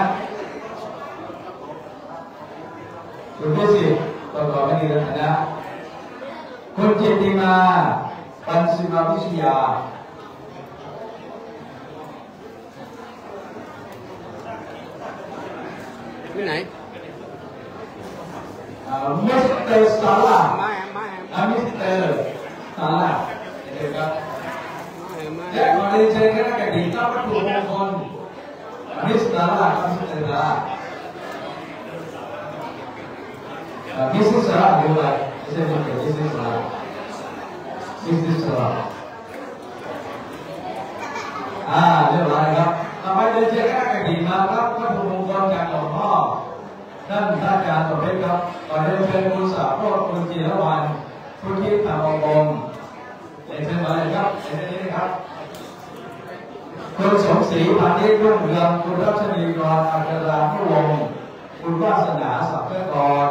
คุณวิสิตประกรณ์มณีรัตนะคุณจิตติมาปัญสิมาวิทยาที่ไหนมิสเตอร์ซาร่ามิสเตอร์ซาร่าเด็กครับและขอเรียนเชิญคณะกรรมการวัตถุมงคลมิสเตอร์ซาร่ามิสเตอร์ซาร่ามิสเตอร์ซาร่าเดี๋ยวไปมิสเตอร์ซาร่ามิสเตอร์ซาร่าเรียบร้อยครับต่อไปเรียนเชิญคณะกรรมการมารับวัตถุมงคลจากหลวงพ่อท่านอาจารย์สมเด็จครับขอเรียนเชิญคุณสาวโรจน์คุณจีรวรรณผู้ที่ทำองค์เรียนเชิญมาเลยครับเรียนเชิญครับคุณสมศรีพานิชรุ่งเรืองคุณรัชนีกรอัครานุวงศ์คุณวาสนาสัพพกร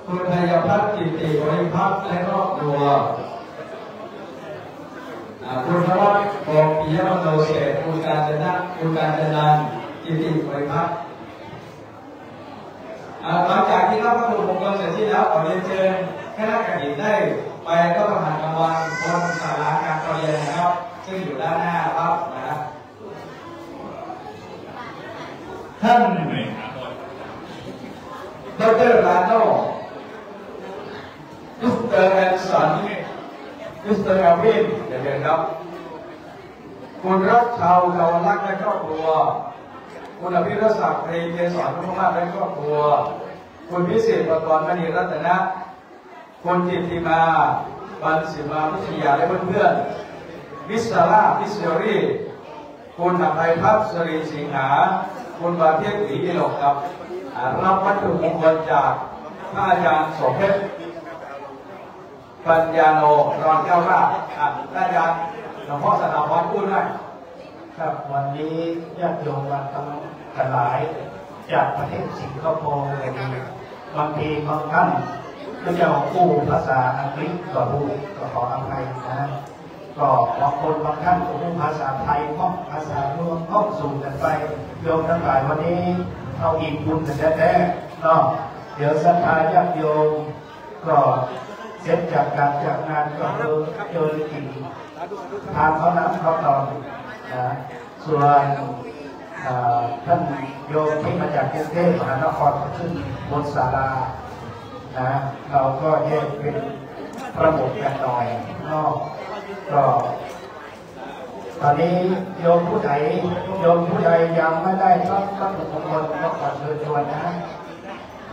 คุณธัญพัฒน์กิติบริพัฒน์และครอบครัวคุณธวัฒน์กองปิยมโนเศษคุณการจนะคุณการจนันกิติบริพัฒน์หลังจากที่รับวัตถุมงคลเสร็จสิ้นแล้วขอเรียนเชิญคณะกรรมการได้ไปรับประทานกลางวันบนศาลาการประเรียนนะครับซึ่งอยู่ด้านหน้าครับนะครับท่านดร.ลาโน่มิสเตอร์แอนสันมิสเตอร์แอลวินเดี๋ยวครับคุณรัชชาวเยาวลักษณ์และครอบครัวคุณอภิรศักดิ์ตรีเกษรพุทธมาศและครอบครัวคุณพิเศษประกรณ์มณีรัตนะคุณจิตติมาปัญสิมาวิทยาและเพื่อนๆมิสซาร่ามิสเซอรี่คุณอภัยพัฒน์สรีสิงหาคุณบาเทพหลีกิโลครับรับวัตถุมงคลจากพระอาจารย์สมเพชรปัญญาโนรองเจ้าราชอาจารย์หลวงพ่อสนามพรพูดได้ครับวันนี้ญาติโยมมาทำกันหลายจากประเทศสิงคโปร์เลยบางทีบางท่านก็จะพูดภาษาอังกฤษก็พูดก็ขออภัยนะก็บางคนบางท่านก็พูดภาษาไทยพ้องภาษารวมพ้องสู่กันไปโยมทั้งหลายวันนี้เอาอิ่มบุญกันแท้ๆเนาะเดี๋ยวศรัทธาญาติโยมก็เสร็จจากการจากงานก็เจอกินทานเขาน้ำเขาตอนส่วนท่านโยมที่มาจากกรุงเทพมหานครขึ้นบนศาลาเราก็แยกเป็นระบบกันหน่อยก็ตอนนี้โยมผู้ใดยังไม่ได้รับวัตถุมงคลก็ขอเชิญชวนนะ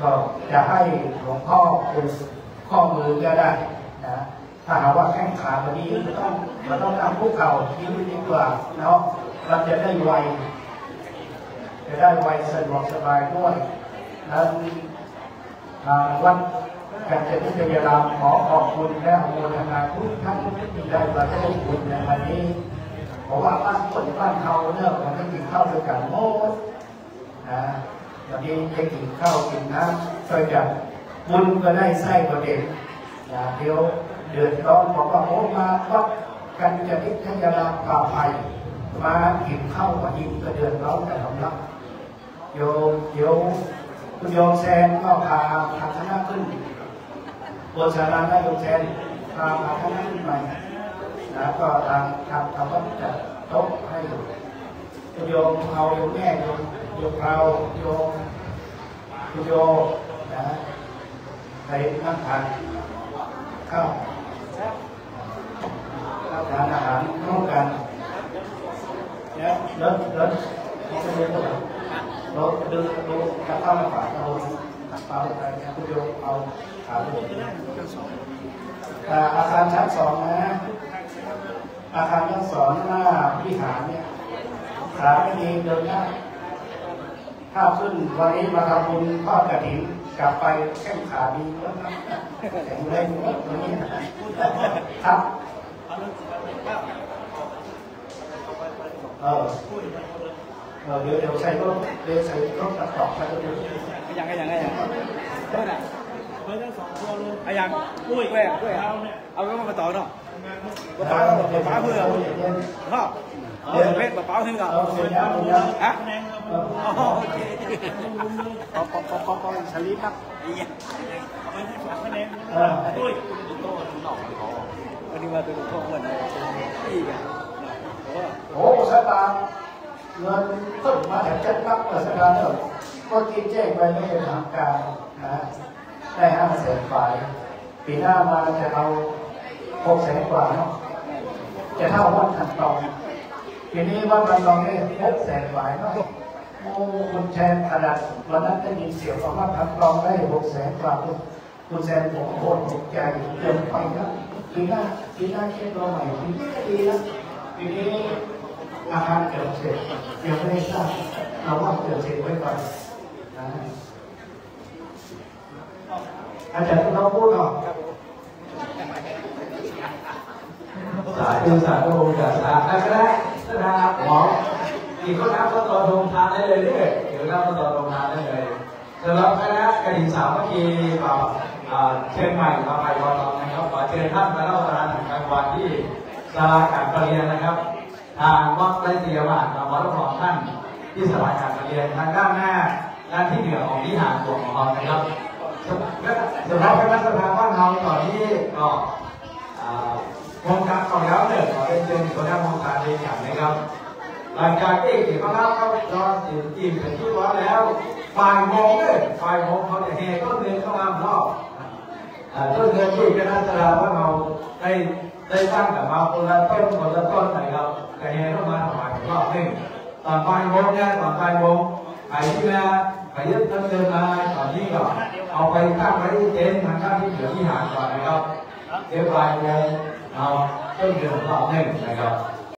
ก็จะให้หลวงพ่อเป็นข้อมือก็ได้นะถ้าหากว่าแข้งขาวันนี้เราต้องทำภูเขายิ่งดีกว่าเนาะเราจะได้ไวสะดวกสบายด้วยนั้นวัดการเจริญพยายามขอขอบคุณและอนุโมทนาทุกท่านที่ได้มาร่วมบุญในวันนี้เพราะว่าบ้านคนบ้านเขาเนี่ยมันไม่กินข้าวด้วยกันโม้วันนี้จะกินข้าวกินน้ำช่วยกันบุญก็ได้ไส้ประเด็นเดี๋ยวเดือดร้อนบอกว่าโอ้มาวัดกันจะทิพยายามผ่าภัยมากินข้าวมาอิ่มก็เดือดร้อนแต่ทำรับโยคุณโยมแซนก็พาคณะขึ้นบนศาลาได้โยมแซนพาคณะขึ้นไปแล้วก็ทำวัดจัดโต๊ะให้คุณโยมเอาโยมแม่โยมเราโยมคุณโยไปนั่งทานข้าวทานอาหารร่วมกัน แล้วจะเรียนอะไรเราดูกับข้าวมาฝากเราตักปลาอะไรเนี่ยคุณโยมเอาขาไปอาคารชั้น2นะอาคารชั้น2หน้าวิหารเนี่ยขาไม่ดีเดินได้ถ้าขึ้นวันนี้มาทำบุญทอดกฐินกลับไปแข้งขาดีแล้วนะแข็งแรงอย่างนี้ครับเดี๋ยวใช้รถตัดต่อไปก็ได้ยังเพื่อนอ่ะเพื่อนทั้งสองตัวเลยยังด้วยเอาก็มาต่อเนาะป้าเพื่อพ่อเพชรป้าขึ้นก่อนฮะโอเคขอชลิปครับวันนี้มาเป็นพวกเหมือนอีกอ่ะโอ้สตางค์เงินต้นมาจาก7 ลักสตางค์เนี่ยก็กินแจ้งไปไม่เป็นทางการนะได้500,000 ฝ่ายปีหน้ามาจะเอา600,000 กว่าเนาะจะเท่าวัดขันตองปีนี้วัดขันตองได้600,000 ฝ่ายเนาะโอ้คุณแชร์ขนาดวันนั้นได้ยินเสียงของวัดขันตองได้600,000 กว่าคุณแชร์ผมโคตรตกใจเกินไปนะปีหน้าคิดตัวใหม่ปีนี้ดีนะปีนี้อาคารเกิดเสร็จยังไม่ได้สร้างเราว่าเกิดเสร็จไว้ก่อนนะอาจารย์เราพูดหรอสายดูสายดูจากสายก็ได้นะครับหมออีกคนนับก็ต่อตรงทานได้เลยด้วยเดี๋ยวนับก็ต่อตรงทานได้เลยสำหรับคณะกฐินสามัคคีเชียงใหม่มาไปรอนะครับขอเชิญท่านมาเล่าทานกลางวันที่ศาลาการประเรียนนะครับทางวัดไร่เตียมาเราขอรับรองท่านที่ศาลาการประเรียนทางด้านหน้าด้านที่เหนือของวิหารหลวงของเรานะครับสำหรับคณะสภาบ้านเราตอนนี้ก็โครงการของเราเนี่ยขอเป็นเชิญหัวหน้าโครงการเรียนอย่างนะครับหลังจากที่เกี่ยวกับเราเขาจอดอิ่มเป็นที่ร้อนแล้วบ่ายโมงเขาจะแห่ต้นเดือนเข้ามารอบต้นเดือนที่คณะสภาบ้านเราได้ตั้งแต่มาคนละต้นนะครับแต่แห่เข้ามาถวายรอบนึงตอนบ่ายโมงไปที่นาไปยึดต้นเดือนมาตอนนี้ก็เอาไปตั้งไว้ที่เต็นท์ทางด้านที่เหลือที่หาก่อนนะครับเดี๋ยวบ่ายโมงเอาต้นเดือนรอบนึงนะครับ